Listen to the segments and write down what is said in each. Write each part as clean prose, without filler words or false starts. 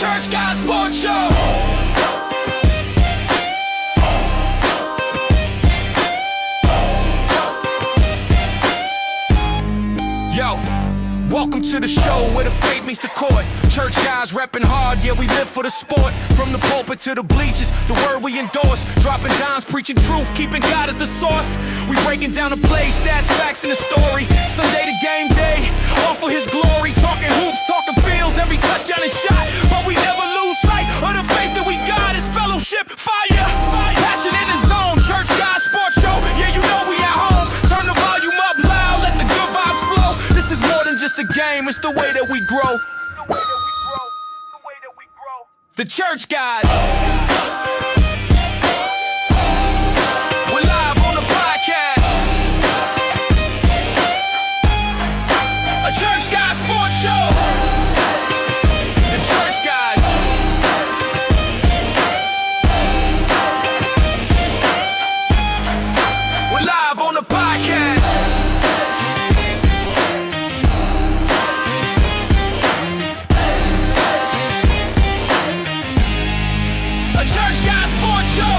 Church Guy Sports Show. Yo, welcome to the show where the faith meets the court. Church guys repping hard, yeah, we live for the sport. From the pulpit to the bleachers, the word we endorse. Dropping dimes, preaching truth, keeping God as the source. We breaking down the play, stats, facts, and the story. Sunday to game day, all for his glory. Talking hoops, talking fields, every touchdown is shot. But we never lose sight of the faith that we got is fellowship, fire. Passion in the zone, Church Guy Sports Show. Yeah, you know we at home. Turn the volume up loud, let the good vibes flow. This is more than just a game, it's the way that we grow. The Church Guys. We're live on the podcast. A Church Guy Sports Show. The Church Guys. We're live on the podcast. A Church Guy Sports Show.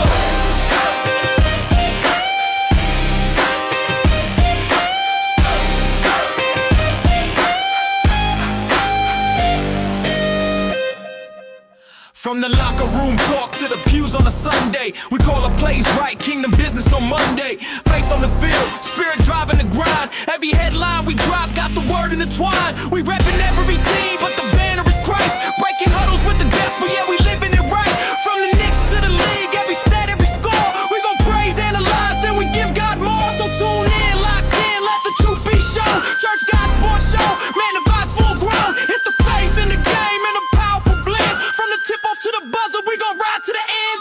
From the locker room talk to the pews on a Sunday, we call the plays right, kingdom business on Monday. Faith on the field, spirit driving the grind. Every headline we drop got the word intertwined. We repping every team, but the banner is Christ. Breaking huddles with the gospel, yeah, we living it right. From the Knicks to the league, every stat, every score, we gon' praise, analyze, then we give God more. So tune in, locked in, let the truth be shown. Church Guy Sports Show, man, the vibe's full grown. It's the faith in the game and a powerful blend. From the tip off to the buzzer, we gon' ride to the end.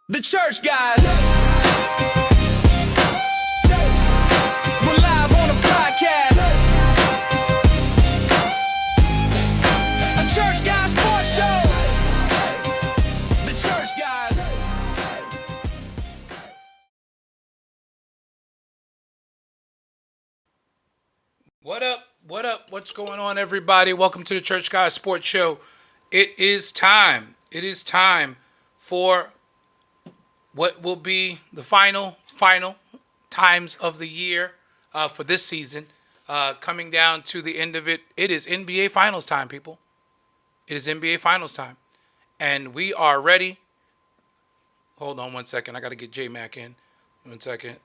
The Church Guys. We're live on the podcast. A Church Guy Sports Show. The Church Guys. What up? What up? What's going on, everybody? Welcome to the Church Guy Sports Show. It is time. It is time for what will be the final times of the year for this season. Coming down to the end of it, it is NBA Finals time, people. It is NBA Finals time. And we are ready. Hold on one second. I got to get J-Mac in. 1 second.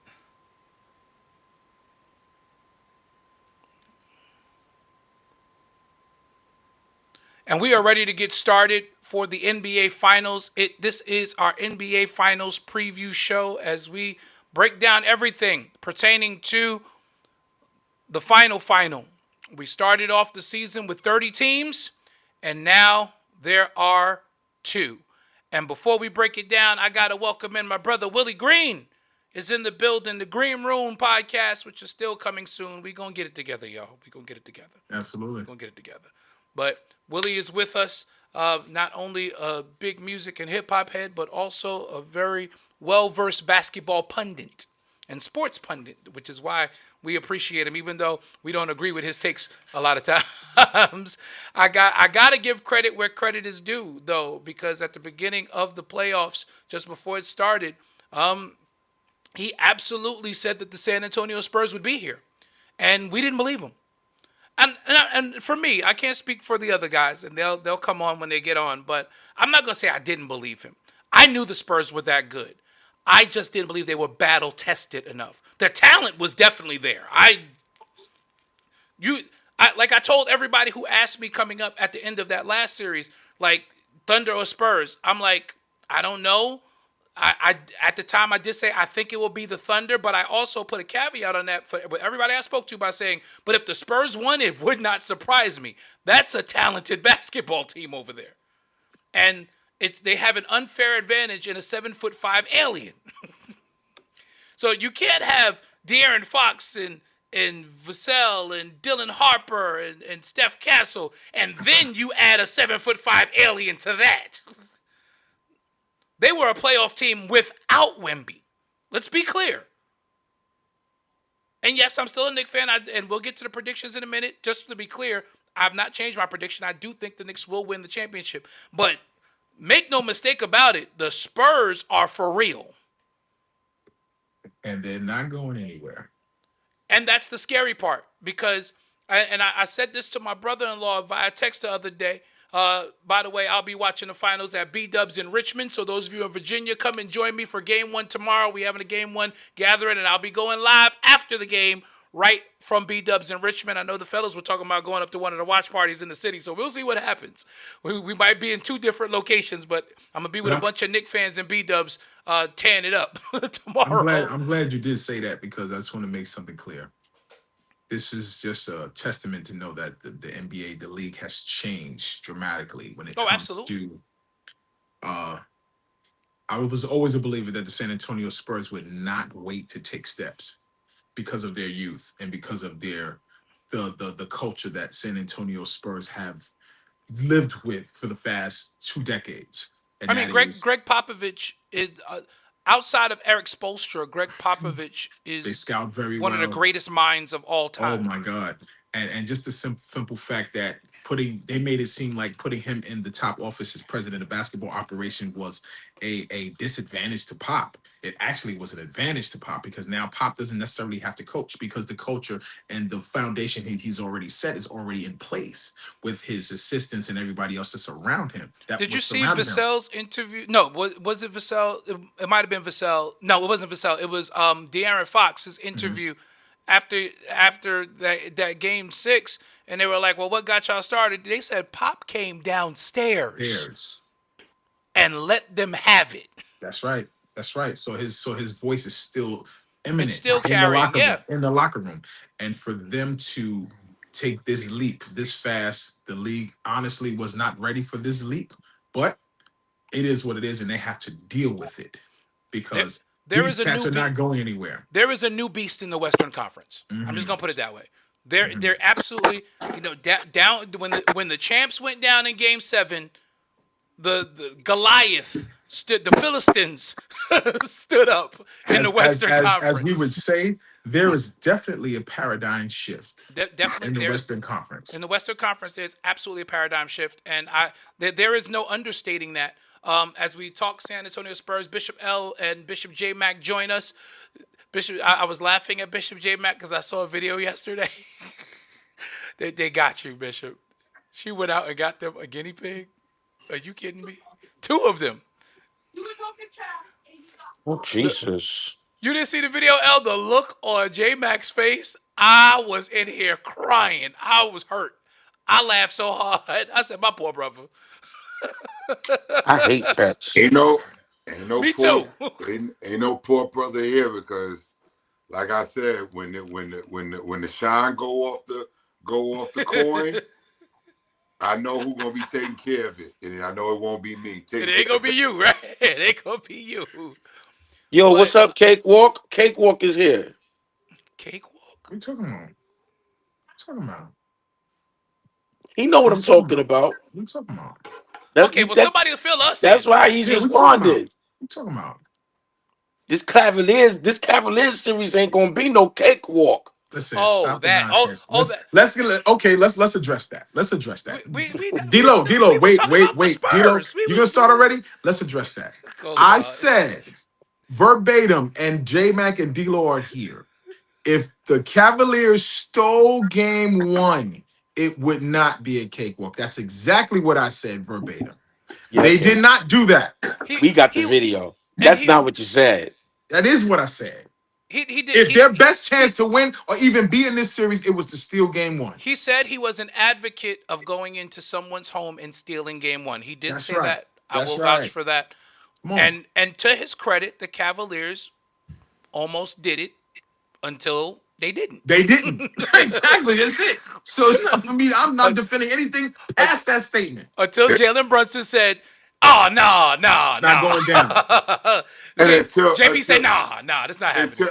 And we are ready to get started for the NBA Finals. This is our NBA Finals preview show as we break down everything pertaining to the final. We started off the season with 30 teams, and now there are 2. And before we break it down, I got to welcome in my brother Willie Green is in the building, the Green Room podcast, which is still coming soon. We're going to get it together, y'all. We're going to get it together. Absolutely. We're going to get it together. But Willie is with us, not only a big music and hip-hop head, but also a very well-versed basketball pundit and sports pundit, which is why we appreciate him, even though we don't agree with his takes a lot of times. I got to give credit where credit is due, though, because at the beginning of the playoffs, just before it started, he absolutely said that the San Antonio Spurs would be here, and we didn't believe him. And for me, I can't speak for the other guys, and they'll come on when they get on, but I'm not going to say I didn't believe him. I knew the Spurs were that good. I just didn't believe they were battle-tested enough. Their talent was definitely there. Like I told everybody who asked me coming up at the end of that last series, like, Thunder or Spurs, I'm like, I don't know. I at the time I did say I think it will be the Thunder, but I also put a caveat on that for everybody I spoke to by saying, but if the Spurs won, it would not surprise me. That's a talented basketball team over there, and they have an unfair advantage in a 7'5" alien. So you can't have De'Aaron Fox and Vassell and Dylan Harper and Steph Castle, and then you add a 7'5" alien to that. They were a playoff team without Wemby. Let's be clear. And yes, I'm still a Knicks fan, and we'll get to the predictions in a minute. Just to be clear, I've not changed my prediction. I do think the Knicks will win the championship. But make no mistake about it, the Spurs are for real. And they're not going anywhere. And that's the scary part because, I said this to my brother-in-law via text the other day. By the way, I'll be watching the finals at B-Dubs in Richmond. So those of you in Virginia, come and join me for Game 1 tomorrow. We're having a Game 1 gathering, and I'll be going live after the game right from B-Dubs in Richmond. I know the fellas were talking about going up to one of the watch parties in the city, so we'll see what happens. We might be in 2 different locations, but I'm going to be with a bunch of Knick fans and B-Dubs tearing it up tomorrow. I'm glad you did say that because I just want to make something clear. This is just a testament to know that the NBA, the league has changed dramatically when it comes to. I was always a believer that the San Antonio Spurs would not wait to take steps because of their youth and because of their the culture that San Antonio Spurs have lived with for the past 2 decades. And I mean, Greg Popovich is outside of Eric Spoelstra. Greg Popovich they is scout very one well. of the greatest minds of all Oh time. my God. And just the simple fact that they made it seem like putting him in the top office as president of basketball operation was a disadvantage to Pop. It actually was an advantage to Pop because now Pop doesn't necessarily have to coach because the culture and the foundation he's already set is already in place with his assistants and everybody else that's around him. Did you see Vassell's interview? No, was it Vassell? It might have been Vassell. No, it wasn't Vassell. It was De'Aaron Fox's interview after that game 6, and they were like, "Well, what got y'all started?" They said Pop came downstairs and let them have it. That's right. That's right. So his voice is still eminent, it's still carrying, in the locker room, and for them to take this leap this fast, the league honestly was not ready for this leap, but it is what it is, and they have to deal with it because these cats are not going anywhere. There is a new beast in the Western Conference. I'm just gonna put it that way. They're absolutely, down when the champs went down in Game 7, the Goliath stood, the Philistines stood up in the Western Conference. As we would say, there is definitely a paradigm shift Definitely in the Western Conference. In the Western Conference, there's absolutely a paradigm shift, and there is no understating that. As we talk San Antonio Spurs, Bishop L and Bishop J Mac join us. Bishop, I was laughing at Bishop J Mac because I saw a video yesterday. they got you, Bishop. She went out and got them a guinea pig. Are you kidding me? 2 of them. Oh, Jesus. You didn't see the video, El? The look on J Mac's face, I was in here crying. I was hurt. I laughed so hard. I said, my poor brother. I hate pets. Ain't no Me poor, too. ain't no poor brother here because, like I said, when the shine go off the coin, I know who's gonna be taking care of it, and I know it won't be me. It ain't gonna be you, right? It ain't gonna be you. Yo, what's up, Cakewalk? Cakewalk is here. Cakewalk? What are you talking about? What are you talking about? He know what I'm talking about. What are you talking about? Okay, well, somebody will fill us That's in. why he's responded. What are you talking about? This Cavaliers series ain't gonna be no cakewalk. Listen, Oh, stop that. the nonsense. Oh, that. Let's address that. Let's address that. D-Lo, wait. Spurs. D-Lo, you gonna start already? Let's address that. Oh, I God. said verbatim, and J Mac and D-Lo are here. If the Cavaliers stole Game 1, it would not be a cakewalk. That's exactly what I said verbatim. Yeah, they did not do that. We got the video. That's not what you said. That is what I said. He did. If their best chance to win or even be in this series, it was to steal Game 1. He said he was an advocate of going into someone's home and stealing Game 1. He did say right. that. I That's will right. vouch for that. Come on. And to his credit, the Cavaliers almost did it until they didn't. They didn't. Exactly. That's it. So it's not for me. I'm not defending anything past that statement. Until Jalen Brunson said, "Oh, no, Not going down. And JP said, "Nah, that's not happening."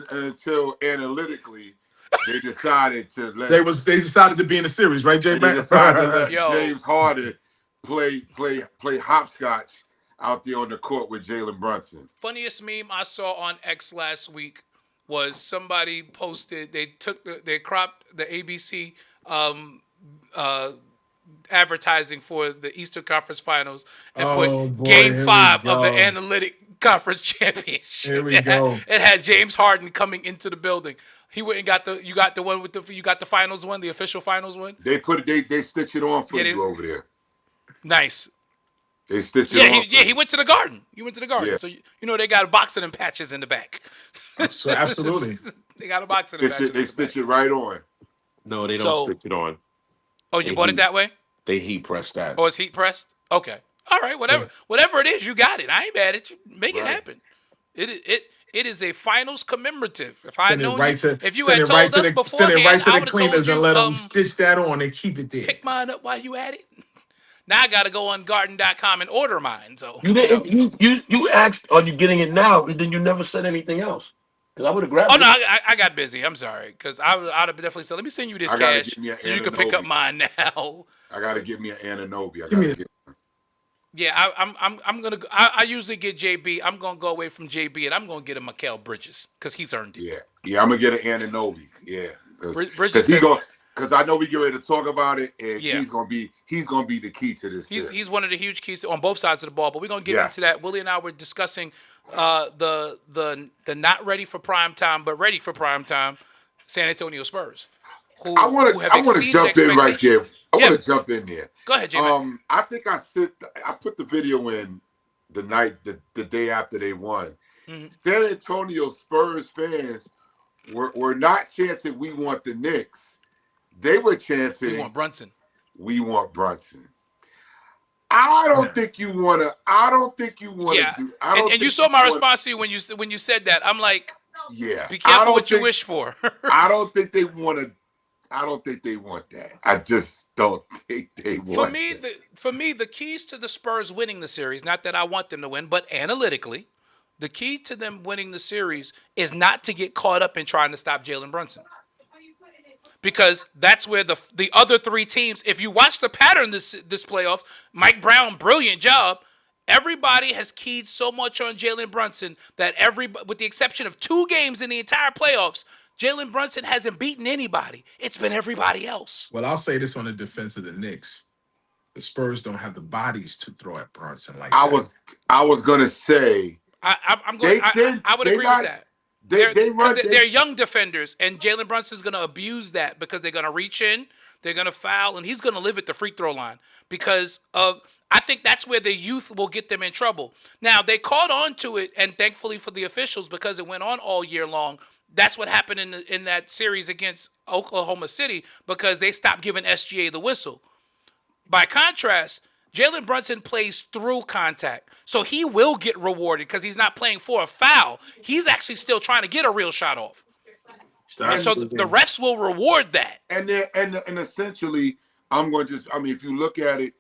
Until analytically, they decided to let. They decided to be in the series, right, J They Mac? decided to let Yo. James Harden play hopscotch out there on the court with Jalen Brunson. Funniest meme I saw on X last week was somebody posted, they cropped the ABC advertising for the Eastern Conference Finals and Oh, put boy, Game here we 5 of the go. Analytic Conference Championship. Here we go. It had James Harden coming into the building. He went and got the one with you got the finals one, the official finals one. They stitch it on for Yeah, you over there. Nice. They stitch it Yeah, on. he went to the Garden. He went to the Garden. Yeah. So they got boxing and patches in the back. So absolutely. They got a boxing and patches. They stitch it right on. No, they don't So- stick it on. Oh, you They bought it heat. that way? They heat press that. Or it's heat pressed? Okay. All right. Whatever it is, you got it. I ain't mad at you. Make it Right. happen. It is a finals commemorative. If I Send it known right you, to if you send had it told right us to the beforehand, send it right to I the would have told cleaners you, and let them stitch that on and keep it there. pick mine up while you at it. Now I got to go on garden.com and order mine. So You didn't. You asked, "Are you getting it now?" And then you never said anything else. Because I would have grabbed Oh it. no, I got busy. I'm sorry, because I'd have definitely said, "Let me send you this I gotta cash get me an so you can pick up Anunoby. mine now." I gotta get me an Anunoby. Give me a- Yeah, I'm gonna. I usually get JB. I'm gonna go away from JB and I'm gonna get him Mikal Bridges because he's earned it. Yeah. I'm gonna get an Anunoby. Yeah, Bridges because I know we get ready to talk about it, and Yeah. he's gonna be the key to this. series. He's one of the huge keys on both sides of the ball. But we're gonna get Yes. into that. Willie and I were discussing the not ready for prime time but ready for prime time San Antonio Spurs. Who I want have to exceeded jump in right there. expectations. I Yeah. want to jump in there. Go ahead, J-Man. I think I put the video in the day after they won. Mhm. San Antonio Spurs fans were not chanting "We want the Knicks." They were chanting We want Brunson. "We want Brunson." I don't think you want to. I don't think you want to Yeah. do. I don't And you think saw my wanna- response to you when you said that. I'm like, Yeah. be I careful don't what you think- wish for. I don't think they want to. I don't think they want that. I just don't think they want. For me, the keys to the Spurs winning the series, not that I want them to win, but analytically, the key to them winning the series is not to get caught up in trying to stop Jalen Brunson. Because that's where the other three teams, if you watch the pattern this playoff, Mike Brown, brilliant job. Everybody has keyed so much on Jalen Brunson that with the exception of 2 games in the entire playoffs, Jalen Brunson hasn't beaten anybody. It's been everybody else. Well, I'll say this on the defense of the Knicks. The Spurs don't have the bodies to throw at Brunson like that. I was gonna say I'm going. I would agree with that. They're young defenders, and Jalen Brunson's going to abuse that because they're going to reach in, they're going to foul, and he's going to live at the free throw line because of. I think that's where the youth will get them in trouble. Now they caught on to it, and thankfully for the officials because it went on all year long. That's what happened in that series against Oklahoma City because they stopped giving SGA the whistle. By contrast, Jalen Brunson plays through contact. So he will get rewarded because he's not playing for a foul. He's actually still trying to get a real shot off. And so the refs will reward that. and essentially, if you look at it,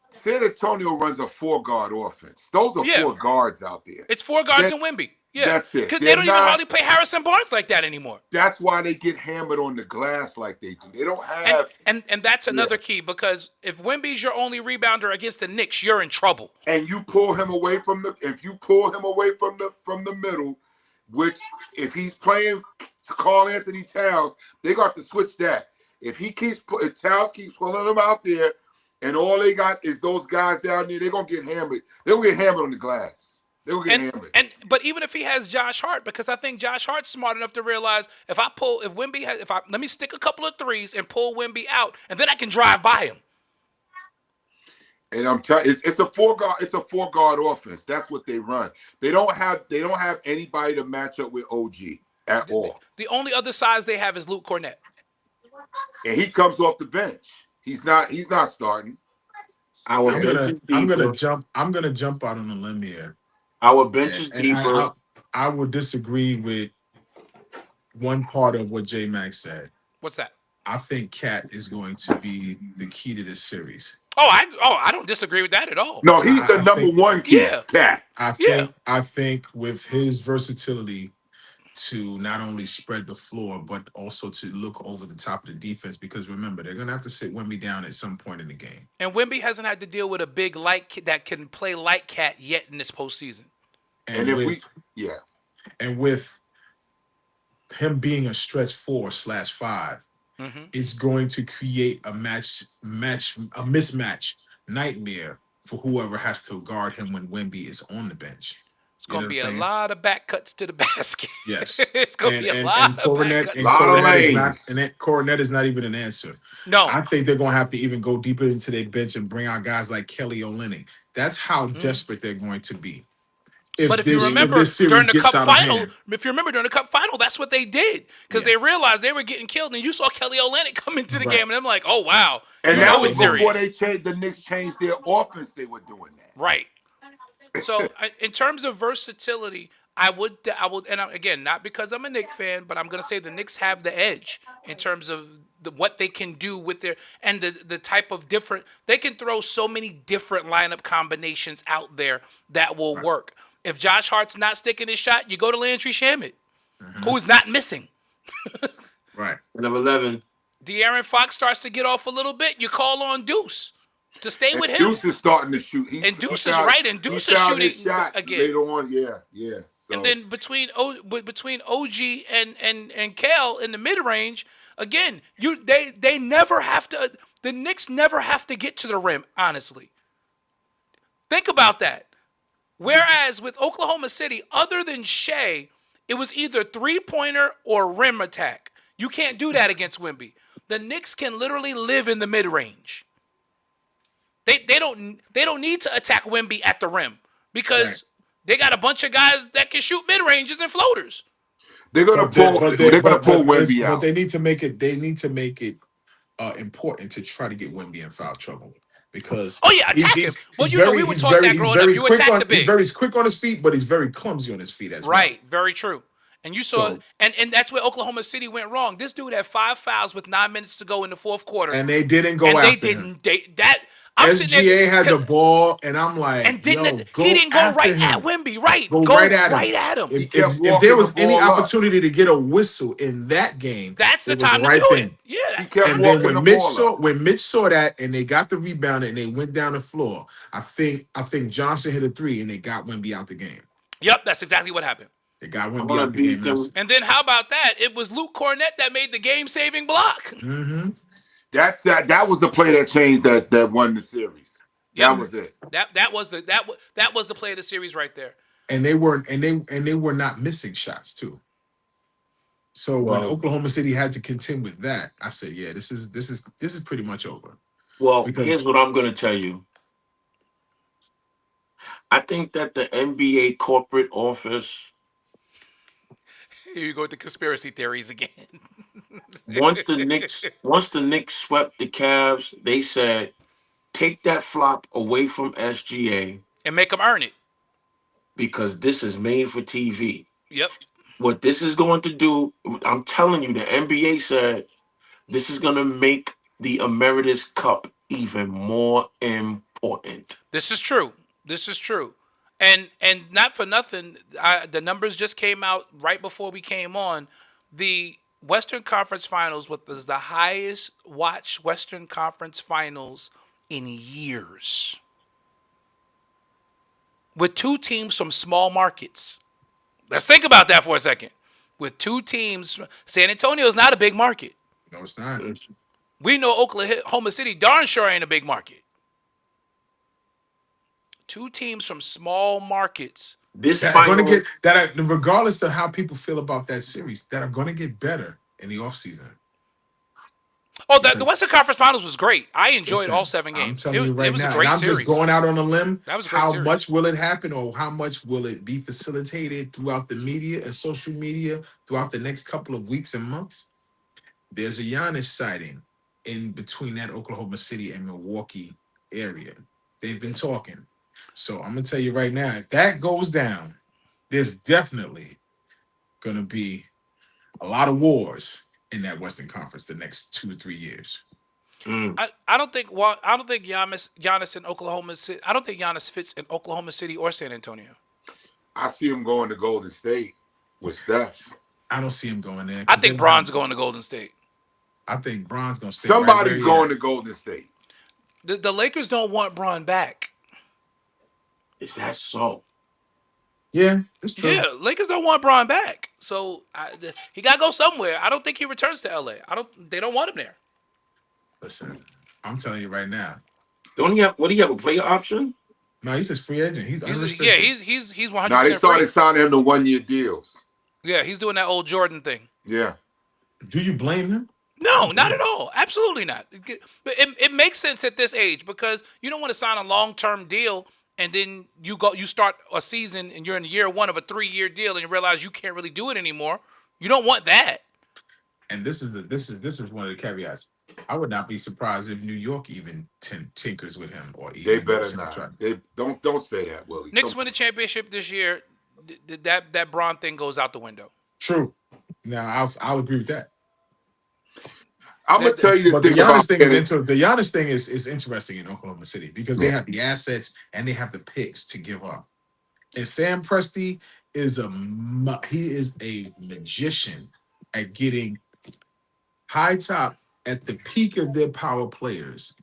San Antonio runs a 4-guard offense. Those are 4 guards out there. It's 4 guards and Wemby. Yeah. That's it. Because they They're don't even not- hardly play Harrison Barnes like that anymore. That's why they get hammered on the glass like they do. They don't have. And that's another key because if Wemby's your only rebounder against the Knicks, you're in trouble. And you pull him away from the middle, which if he's playing Karl Anthony Towns, they got to switch that. If Towns keeps pulling him out there, and all they got is those guys down there, they're gonna get hammered. They're gonna get hammered on the glass. They're gonna get hammered. But even if he has Josh Hart, because I think Josh Hart's smart enough to realize let me stick a couple of threes and pull Wemby out, and then I can drive by him. And I'm telling you, it's a 4-guard offense. That's what they run. They don't have anybody to match up with OG at all. The only other size they have is Luke Cornett. And he comes off the bench. He's not starting. Our I'm bench gonna is deeper. jump out on a limb here. Our bench is And deeper. I would disagree with one part of what J Max said. What's that? I think Cat is going to be the key to this series. I don't disagree with that at all. No, he's the I number think- 1 key. Yeah. Cat. I think with his versatility to not only spread the floor but also to look over the top of the defense, because remember they're gonna have to sit Wemby down at some point in the game. And Wemby hasn't had to deal with a big that can play like Cat yet in this postseason. And with him being a stretch 4/5, it's going to create a mismatch nightmare for whoever has to guard him when Wemby is on the bench. It's You know gonna what I'm be a saying? lot of back cuts to the basket. Yes. It's gonna be a And lot of back Coronet cuts. and Lot of Coronet is not lanes. and that Coronet is not even an answer. No. I think they're gonna have to even go deeper into their bench and bring out guys like Kelly Olynyk. That's how desperate they're going to be. But if you If remember this during series the gets cup out of final, hand, that's what they did because Yeah. they realized they were getting killed, and you saw Kelly Olynyk come into the Right. game, and I'm like, oh wow, And you that know was it's before serious, the Knicks changed their offense. They were doing that. right? So in terms of versatility, I would, and again, not because I'm a Knicks fan, but I'm gonna say the Knicks have the edge in terms of what they can do with their and the type of different. They can throw so many different lineup combinations out there that will work. If Josh Hart's not sticking his shot, you go to Landry Shamet, who is not missing. right. Number 11. De'Aaron Fox starts to get off a little bit. You call on Deuce to stay And with him. Deuce is starting to shoot. And Deuce is found- right, and Deuce he is found his shooting shot again. later on. Yeah. So, And then between OG and Kale in the mid range, again, they never have to. The Knicks never have to get to the rim. Honestly, think about that. Whereas with Oklahoma City, other than Shea, it was either 3-pointer or rim attack. You can't do that against Wemby. The Knicks can literally live in the mid range. They don't need to attack Wemby at the rim because they got a bunch of guys that can shoot mid ranges and floaters. they're gonna pull Wemby But out. they need to make it. They need to make it important to try to get Wemby in foul trouble because Oh yeah, attack him. Well, you know we were taught that growing up. You attack the big. He's very quick on his feet, but he's very clumsy on his feet as well. Right, very true. And you saw, So- and that's where Oklahoma City went wrong. This dude had 5 fouls with 9 minutes to go in the fourth quarter, And they didn't go and after they didn't. him. I'm sitting SGA there, had the ball, and I'm like, and didn't yo, he didn't go after right him. at Wemby? Right, Go right at him. him. If, kept if walking there was the any ball up. opportunity to get a whistle in that game, That's the it was time right to do then. it. Yeah, He that's, kept And then walking the ball up. when Mitch saw that and they got the rebound and they went down the floor, I think Johnson hit a 3 and they got Wemby out the game. yep, that's exactly what happened. They got Wemby gonna out the beat game. them. And then how about that? It was Luke Cornett that made the game-saving block. Mm-hmm. That was the play that changed that won the series. Yep. That was it. That was the play of the series right there. And they were not missing shots too. So when Well- Oklahoma City had to contend with that, I said, yeah, this is pretty much over. Well, Because- here's what I'm going to tell you. I think that the NBA corporate office, Here you go with the conspiracy theories again. once the Knicks swept the Cavs, they said, take that flop away from SGA And make them earn it. because this is made for TV. Yep. What this is going to do, I'm telling you, the NBA said this is going to make the Emeritus Cup even more important. This is true. This is true. And not for nothing, the numbers just came out right before we came on. The Western Conference Finals was the highest watched Western Conference Finals in years. With 2 teams from small markets. Let's think about that for a second. With 2 teams, San Antonio is not a big market. No, it's not. We know Oklahoma City darn sure ain't a big market. 2 teams from small markets. This That are going to final, get regardless of how people feel about that series, that are going to get better in the offseason. Oh, the Western Conference Finals was great. I enjoyed Listen, all 7 games. I'm telling you right was now, a great and I'm series. just going out on a limb. That was a great how series. much will it happen, or how much will it be facilitated throughout the media and social media throughout the next couple of weeks and months? There's a Giannis sighting in between that Oklahoma City and Milwaukee area. They've been talking. So I'm gonna tell you right now, if that goes down, there's definitely gonna be a lot of wars in that Western Conference the next 2 or 3 years. I don't think Giannis in Oklahoma City. I don't think Giannis fits in Oklahoma City or San Antonio. I see him going to Golden State with Steph. I don't see him going there. I think Bron's going to Golden State. I think Bron's gonna stay. Somebody's right going to Golden State. The Lakers don't want Bron back. is that so? Yeah, it's true. Yeah, Lakers don't want Bron back, so he got to go somewhere. I don't think he returns to LA. I don't. They don't want him there. Listen, I'm telling you right now. Don't he have? What do you have? A player option? No, he's a free agent. He's Yeah, unrestricted. he's 100% Now they started free. signing him to 1-year deals. Yeah, he's doing that old Jordan thing. Yeah. Do you blame him? No, not at all. Absolutely not. But it makes sense at this age because you don't want to sign a long-term deal and then you start a season and you're in year one of a 3-year deal and you realize you can't really do it anymore. You don't want that. And this is one of the caveats. I would not be surprised if New York even tinkers with him or even They better gives him a not. try. They don't say that, Willie. Knicks Come- win the championship this year. That Bron thing goes out the window. True. Now I'll agree with that. I'm gonna tell you the But the thing about Giannis thing is Bennett. the Giannis thing is interesting in Oklahoma City because they have the assets and they have the picks to give up. And Sam Presti is a magician at getting high top at the peak of their power players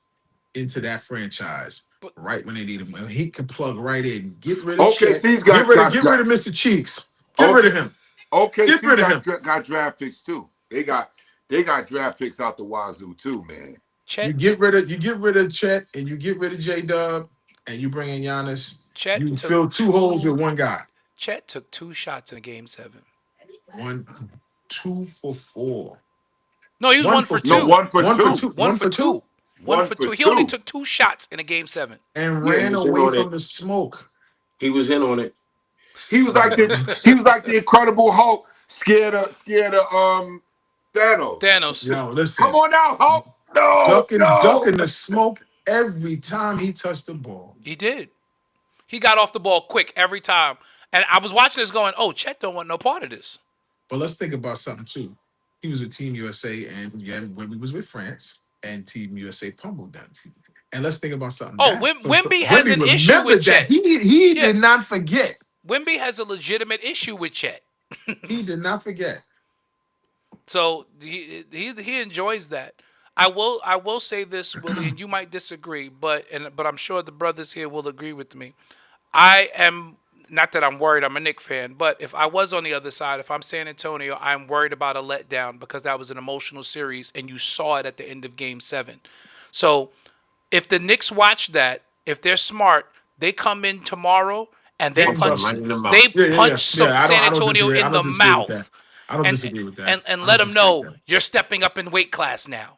into that franchise right when they need him. And he can plug right in, get rid of Chet, OKC's get got rid of Mr. Cheeks, get rid of him. Get rid of him. Got draft picks too. They got draft picks out the wazoo too, man. You get rid of Chet and you get rid of J-Dub and you bring in Giannis. Chet You took fill two holes with one guy. Chet took 2 shots in Game 7. 2 for 4. No, he was 1 for 2. No, 1 for 2. 1 for 2. 1 for 2. He only took 2 shots in a Game 7 and Yeah, ran he was in away on from it. the smoke. He was in on it. He was like the Incredible Hulk, scared of Thanos. Thanos. Yo, listen. Come on now, Hulk. No, Ducking the smoke every time he touched the ball. He did. He got off the ball quick every time. And I was watching this going, oh, Chet don't want no part of this. But let's think about something too. He was with Team USA and when we was with France and Team USA pummeled them. And let's think about something. Oh, Wemby has an issue remember with that. Chet. He did not forget. Wemby has a legitimate issue with Chet. He did not forget. So he enjoys that. I will say this, Willie, and you might disagree, but I'm sure the brothers here will agree with me. I am not that I'm worried. I'm a Knicks fan, but if I was on the other side, if I'm San Antonio, I'm worried about a letdown because that was an emotional series, and you saw it at the end of Game 7. So if the Knicks watch that, if they're smart, they come in tomorrow and they punch Right in the mouth. San Antonio in the mouth. I don't disagree with that. And let them know you're stepping up in weight class now.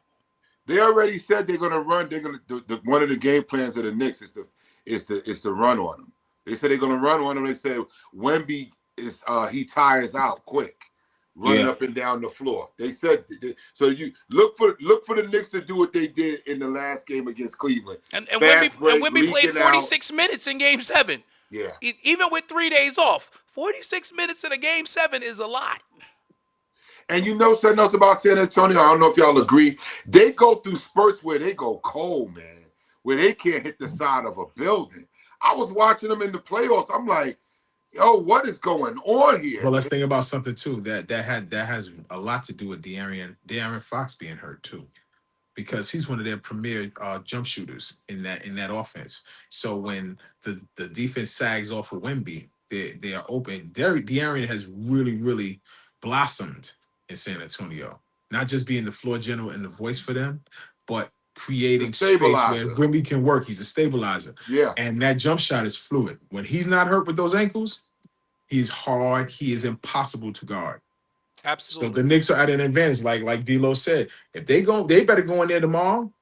They already said they're gonna run. They're gonna one of the game plans of the Knicks is to run on them. They said they're gonna run on them. They said Wemby is he tires out quick, running up and down the floor. They said so. You look for the Knicks to do what they did in the last game against Cleveland. And Wemby played 46 minutes in Game 7. Yeah. Even with 3 days off, 46 minutes in a Game 7 is a lot. And you know something else about San Antonio? I don't know if y'all agree. They go through spurts where they go cold, man, where they can't hit the side of a building. I was watching them in the playoffs. I'm like, yo, what is going on here? Well, let's think about something too that has a lot to do with De'Aaron Fox being hurt too, because he's one of their premier jump shooters in that offense. So when the defense sags off of Wemby, they are open. De'Aaron has really blossomed in San Antonio, not just being the floor general and the voice for them, but creating space where Wemby can work. He's a stabilizer. Yeah. And that jump shot is fluid. When he's not hurt with those ankles, he's hard. He is impossible to guard. Absolutely. So the Knicks are at an advantage, like D'Lo said. If they better go in there tomorrow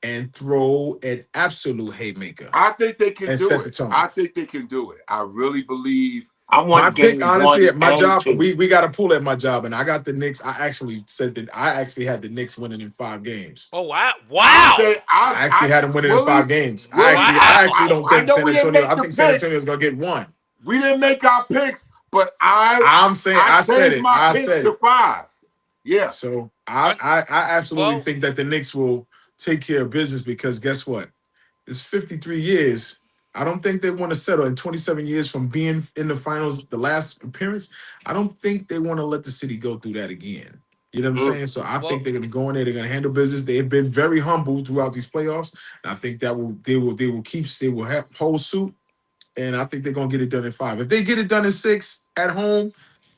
and throw an absolute haymaker. I think they can do set it. the tone. I think they can do it. I really believe. I want my pick, honestly, at my job, two. we got a pool at my job, and I got the Knicks. I actually had the Knicks winning in 5 games. Oh wow! I actually had them winning in 5 games. I actually don't think San Antonio. I think San Antonio is gonna get 1. We didn't make our picks, but I'm saying I said it. I said to 5. Yeah. So I absolutely think that the Knicks will take care of business because guess what? It's 53 years. I don't think they want to settle in 27 years from being in the finals, the last appearance. I don't think they want to let the city go through that again. You know what I'm saying? So I think they're going to go in there. They're going to handle business. They have been very humble throughout these playoffs, and I think that they will hold suit. and I think they're gonna get it done in 5. If they get it done in 6 at home,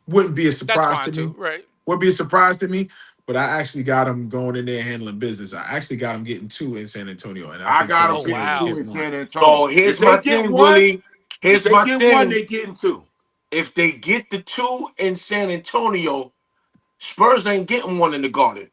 wouldn't be a That's surprise fine to me. too, right? Would be a surprise to me. But I actually got them going in there handling business. I actually got them getting 2 in San Antonio, and I I think got them San Oh, Antonio wow. will getting 2 get in one. San So Antonio. here's If they my get thing, one, Willie. if Here's they my get thing. one, they getting 2. If they get the 2 in San Antonio, Spurs ain't getting one in the Garden.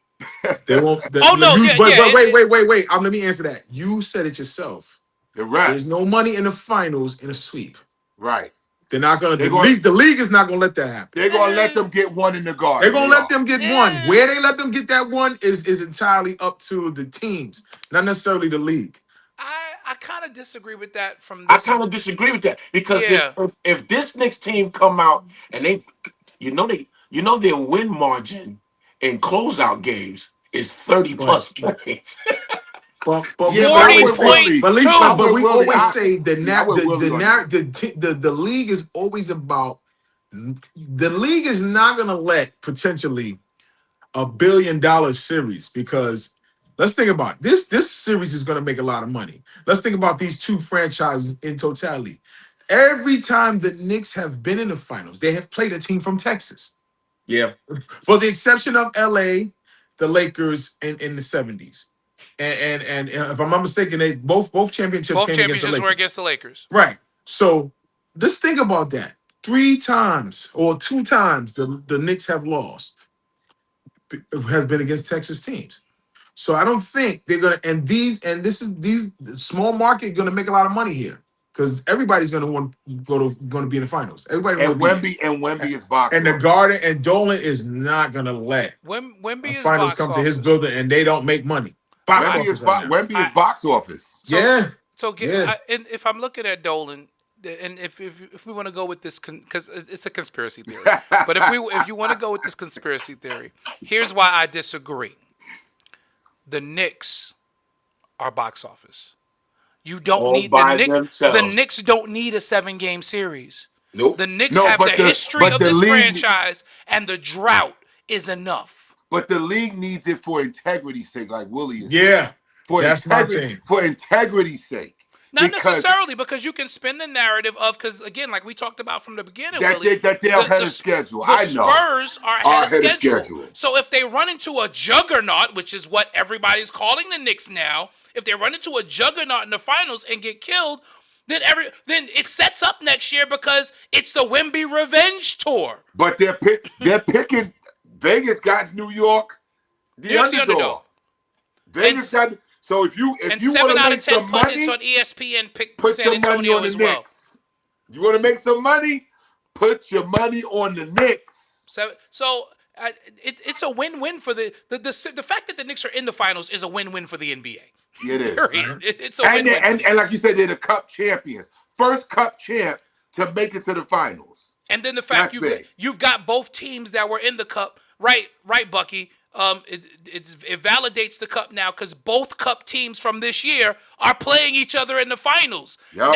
They won't. Oh, no, yeah, but, yeah, wait. Let me answer that. You said it yourself. The rest, There's no money in the finals in a sweep. right? They're not gonna. They're The gonna- league. The league is not gonna let that happen. They're gonna let them get one in the Garden. They're gonna They let are. them get one. Where they let them get that one is entirely up to the teams, not necessarily the league. I kind of disagree with that from I this. kind of disagree with that because Yeah. if this Knicks team come out and they their win margin in closeout games is 30 plus points. But Yeah, we but I'm always with say, Willie. but I'm with we Willie. always say the I'm with Willie on this. the league is always about the league is not gonna let potentially $1 billion series because let's think about it. This series is gonna make a lot of money. Let's think about these 2 franchises in totality. Every time the Knicks have been in the finals, they have played a team from Texas. Yeah. For the exception of LA, the Lakers in the 70s. And if I'm not mistaken, they both championships Both came against the championships Lakers. were against the Lakers. Right. So just think about that. 3 times or 2 times the Knicks have lost has been against Texas teams. So I don't think they're gonna these small market gonna make a lot of money here because everybody's gonna be in the finals. Everybody And wanna be Wemby is boxing. and the Garden and Dolan is not gonna let Wemby the is finals box come to office. his building and they don't make money. Box Wemby office is right now. Wemby is box office. So, Yeah. So Yeah. and if I'm looking at Dolan, and if we want to go with this, because it's a conspiracy theory, but if you want to go with this conspiracy theory, here's why I disagree. The Knicks are box office. You don't All need by the Knicks. themselves. The Knicks don't need a 7-game series. Nope. The Knicks No, have but the the- history but of the this league- franchise, and the drought is enough. But the league needs it for integrity's sake, like Willie is. Yeah. For That's my thing. For integrity's sake. Not Because necessarily, because you can spin the narrative of, because again, like we talked about from the beginning, that Willie, they're ahead of schedule. The I know. Spurs are ahead of schedule. schedule. So if they run into a juggernaut, which is what everybody's calling the Knicks now, if they run into a juggernaut in the finals and get killed, then it sets up next year because it's the Wemby revenge tour. But they're picking. Vegas got New York, New York's the underdog. Vegas got. So if you And want 7 to out make of 10 some money, pundits on ESPN pick put San your money Antonio on the as well. Knicks. You want to make some money? Put your money on the Knicks. So it's a win-win for the fact that the Knicks are in the finals is a win-win for the NBA. It is. Period. It's a And, win-win. and like you said, they're the Cup champions. First Cup champ to make it to the finals. And then the fact That's big. you've got both teams that were in the cup, right, Bucky. It validates the cup now because both cup teams from this year are playing each other in the finals. Yep.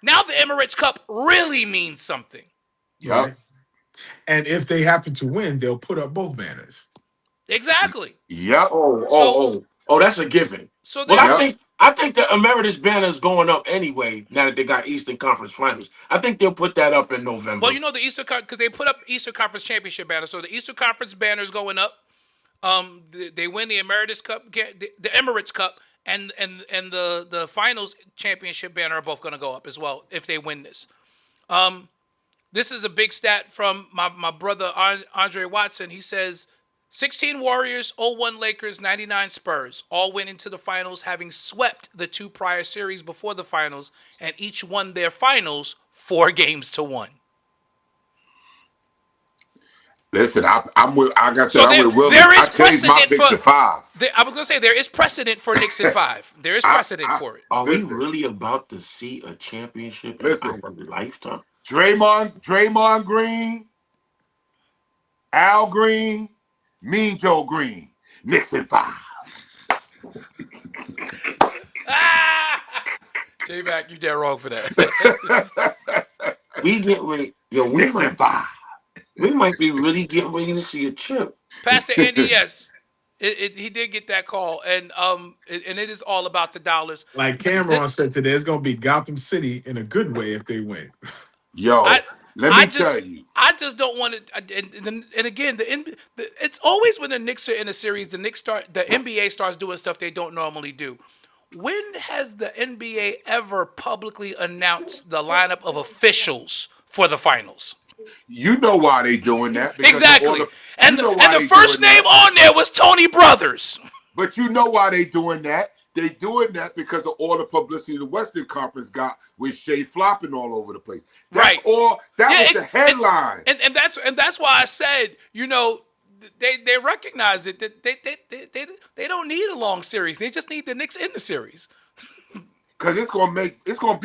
Now the Emirates Cup really means something. Yep. Right? And if they happen to win, they'll put up both banners. Exactly. Yep. Oh, that's a given. So Well, there's- I think the Emeritus banner is going up anyway. Now that they got Eastern Conference Finals, I think they'll put that up in November. well, you know the Eastern because they put up Eastern Conference Championship banner, so the Eastern Conference banner is going up. They win the Emeritus Cup, the Emirates Cup, and the Finals Championship banner are both going to go up as well if they win this. This is a big stat from my brother Andre Watson. He says 16 Warriors, 0-1 Lakers, 99 Spurs all went into the finals having swept the 2 prior series before the finals and each won their finals 4-1. Listen, I'm with. Like I said, So I'm with Willie. there I is changed my precedent pick to 5. I was going to say there is precedent for Knicks in 5. There is precedent for it. Are we Listen. really about to see a championship in Listen. our lifetime? Draymond Green, Al Green, Mean Joe Green, Knicks in 5. J-Mac, you dead wrong for that. We get ready. Yo, Knicks in 5. we might be really getting ready to see a chip. Pastor Andy, yes. He did get that call, and it is all about the dollars. Like But Cameron said today, it's gonna be Gotham City in a good way if they win. Yo, I let I me tell just you. I just don't want to. And again, it's always when the Knicks are in a series, the NBA starts doing stuff they don't normally do. When has the NBA ever publicly announced the lineup of officials for the finals? You know why they doing that? Because of all Exactly. the, And you know and why the they first doing name that. on there was Tony Brothers. But you know why they doing that? They doing that because of all the publicity the Western Conference got with Shea flopping all over the place. That's Right. all. That Yeah, was the headline. and that's why I said, they recognize it that they don't need a long series. They just need the Knicks in the series. Because it's gonna be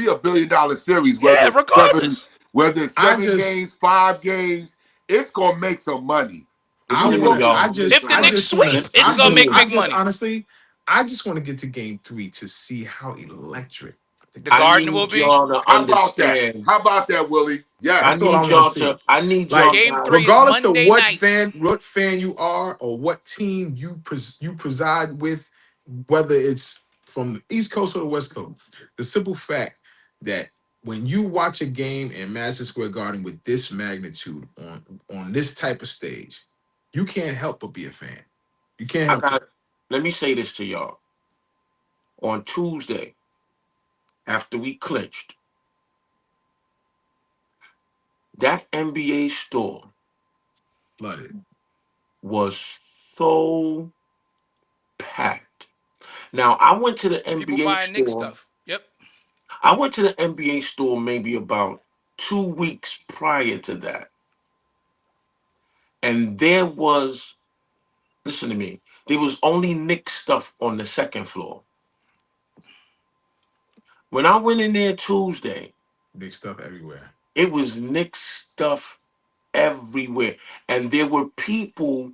$1 billion series, Yeah, regardless. whether it's I seven just- games, 5 games, it's gonna make some money. I Listen to want. me, y'all. I just. If the I Knicks just sweep, wanna- it's I gonna just- make I big just money. honestly, I just want to get to Game 3 to see how electric. The I Garden need will be. y'all to How about that? understand. How about that, Willie? I Yes. That's all I need wanna y'all see. to. I need Like, y'all. Game guys- 3 is regardless Monday of what night. fan you are or what team you preside with, whether it's from the East Coast or the West Coast, the simple fact that when you watch a game in Madison Square Garden with this magnitude on this type of stage, you can't help but be a fan. You can't I help. got. Let me say this to y'all. On Tuesday, after we clinched, that NBA store Flooded. was so packed. Now I went to the People NBA buying Knicks store. stuff. Yep. I went to the NBA store maybe about 2 weeks prior to that, and there was. Listen to me. There was only Knicks stuff on the second floor. When I went in there Tuesday, Big stuff everywhere. it was Knicks stuff everywhere, and there were people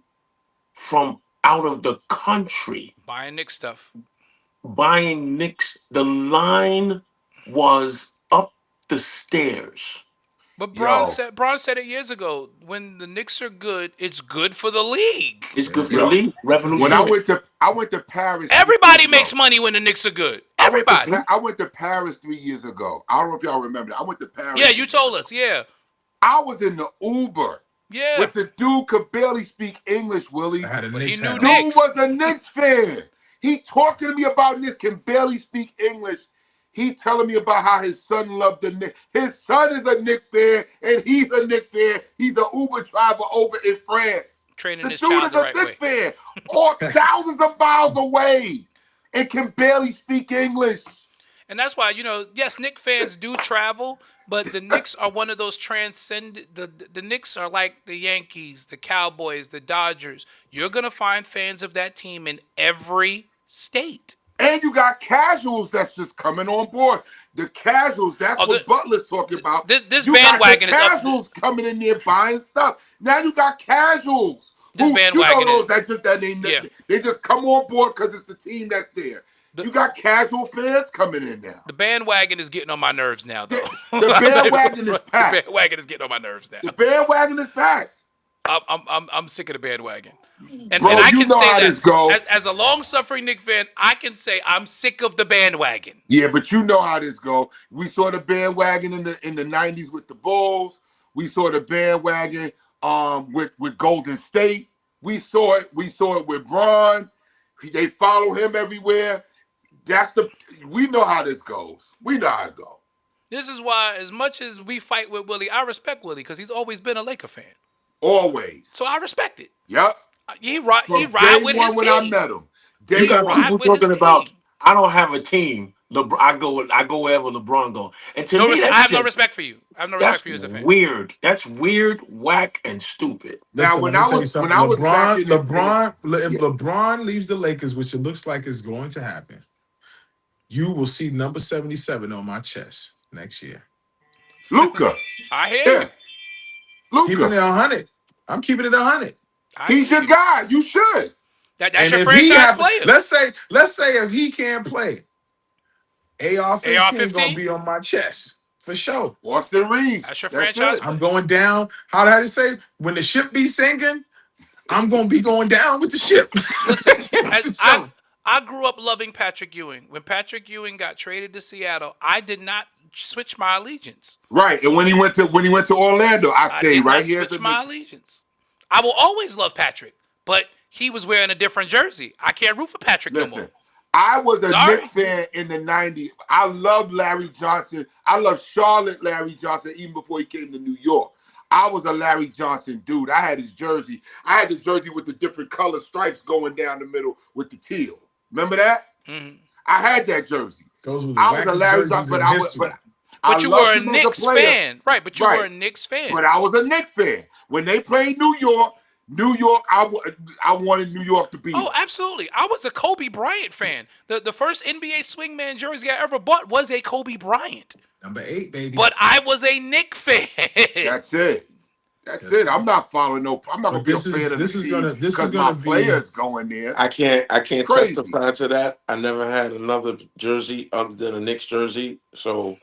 from out of the country Buying Knicks stuff. buying Knicks. The line was up the stairs. But Yo. Braun said it years ago. When the Knicks are good, it's good for the league. It's good for Yo. the league. Revenue When I sharing. went to Paris. Everybody 3 years makes ago. money when the Knicks are good. I went to Everybody. I went to Paris 3 years ago. I don't know if y'all remember that. I went to Paris. Yeah, you told us. Yeah. I was in the Uber Yeah. with the dude could barely speak English, Willie. I had a But he Knicks knew hat. Dude Nick. Knicks. was a Knicks fan. He talking to me about Knicks, can barely speak English. He telling me about how his son loved the Knicks. His son is a Knicks fan, and he's a Knicks fan. He's an Uber driver over in France. Training The his dude child is the a right way. Knicks fan, all thousands of miles away, and can barely speak English. And that's why, yes, Knicks fans do travel, but the Knicks are one of those the Knicks are like the Yankees, the Cowboys, the Dodgers. You're going to find fans of that team in every state. And you got casuals that's just coming on board. The casuals, that's Oh, what Butler's talking about. this you bandwagon is got the up. casuals coming in there buying stuff. Now you got casuals. This bandwagon those is- they just come on board because it's the team that's there. You got casual fans coming in now. The bandwagon is getting on my nerves now, though. The bandwagon is packed. The bandwagon is getting on my nerves now. The bandwagon is packed. I'm sick of the bandwagon. And, Bro, and I you can know say how that this go. as a long-suffering Knicks fan, I can say I'm sick of the bandwagon. Yeah, but you know how this go. We saw the bandwagon in the 90s with the Bulls. We saw the bandwagon with Golden State. We saw it with Bron. They follow him everywhere. We know how this goes. We know how it goes. This is why, as much as we fight with Willie, I respect Willie because he's always been a Laker fan. Always. So I respect it. Yep. He ride From with day his one when I team. met him. You Day got ride one. people with his talking about. team. I don't have a team. I go wherever LeBron go. And to me, I that's have no just- respect for you. I have no respect That's for you as a fan. weird. That's weird, whack, and stupid. Now, Listen, when let me I tell you was- something. when I was back in the if LeBron leaves the Lakers, which it looks like is going to happen, you will see number 77 on my chest next year. Luka. I hear Yeah. you. Keeping it Luka. 100. I'm keeping it 100. I He's hear your you. guy. You should. That's And your if he franchise player. let's say if he can't play, AR-15 AR-15? gonna be on my chest for sure. Austin Reeves. That's your franchise it. player. I'm going down. How did I say? When the ship be sinking, I'm gonna be going down with the ship. Listen, For sure. I grew up loving Patrick Ewing. When Patrick Ewing got traded to Seattle, I did not switch my allegiance. Right, and when he went to Orlando, I I stayed did right not here. switch my allegiance. I will always love Patrick, but he was wearing a different jersey. I can't root for Patrick no more. Listen, I was a Sorry. Knicks fan in the '90s. I loved Larry Johnson. I loved Charlotte Larry Johnson even before he came to New York. I was a Larry Johnson dude. I had his jersey. I had the jersey with the different color stripes going down the middle with the teal. Remember that? Mm-hmm. I had that jersey. Those were the I was a wackest Larry jerseys Johnson, in but I was, history. But you loved were a him as Knicks player. fan, right? But you Right. were a Knicks fan. But I was a Knicks fan. When they played New York, I wanted New York to beat. Oh, absolutely. I was a Kobe Bryant fan. The first NBA swingman jersey I ever bought was a Kobe Bryant. Number 8, baby. But I was a Knicks fan. That's it. That's Yes, it. I'm not following no. I'm not But gonna be a this is- fan of this the is team gonna- this is because gonna my be- players going there. I can't Crazy. testify to that. I never had another jersey other than a Knicks jersey, so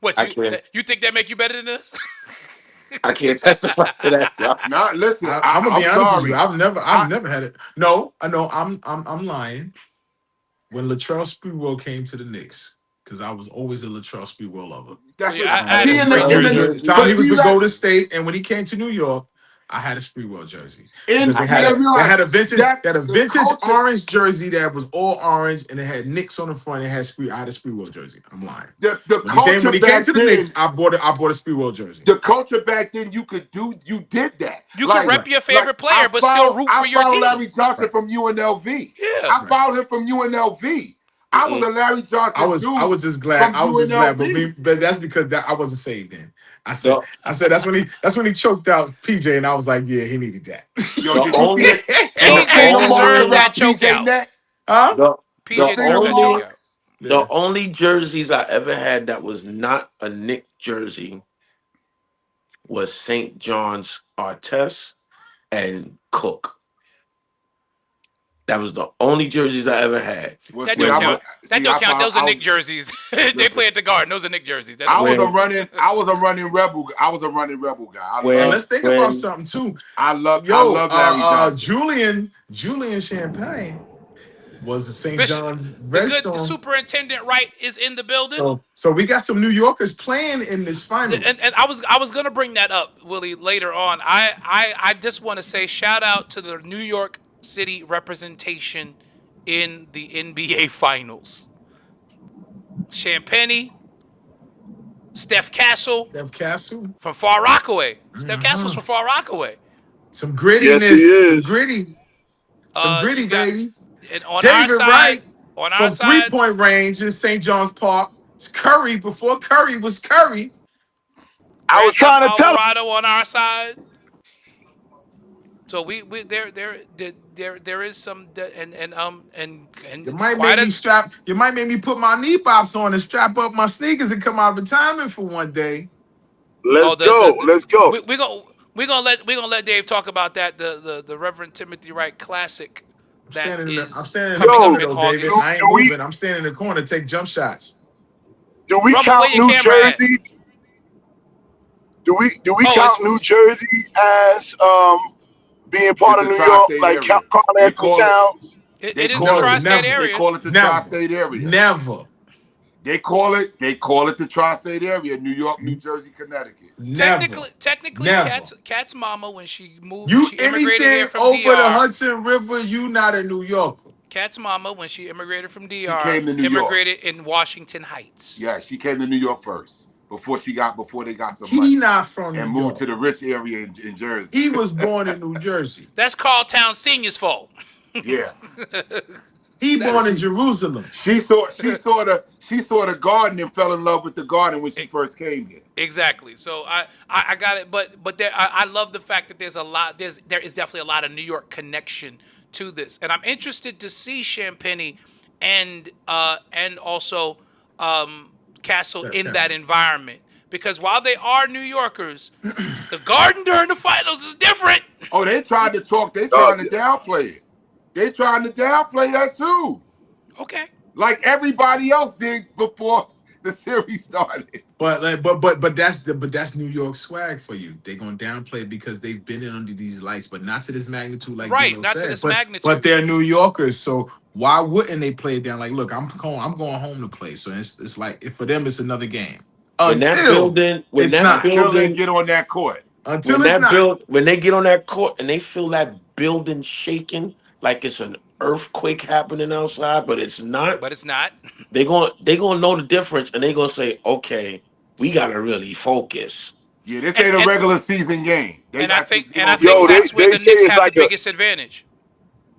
What, I can't. you think that make you better than us? I can't testify to that. y'all. Not listen. I'm gonna be honest sorry. with you. I've never had it. No, I know. I'm lying. When Latrell Sprewell came to the Knicks, because I was always a Latrell Sprewell lover. That's Yeah, what, I had see, a in the- Sprewell in the- At the time but he was see, with like, Golden State, and when he came to New York, I had a Sprewell jersey. in- Because they I had realize a vintage, that they had a the vintage culture- orange jersey that was all orange, and it had Knicks on the front. It had I had a Sprewell jersey. I'm lying. The When he came culture to the back Knicks, then, I bought a Sprewell jersey. the culture back then, you did that. You could rep your favorite player, but still root for your I team. followed Larry Johnson from UNLV. Yeah. I followed him from UNLV. I was a Larry Johnson I was dude. just glad. from I was just glad, UNLV. but that's because I wasn't saved then. I said that's when he choked out PJ, and I was like, yeah, he needed that. Yo, The did you only- see PJ the mark deserved that around PJ chokeout. neck? Huh? The, PJ the deserved that only- chokeout. the only jerseys I ever had that was not a Knicks jersey was St. John's Artest and Cook. That was the only jerseys I ever had. Well, That see, don't I count. was- That see, don't I count. found- Those are I was- Knicks jerseys. They play at the Garden. Those are Knicks jerseys. That I don't was count. a running rebel guy. I When- And let's think when- about something too. I love Yo, Larry Johnson. Julian Champagne was the St. Bishop, John The Redstone. superintendent Wright is in the building. So we got some New Yorkers playing in this finals. And I was gonna bring that up, Willie, later on. I just want to say shout out to the New York City representation in the NBA Finals. Champagne, Steph Castle Steph Castle, from Far Rockaway. Steph Castle's from Far Rockaway. some grittiness, Yes, he is. some gritty, You got- baby. And on David our side, Wright on from our side, 3-point range in St. John's Park. It's Curry before Curry was Curry. I was trying to tell him. Alvarado on our side. So we there is some and You might quite make a- me strap. You might make me put my knee bops on and strap up my sneakers and come out of retirement for one day. Let's the- go. the- Let's go. We're gonna let Dave talk about that the Reverend Timothy Wright Classic. I'm that standing in is the coming corner, up in though, August. David. I ain't Do we- moving. I'm standing in the corner. Take jump shots. Do we Rumble, count where your New camera at? Jersey? Do we Oh, count it's- New Jersey as being part It's of a New York, tri-state like area. count Carl They Anthony call it- Towns? It They is call the it- tri-state never. They area. call it the Never. tri-state area. Never. They call it the tri-state area. New York, New Jersey, Connecticut. Never. Technically, Never. Cat's mama when she moved, You she immigrated here anything from over DR. the Hudson River, you not a New Yorker. Cat's mama when she immigrated from DR, came to New York. immigrated in Washington Heights. Yeah, she came to New York first before they got some He money not from and New moved to York. the rich area in Jersey. He was born in New Jersey. That's Carltown Senior's fault. Yeah, He born in Jerusalem. she saw the garden and fell in love with the garden when she first came here. Exactly. So I got it, but there I love the fact that there is definitely a lot of New York connection to this, and I'm interested to see Champagne and also Castle in that environment, because while they are New Yorkers, the Garden during the finals is different. Oh, they tried to talk. They trying to downplay it. They trying to downplay that too, Okay. like everybody else did before the series started. But that's New York swag for you. They're gonna downplay it because they've been in under these lights, but not to this magnitude, like Right, Dino not to said. this But magnitude. they're New Yorkers, so why wouldn't they play it down? Like, look, I'm going home to play. So it's like if for them it's another game When that until building, it's not. Until they get on that court. Until it's not. when they get on that court and they feel that building shaking like it's an earthquake happening outside, but it's not. But it's not. They gonna know the difference, and they gonna say, okay, we gotta really focus. Yeah, this And- ain't a and- regular season game. And I think Yo, that's where they the say Knicks it's have like the a- biggest advantage.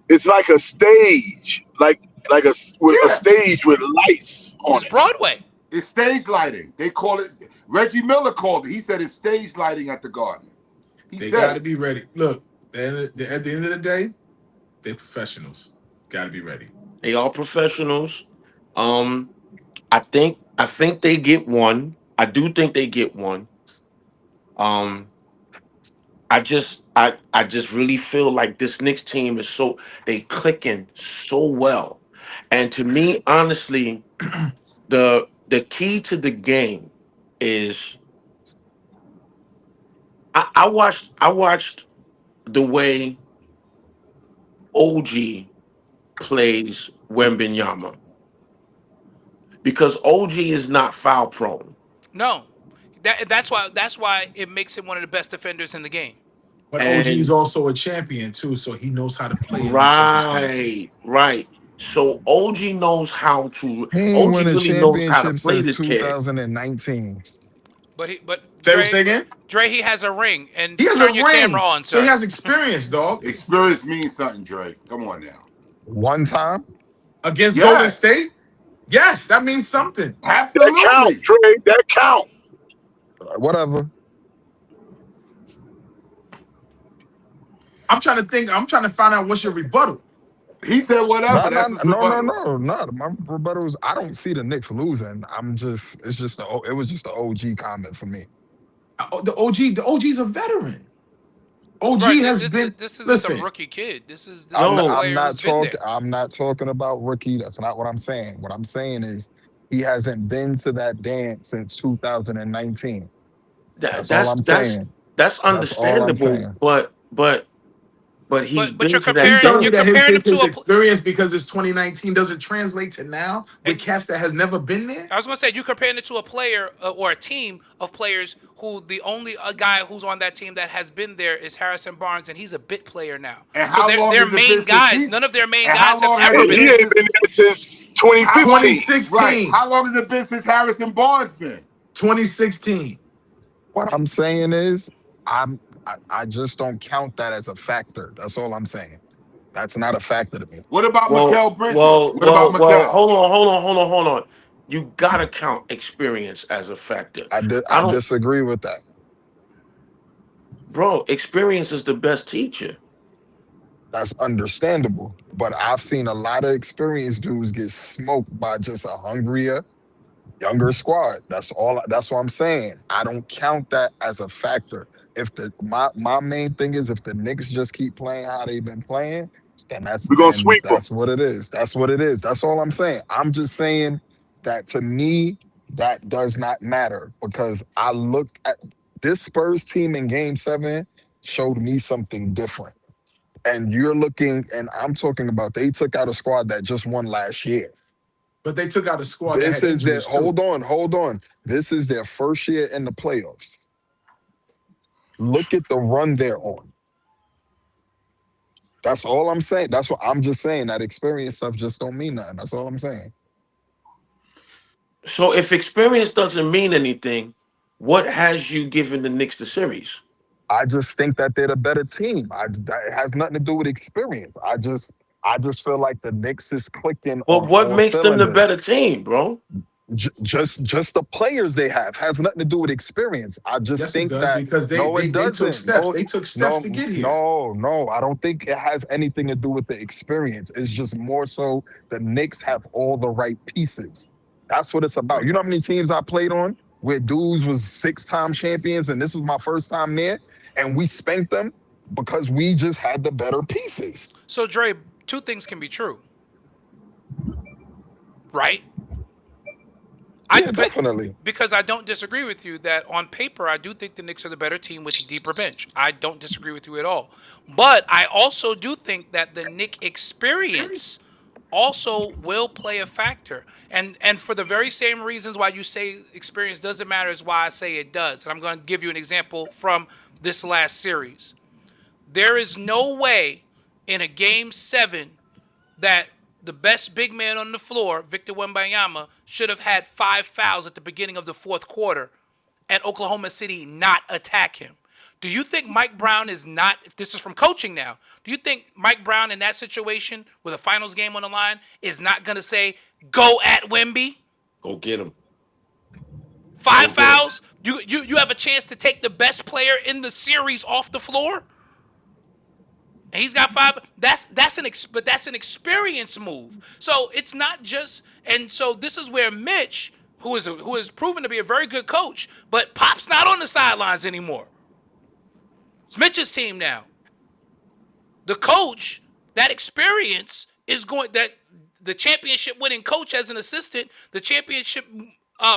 It's like a stage, like a Yeah. stage with lights on It's it. Broadway. It's stage lighting. They call it. Reggie Miller called it. He said it's stage lighting at the Garden. He They said got to it. be ready. Look, at the end of the day, they're professionals. Got to be ready. They are professionals. I think they get one. I do think they get one. I just really feel like this Knicks team is they clicking so well. And to me, honestly, the key to the game is I watched the way OG plays Wembenyama, because OG is not foul prone. No, that's why it makes him one of the best defenders in the game. But And- OG is also a champion too, so he knows how to play in these circumstances. Right. So OG knows how to. He ain't OG won a really knows how to championship play since this kid. 2019. But Say Dre, again? Dre, he has a ring, and He has turn a your ring, camera on, so sir. he has experience, dog. Experience means something, Drake. Come on now. One time? Against Yes. Golden State? Yes, that means something. That Absolutely. count, Trey. That count. Whatever. I'm trying to think. I'm trying to find out what's your rebuttal. He said whatever. That's his rebuttal. No. My rebuttal is I don't see the Knicks losing. It was just the OG comment for me. The OG's a veteran. OG Right, has this, been. This isn't Listen, some rookie kid. This is a I'm player not who's been talking. there. I'm not talking about rookie. That's not what I'm saying. What I'm saying is he hasn't been to that dance since 2019. That's all I'm saying. That's all I'm understandable. saying. But he's But been you're to comparing- that. telling me you're that comparing his him to a- experience because it's 2019 doesn't translate to now with cats that has never been there. I was gonna say you comparing it to a player or a team of players who the only guy who's on that team that has been there is Harrison Barnes, and he's a bit player now. And So how they're long their has it main been since guys. he's- None of their main and how guys have long has ever it been He there. ain't been there since 2015. 2016. Right. How long has it been since Harrison Barnes been? 2016. What I'm saying is I just don't count that as a factor. That's all I'm saying. That's not a factor to me. What about Mikal Bridges? Well, What about Mikal? hold on. You gotta count experience as a factor. I don't- disagree with that. Bro, experience is the best teacher. That's understandable. But I've seen a lot of experienced dudes get smoked by just a hungrier, younger squad. That's what I'm saying. I don't count that as a factor. If my main thing is if the Knicks just keep playing how they've been playing, then We're gonna sweep 'em. that's what it is. That's what it is. That's all I'm saying. I'm just saying that to me, that does not matter because I looked at this Spurs team in Game 7 showed me something different. And you're looking, and I'm talking about they took out a squad that just won last year. But they took out a squad that This had is their injuries too. hold on. This is their first year in the playoffs. Look at the run they're on. That's all I'm saying. That's what I'm just saying. That experience stuff just don't mean nothing. That's all I'm saying. So if experience doesn't mean anything, what has you given the Knicks the series? I just think that they're the better team. It has nothing to do with experience. I just feel like the Knicks is clicking. But on what all makes them the cylinders. better team, bro? Just the players they have has nothing to do with experience. I just Yes, think it does that because they it took doesn't. steps. No, They took steps to get here. No, I don't think it has anything to do with the experience. It's just more so the Knicks have all the right pieces. That's what it's about. You know how many teams I played on where dudes was 6-time champions and this was my first time there, and we spanked them because we just had the better pieces. So Dre, two things can be true, right? Yeah, definitely. Because I don't disagree with you that on paper I do think the Knicks are the better team with a deeper bench. I don't disagree with you at all. But I also do think that the Knick experience also will play a factor. And for the very same reasons why you say experience doesn't matter is why I say it does. And I'm going to give you an example from this last series. There is no way in a game 7 that the best big man on the floor, Victor Wembanyama, should have had 5 fouls at the beginning of the fourth quarter and Oklahoma City not attack him. Do you think Mike Brown is not, if this is from coaching now, do you think Mike Brown in that situation with a finals game on the line is not going to say, go at Wemby? Go get him. 5 fouls? You have a chance to take the best player in the series off the floor? And he's got 5. That's an experience move. So it's not just, and so this is where Mitch, who is proven to be a very good coach, but Pop's not on the sidelines anymore. It's Mitch's team now. The coach, that experience is going, that the championship winning coach as an assistant, the championship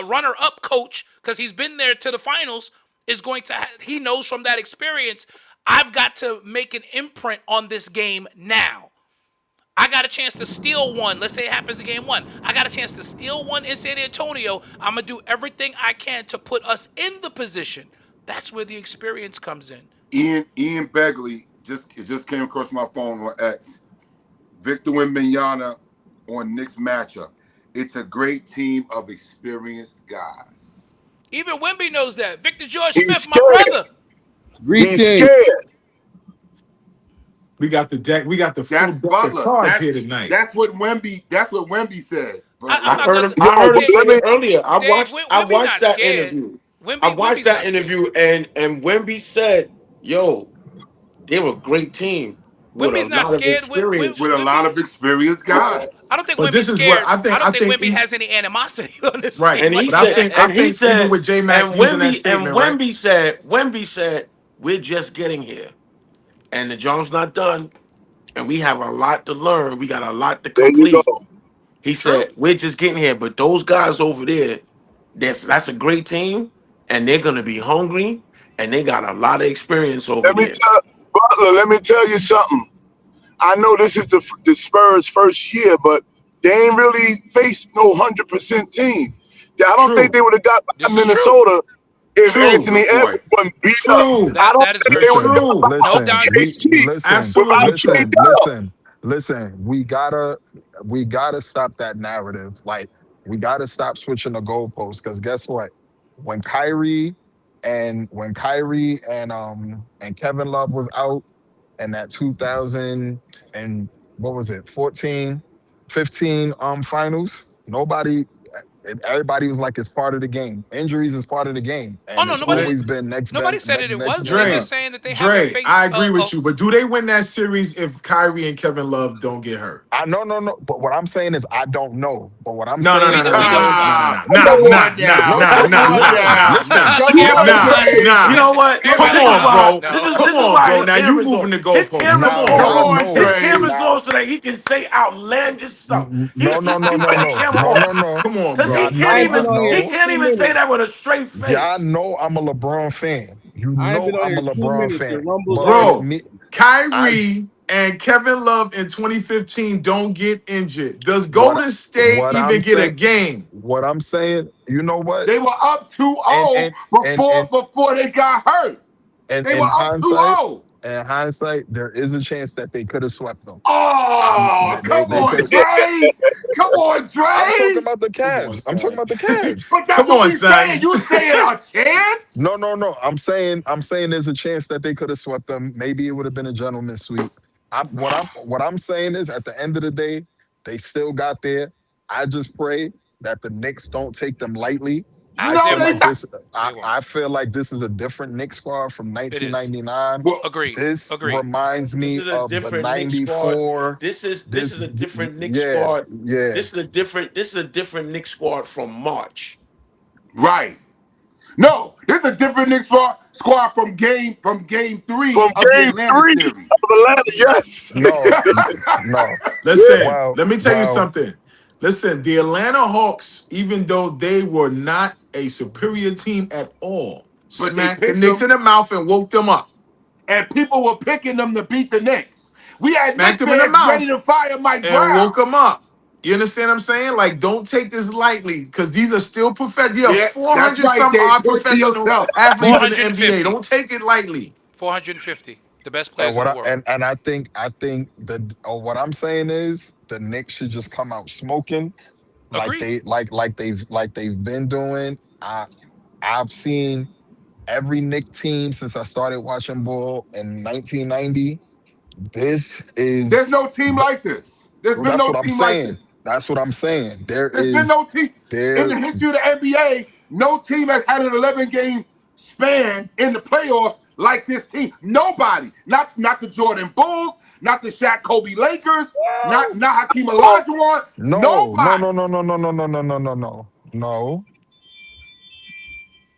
runner up coach, because he's been there to the finals, is going to, he knows from that experience, I've got to make an imprint on this game now. I got a chance to steal one. Let's say it happens in game 1. I got a chance to steal one in San Antonio. I'm going to do everything I can to put us in the position. That's where the experience comes in. Ian Begley just came across my phone on X. Victor Wembanyama on Knicks matchup. It's a great team of experienced guys. Even Wemby knows that. Victor George He's Smith, my scared. brother. He's scared. We got the deck. We got the full That's deck of Butler. cards here tonight. That's what Wemby said. I'm not I heard gonna him. say- I heard him Dave, say it earlier. I Dave, watched Wemby not that scared. interview. Wemby, I watched Wemby's that not scared. interview, and Wemby said, "Yo, they were a great team with Wemby's a not lot of scared. experience." With a lot of experienced guys. I don't think But Wemby's this is scared. what I think- I don't I think think Wemby he- has any animosity on this Right. team. And he But I said, think and he said, even with J-Mac and using that Wemby, statement, and right? Wemby said, we're just getting here, and the job's not done, and we have a lot to learn. We got a lot to There you complete. go. He said, we're just getting here, but those guys over there, that's a great team, and they're gonna be hungry, and they got a lot of experience over Let me there. tell Butler. Let me tell you something. I know this is the Spurs' first year, but they ain't really faced no 100% team. I don't True. think they would have got by This is Minnesota if True. Anthony Good point. Edwards wasn't beat True. up. I don't That is think very they would have true. got by Listen, doubt. KC Absolutely without true. listen. We gotta stop that narrative. Like, we gotta stop switching the goalposts. Because guess what? When Kyrie and Kevin Love was out, and that 2000 and what was it, 14, 15 finals, everybody was like, it's part of the game. Injuries is part of the game. And Oh, no, it's nobody- always been next Nobody best- said it next wasn't. best They're Dre, just saying that they haven't Dre, faced. I agree with you, but do they win that series if Kyrie and Kevin Love don't get hurt? No. But what I'm saying is I don't know. But what I'm No, saying is You know what? Come This is on, why- bro. This is Come on, why bro. his Now you camera's moving on. the His goalposts. camera's Nah, on. bro, no, His Dre. camera's on so that he can say outlandish stuff. No. He got the camera on. Come on, Because bro. he can't Y'all even know- he can't even say that with a straight Y'all face. know I'm a LeBron fan. You I ain't know been on I'm a here 2 LeBron minutes. fan. The Rumble's But Bro. me, Kyrie and Kevin Love in 2015 don't get injured. Does Golden State what even I'm get a saying- game? what I'm saying, you know what? They were up 2-0 before they got hurt. And They were up 2-0. in hindsight, there is a chance that they could have swept them. Oh, They come on, could've- Dre. Come on, Dre. I'm talking about the Come on, Cavs. I'm talking about the Cavs. But that's Come what on, we son. saying. You saying a chance? No. I'm saying there's a chance that they could have swept them. Maybe it would have been a gentleman's sweep. What I'm saying is, at the end of the day, they still got there. I just pray that the Knicks don't take them lightly. I No, feel they like not. this. I feel like this is a different Knicks squad from 1999. Well, Agreed. This Agreed. reminds me This is a of the different Knicks '94. This is a different Knicks yeah, squad. Yeah. This is a different Knicks squad from March. right. No, it's a different Knicks squad from game 3 From of the game Atlanta 3 series. of Atlanta, yes. No. Listen, Well, let me tell you well, something. Listen, the Atlanta Hawks, even though they were not a superior team at all, But they smacked the picked Knicks them, in the mouth and woke them up. and people were picking them to beat the Knicks. We had Smacked Knicks them in the fans ready mouth to fire Mike and woke Brown. them up. You understand what I'm saying? Like, don't take this lightly because these are still professional. You have Yeah, that's 400 right, some Dave. odd Point to professional yourself. athletes in the NBA. 450. Don't take it lightly. 450. The best And players in what the I world. and I think that what I'm saying is the Knicks should just come out smoking like Agreed. they've been doing. I've seen every Knick team since I started watching ball in 1990. This There's is no team like this. There's been that's no what I'm team like saying. this. That's what I'm saying. There's been no team in there the history of the NBA. No team has had an 11-game span in the playoffs like this team. Nobody. Not the Jordan Bulls. Not the Shaq Kobe Lakers. Not Hakeem Olajuwon. no no Nobody. no no no no no no no no no no no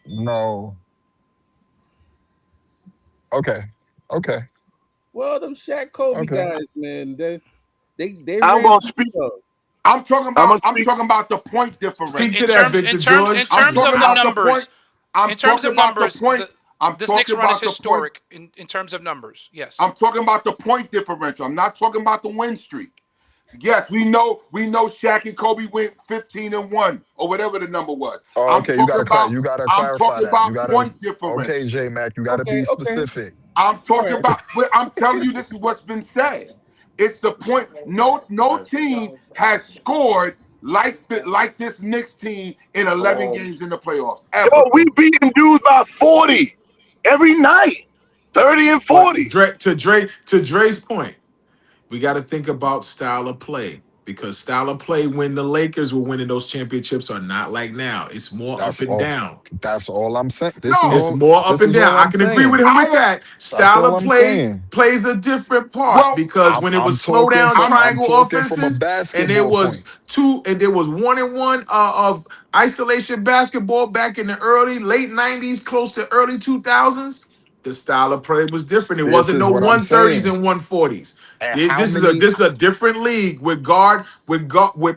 no. Okay. Okay. Well, them Shaq Kobe Okay. guys, man, they I'm ran gonna speak. I'm talking I'm gonna about. I'm speak. talking about the point Speak differential. to that, Victor George. In I'm terms of talking the about the numbers, point. I'm in terms talking of about numbers, the point. I'm this Knicks talking run is about the point. historic in terms of numbers. Yes. I'm talking about the point differential. I'm not talking about the win streak. Yes, we know Shaq and Kobe went 15-1 or whatever the number was. Oh, I'm okay, talking about you gotta I'm clarify talking that. You about gotta point differential. okay, J Mac, you gotta be Okay. specific. I'm talking All right. about I'm telling you this is what's been said. It's the point. No team has scored like this Knicks team in 11 games in the playoffs. Ever. Yo, we beating dudes by 40 every night, 30 and But 40. To Dre's point, we got to think about style of play because style of play when the Lakers were winning those championships are not like now. It's more That's up and all. down. That's all I'm saying. No. It's more up and down. I can agree with him with that. Style all of I'm play saying. plays a different part Well, because when it was slow talking down from triangle a offenses and basketball point. there was 1-and-1 of isolation basketball back in the late 90s, close to early 2000s. The style of play was different. It This wasn't is no what I'm 130s saying. and 140s. And This is a different league with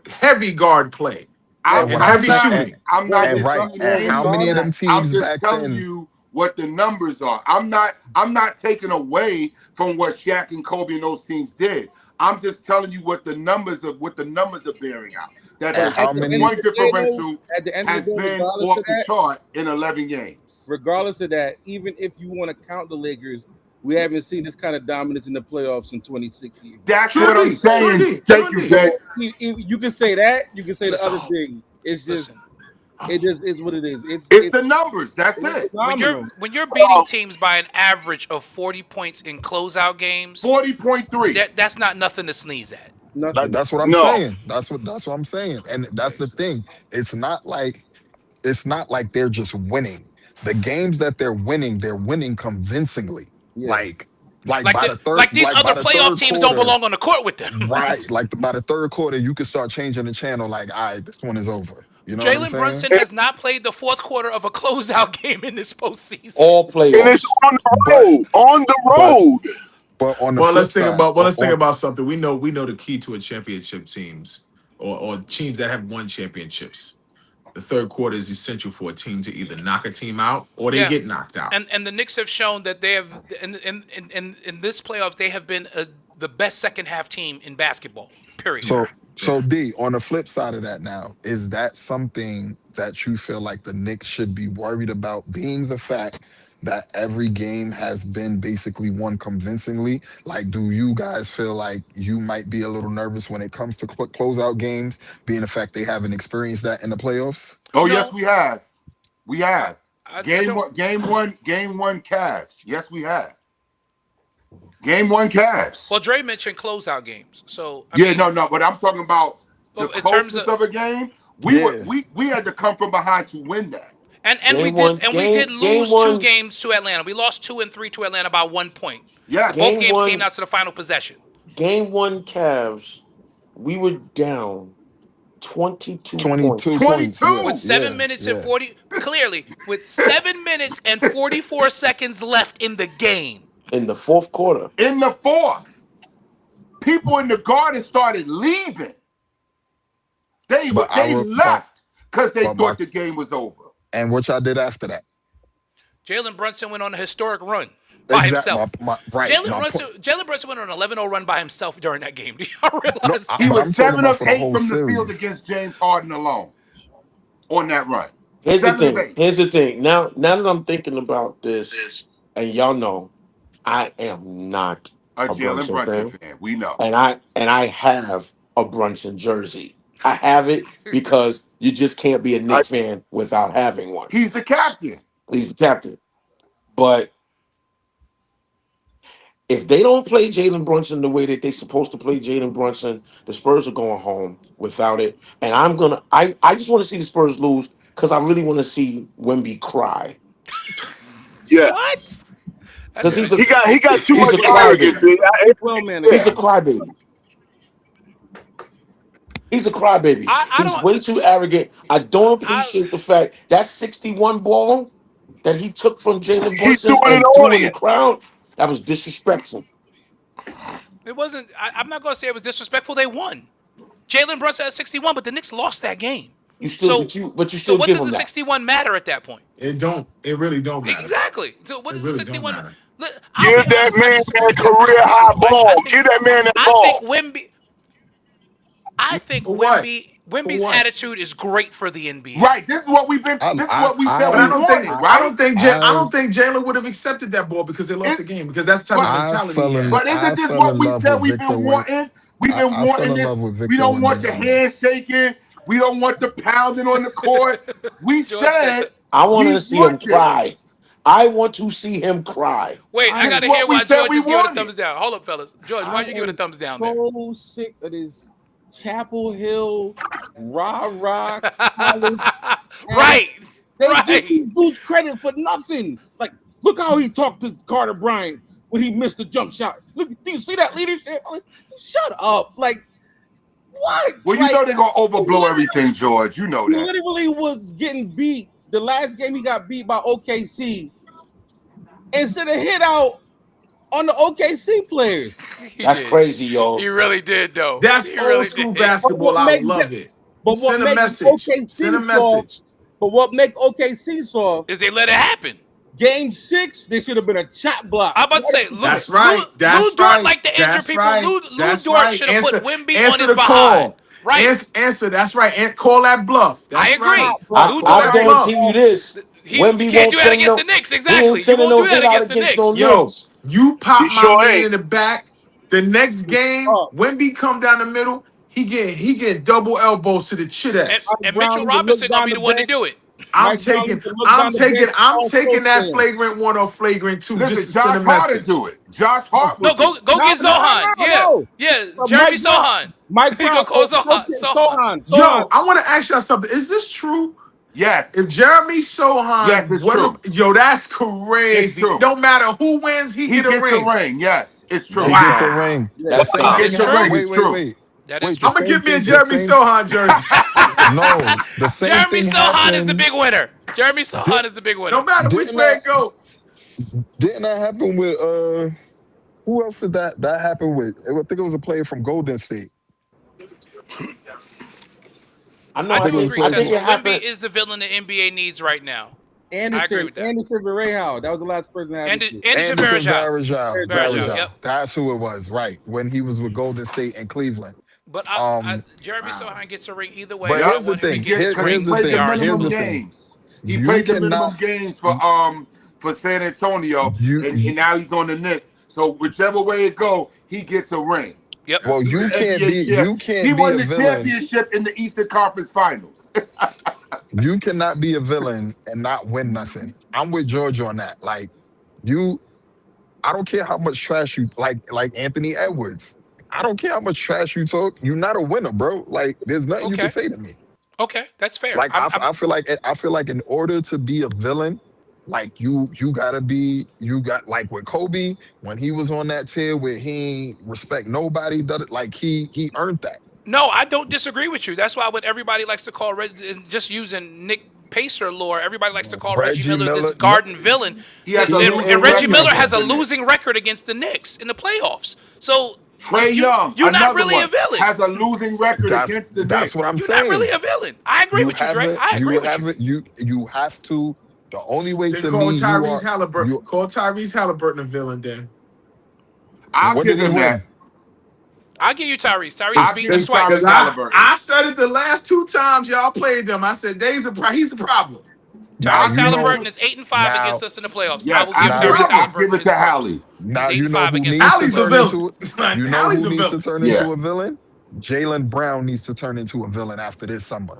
heavy guard play I'm and what I'm heavy saying, shooting. I'm not and right, disputing and any how of many of that. them I'm teams just back telling then? you what the numbers are. I'm not taking away from what Shaq and Kobe and those teams did. I'm just telling you what the numbers are bearing out. That And the how many? point differential At the end has of the day, been off the chart in 11 games. regardless of that, even if you want to count the Lakers, we haven't seen this kind of dominance in the playoffs in 26 years. That's True what I'm indeed, saying. true indeed, Thank true you, indeed. Jay. You can say that. You can say Listen. the other thing. It's just, Listen. it just is what it is. It's the numbers. That's it. phenomenal. When you're beating teams by an average of 40 points in closeout games, 40.3. that's not nothing to sneeze at. Nothing. That's what I'm No. saying. That's what I'm saying. And that's the thing. It's not like they're just winning. The games that they're winning convincingly. Yeah. Like by the third, Like these by other the playoff third teams quarter, don't belong on the court with them. right? Like by the third quarter, you can start changing the channel. Like, all right, this one is over. You know what I'm Jalen saying? Brunson has not played the fourth quarter of a closeout game in this postseason. All And playoffs. it's on the road. On the road. But on the Well, flip let's think side, about let's think on- about something. We know the key to a championship teams or teams that have won championships. The third quarter is essential for a team to either knock a team out or they Yeah. get knocked out. And the Knicks have shown that they have in this playoffs they have been the best second half team in basketball. Period. So D, on the flip side of that now, is that something that you feel like the Knicks should be worried about, being the fact that every game has been basically won convincingly? Like, do you guys feel like you might be a little nervous when it comes to closeout games, being the fact they haven't experienced that in the playoffs? Oh, No. yes, we have. We have. I Game don't- one, Cavs. Yes, we have. Game one, Cavs. Well, Dre mentioned closeout games, so I Yeah, mean, no, but I'm talking about the Well, in terms closeness of- of a game. We Yeah. had to come from behind to win that. and Game one- we did game lose one- 2 games to Atlanta. We lost 2 and 3 to Atlanta by 1 point. Yeah, Both Game games one- came out to the final possession. Game 1 Cavs, we were down 22 22 points. points. 22. With 7 yeah, minutes yeah. and 40 clearly with 7 minutes and 44 seconds left in the game. In the fourth quarter. in the fourth, people in the garden started leaving. But They left because they thought the game was over. and what y'all did after that? Jalen Brunson went on a historic run by himself. Right. Jalen Brunson went on an 11-0 run by himself during that game. Do y'all realize? No, that? He I'm was talking 7 about of for the 8 whole from the field series. against James Harden alone on that run. Here's the 7 of thing. 8. Here's the thing. Now that I'm thinking about this, and y'all know, I am not A a Jalen Brunson Brunson fan, fan. We know. and I have a Brunson jersey. I have it because you just can't be a I, Knicks fan without having one. He's the captain. He's the captain. But if they don't play Jalen Brunson the way that they're supposed to play Jalen Brunson, the Spurs are going home without it. And I just want to see the Spurs lose because I really want to see Wemby cry. yeah, What? Because That's he's a he got too he's much a arrogance. crybaby. Well, man, He's a Yeah, crybaby. He's a crybaby. I He's don't. way too arrogant. I don't I appreciate the fact that 61 ball that he took from Jalen he threw Brunson it in the and threw in the audience. crowd. That was disrespectful. It wasn't. I'm not gonna say it was disrespectful. They won. Jalen Brunson had 61, but the Knicks lost that game. You still, So, but you so still what give does him the that. 61 matter at that point? It really don't matter. Exactly. So what It does really the don't 61? matter. I'll Give be that honest. I man disagree that with that career attitude, high right? ball. Give that man that I ball. think Wemby. I think For what? Wemby's For what? attitude is great for the NBA. Right. This is what we've been. I- This is I- what we I- said But we I don't think wanted, I right? don't think I don't think Jalen would have accepted that ball because they lost the game because that's the type of But- mentality he has. But I isn't this fell what in we love said with we've Victor been when wanting? We've been I fell wanting in this. love with Victor We don't want the Wembanyama. handshaking. We don't want the pounding on the court. We George said said that. I want we to see him want this. cry. I want to see him cry. Wait, I This gotta is what hear we why said George we is giving a wanted. thumbs down. Hold up, fellas. George, why you giving a thumbs down there? So sick of this Chapel Hill rah college. Right. They give Right. these dudes credit for nothing. Like, look how he talked to Carter Bryant when he missed the jump shot. Look, do you see that leadership? Like, shut up. Like, what? Well, you Like, know they're gonna overblow everything, George. You know he that. literally was getting beat. The last game he got beat by OKC. Instead of hit out on the OKC players. He That's did. crazy, yo. He really did, though. That's He old really school did. basketball. But I what love makes it. But what Send a makes message. OKC Send a soft? message. But what make OKC soft? Is they let it happen. Game 6, there should have been a chop block. I'm about to say, Lou, That's right. Lou That's Dort right. like to injure That's people. right. Lou That's Dort right. should have put Answer- Wemby answer on his the behind. call. Right. Answer. That's right. And call that bluff. That's I agree. right. Lou I Dort, guarantee you this. he Wemby can't won't do that send against no- the Knicks. He ain't Exactly. You sending won't no do that hit out against the against Knicks. no Yo, Knicks. you pop He my sure man ain't. in the back. The next game, Oh. Wemby come down the middle, he get double elbows to the And, chest. and Brown Mitchell need to Robinson look gonna down be the the one to bench. do it. I'm Mike Brown taking needs to look down the bench that also flagrant 1 or flagrant 2 just Listen, to send a Josh Hart message. do it. Josh Hart No, would do go it. get Zohan. No. Yeah, But Jeremy Mike Brown- Sohan. Mike He Brown. gonna call Sohan. Yo, I want to ask y'all something. Is this true? Yes. If Jeremy Sohan, Yes, it's true. Yo, that's crazy. It's true. Don't matter who wins, he He get a gets ring. a ring. Yes, it's true. He Wow. gets a ring. That's The same tough. thing It's true. happened- It's Wait, true. wait. That Wait, is the true. I'm gonna same get me a thing- the Jeremy same- Sohan jersey. No, the same Jeremy thing Sohan is the happened- big winner. Jeremy Sohan is the big winner. No matter which Didn't way I- it go. Didn't that happen with who else did that happen with? I think it was a player from Golden State. I know. I I do think, agree, I think Tesla. it happened. Wemby is the villain the NBA needs right now. I agree Anderson, with that. Anderson Varejao. That was the last person I had. Anderson Anderson Varejao. Varejao. Yep. That's who it was, right? When he was with Golden State and Cleveland. But Jeremy Sohan gets a ring either way. But I here's the want him to thing. get his Here's ring. He the played thing. the Here's minimum the thing. games. He You played the cannot- minimum games for San Antonio, You- and now he's on the Knicks. So whichever way it go, he gets a ring. Yep. Well, you The can't NBA be champ. you can't He be won a the villain. championship in the Eastern Conference Finals. You cannot be a villain and not win nothing. I'm with George on that. Like I don't care how much trash you like Anthony Edwards. I don't care how much trash you talk. You're not a winner, bro. Like there's nothing you Okay. can say to me. Okay, that's fair. Like I feel like in order to be a villain, like you got like with Kobe when he was on that tier where he ain't respect nobody, like he earned that. No, I don't disagree with you. That's why what everybody likes to call just using Nick Pacer lore, everybody likes to call Reggie Miller this garden villain. He has And a losing Reggie record Miller has against a the Knicks. losing record against the Knicks in the playoffs. So Trey Young, You're not another really a one, villain. has a losing record against the That's Knicks. what I'm You're saying. not really a villain. I agree with you, Dre. I agree with you. You have to. The only way Then to call me you Tyrese are Halliburton. you. Call Tyrese Halliburton a villain. Then I'll What give did he him win? that. I'll give you Tyrese. Tyrese I'll beat give the you Swipes. Tyrese Halliburton. I said it the last 2 times y'all played them. I said he's a problem. Now Tyrese you know. Halliburton is 8-5 Now, against us in the playoffs. I Yes, will give I Now- give Tyrese it. I Halliburton give it his to props. Hallie. now He's you know 8-5 who against needs us. to Hallie's a turn villain. into. You know Hallie's who a needs to villain. turn Yeah. into a villain? Jalen Brown needs to turn into a villain after this summer.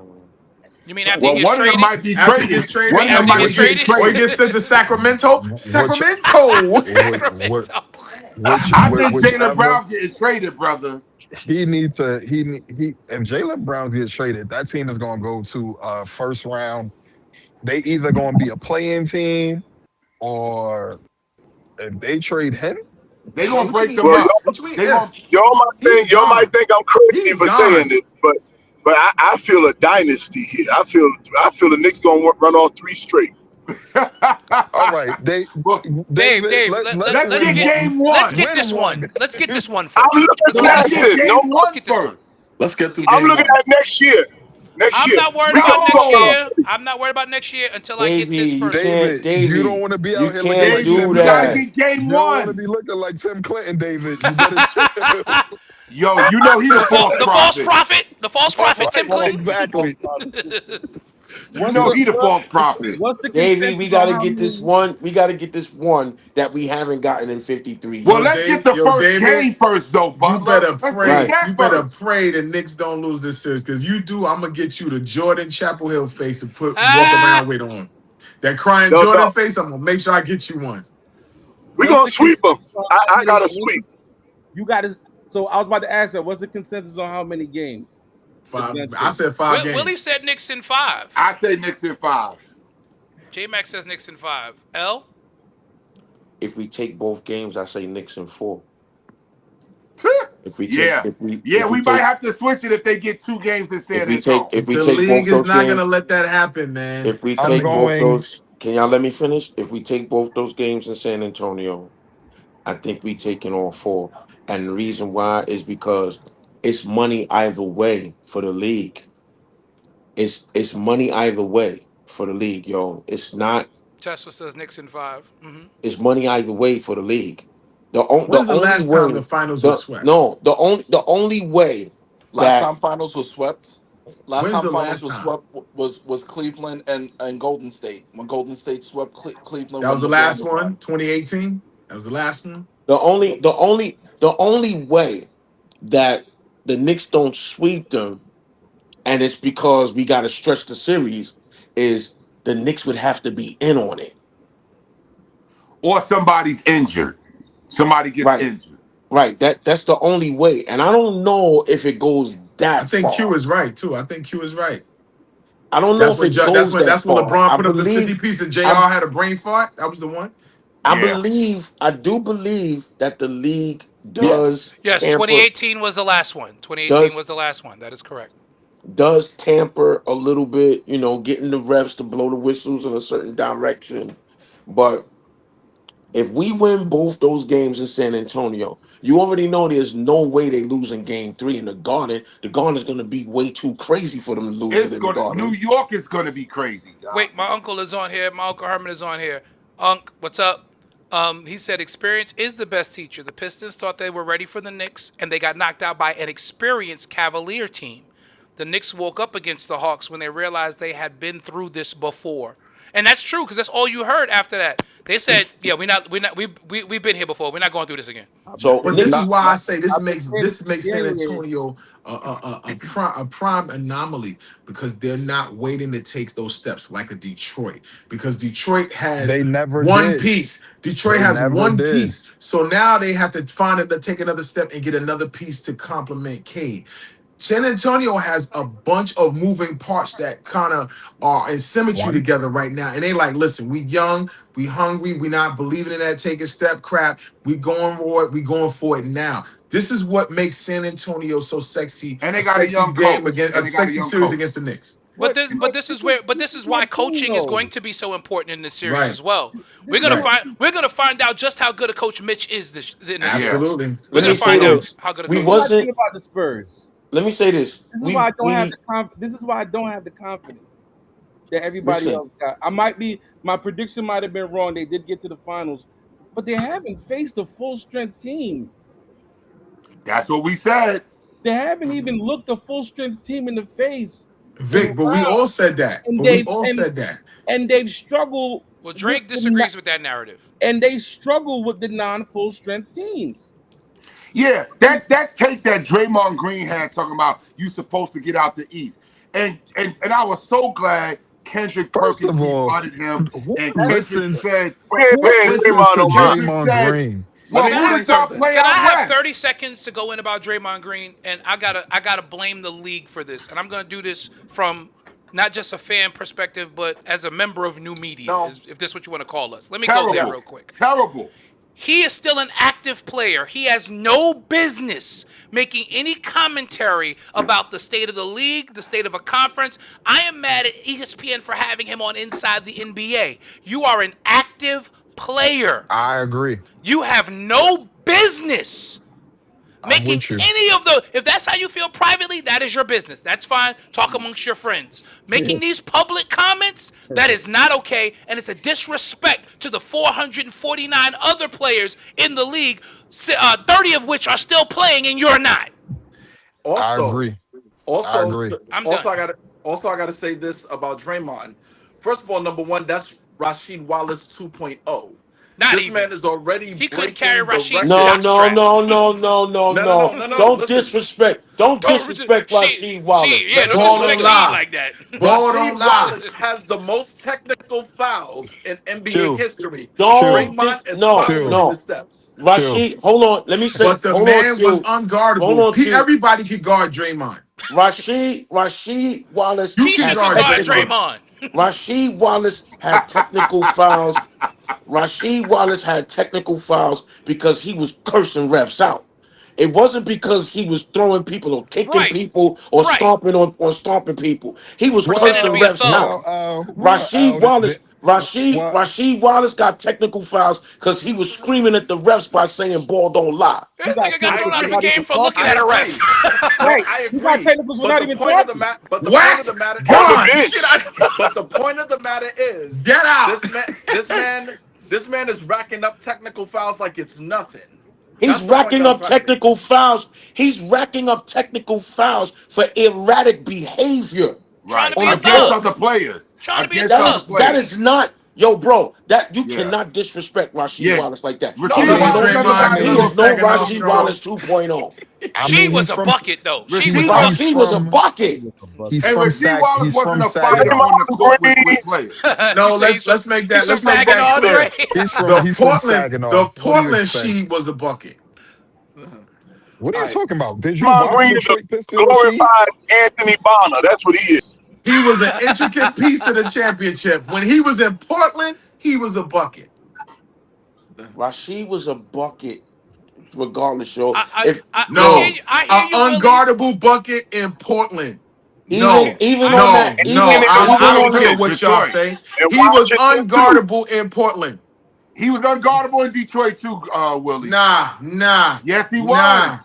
You mean after Well, he gets one of them traded? might be After he traded. gets traded, One of them after he might gets be traded? or he traded. gets sent to Sacramento. Which- Sacramento. Sacramento. I think Jalen whichever- Brown getting traded, brother. He need to he if Jalen Brown gets traded, that team is gonna go to first round. They either gonna be a play-in team, or if they trade him, They gonna break them Well, up. What you mean? They gonna. He's y'all might gone. think I'm crazy He's for gone. saying this, but I feel a dynasty here. I feel the Knicks gonna run all 3 straight. all right. Well, Dave, let's let's win get one. game one. Let's get Win this one. one. Let's get this one first. I'm looking Let's at get this. game No, one get this one. first. Let's get through I'm game looking one. at next year. I'm not worried No. about next year. I'm not worried about next year until I get this Davey, first one. David, Davey, you don't want to be you out here looking can't like do Tim You that. gotta Clinton. get game You don't want to one. be looking like Tim Clinton, David. You better chill. Yo, you know he the false The false prophet. prophet. The false prophet, Tim Right, Clinton. exactly. You know he the false prophet. What's the Davey, consensus we on gotta how get this many- one. We gotta get this one that we haven't gotten in 53 Well, years. let's get the first David, game first, though, You Butler. better Let's pray. get that You better first. pray the Knicks don't lose this series. Because if you do, I'm gonna get you the Jordan Chapel Hill face and walk around with on. That crying No, Jordan no. face, I'm gonna make sure I get you one. We What's gonna the sweep them. consensus on how I got to many- sweep. You got to. So I was about to ask that. What's the consensus on how many games? 5. That's I said 5 games. Willie said Knicks in 5. I say Knicks in 5. J-Mac says Knicks in 5. L? If we take both games, I say Knicks in 4. If we take, Yeah. if we, Yeah, if we we might take, have to switch it if they get 2 games in San if we Antonio. take, if we the take league both is those not games, gonna let that happen, man. if we I'm take both going. those, can y'all let me finish? If we take both those games in San Antonio, I think we taking all 4. And the reason why is because it's money either way for the league. It's money either way for the league, yo. It's not. Tesla says Knicks in 5. It's money either way for the league. When's the only last way, time the finals was swept? the only way Last that time finals was swept. Last When's time the finals last was time? swept was Cleveland and Golden State. When Golden State swept Cleveland. That was when the last LeBron was one, 2018. That was the last one. the only way that the Knicks don't sweep them, and it's because we got to stretch the series, is the Knicks would have to be in on it. Or somebody's injured. Somebody gets Right. injured. Right. That's the only way. And I don't know if it goes that I think far. Q is right too. I think Q is right. I don't know That's if when it goes that's when that far. LeBron I put up the 50 believe, piece and JR I- had a brain fart. That was the one. Yeah. I do believe that the league does Yes, tamper, 2018 was the last one. 2018 Does- was the last one. That is correct. does tamper a little bit, getting the refs to blow the whistles in a certain direction. But if we win both those games in San Antonio, you already know there's no way they lose in game 3 in the Garden. The Garden is going to be way too crazy for them to lose it It's in the gonna Garden. New York is gonna be crazy. dog. Wait, my uncle is on here. My uncle Herman is on here. Unc, what's up? He said experience is the best teacher. The Pistons thought they were ready for the Knicks, and they got knocked out by an experienced Cavalier team. The Knicks woke up against the Hawks when they realized they had been through this before. And that's true, because that's all you heard after that. They said, "Yeah, we've been here before. We're not going through this again." So But this Knicks- is why I say this I've makes been San in- Antonio a prime anomaly, because they're not waiting to take those steps like a Detroit, because Detroit has They never one did. piece. Detroit They has never one did. piece, so now they have to take another step and get another piece to complement Cade. San Antonio has a bunch of moving parts that kind of are in symmetry One. together right now. And they like, listen, we young, we hungry, we not believing in that take a step crap. We going for it, we going for it now. This is what makes San Antonio so sexy. And they a got a sexy young game coach. against And a they got a sexy young series coach. against the Knicks. But this is why coaching is going to be so important in this series Right. as well. We're Right. gonna find out just how good a coach Mitch is in this series. Absolutely. We're Let gonna me say find out this. how good a We coach. Here's my thing wasn't. about the Spurs. Let me say this. This is why I don't have the This is why I don't have the confidence that everybody Listen. else got. My prediction might have been wrong. They did get to the finals, but they haven't faced a full strength team. That's what we said. They haven't even looked a full strength team in the face. Vic, but we all said that. And But we they've- all and- said that. And they've struggled. Well, Drake with the disagrees with that narrative. And they struggle with the non-full strength teams. Yeah, that take that Draymond Green had talking about you supposed to get out the East. And I was so glad Kendrick First Perkins of all, rebutted him. who And Kendrick listens- said, Where's Listens to Draymond on mine? Draymond Green. well, Can I who have the top player Can I out have west? 30 seconds to go in about Draymond Green? And I gotta blame the league for this. And I'm gonna do this from not just a fan perspective, but as a member of new media, No. if this is what you want to call us. Let me Terrible. go there real quick. Terrible. He is still an active player. He has no business making any commentary about the state of the league, the state of a conference. I am mad at ESPN for having him on Inside the NBA. You are an active player. I agree. You have no business I'm making with you. any of the. If that's how you feel privately, that is your business. That's fine. Talk amongst your friends. Making these public comments, that is not okay, and it's a disrespect to the 449 other players in the league, 30 of which are still playing, and you're not. Also, I agree. Also, I agree. I'm also, done. I gotta say this about Draymond. First of all, number one, that's Rasheed Wallace 2.0. Not This even. man is already He couldn't breaking carry the Rasheed's record. No, shot no, strap. no, no, no, no, No, no. no, Don't listen. disrespect. Don't disrespect Rasheed Wallace. Yeah, don't Ball disrespect don't lie. Sheed like that. Ball Rasheed don't lie. Wallace has the most technical fouls in NBA Chill. history. Don't Draymond is no, following no. the steps. Rasheed, hold on. Let me say. But the hold man on, was Q. Hold unguardable. on, Q. Everybody could guard Draymond. Rasheed Wallace. You He can should guard guard Draymond. Draymond. Rasheed Wallace had technical fouls. Rasheed Wallace had technical fouls because he was cursing refs out. It wasn't because he was throwing people or kicking Right. people or Right. stomping people. He was Pretending to cursing be a refs thug. out. Rasheed Wallace got technical fouls because he was screaming at the refs by saying "ball don't lie." This nigga got thrown out of the game for I looking at a ref. Right. I You got agree. technicals without even talking. But the Whack! point of the matter, Gone! bench. Get out. but the point of the matter is, Get out. this man is racking up technical fouls like it's nothing. He's That's the point racking I'm up trying to make. technical fouls. He's racking up technical fouls for erratic behavior. Trying Right. to be a Against thug. other players. Trying to be a Against other thug. players. That is not, yo, bro. That you Yeah. cannot disrespect Rasheed Yeah. Wallace like that. Rasheed He Wallace was Draymond no, Green he was is no second off Rasheed strong. Wallace 2.0. She was he's a from- bucket though. She Rasheed was Wallace- Rasheed was a bucket. He's And from Rasheed Sag. Wallace He's wasn't from a fighter Saginaw. on the court with players. No, You say let's he's make from- that he's let's from make that Saginaw, clear. Dre? He's from The he's from Portland, Saginaw. the What do you Portland expect? Sheed was a bucket. What are you Alright. talking about? Did you Draymond watch Green is Detroit a Pistons? Sheed? glorified Anthony Bonner. That's what he is. He was an intricate piece to the championship. When he was in Portland, he was a bucket. Rasheed was a bucket, regardless, yo. I No, hear you, an Willie. unguardable bucket in Portland. No, even no, on that, even, no. even I on don't care that, what y'all Detroit. say. And He was Washington, too. unguardable in Portland. He was unguardable in Detroit too, Willie. Nah. Yes, he Nah. was.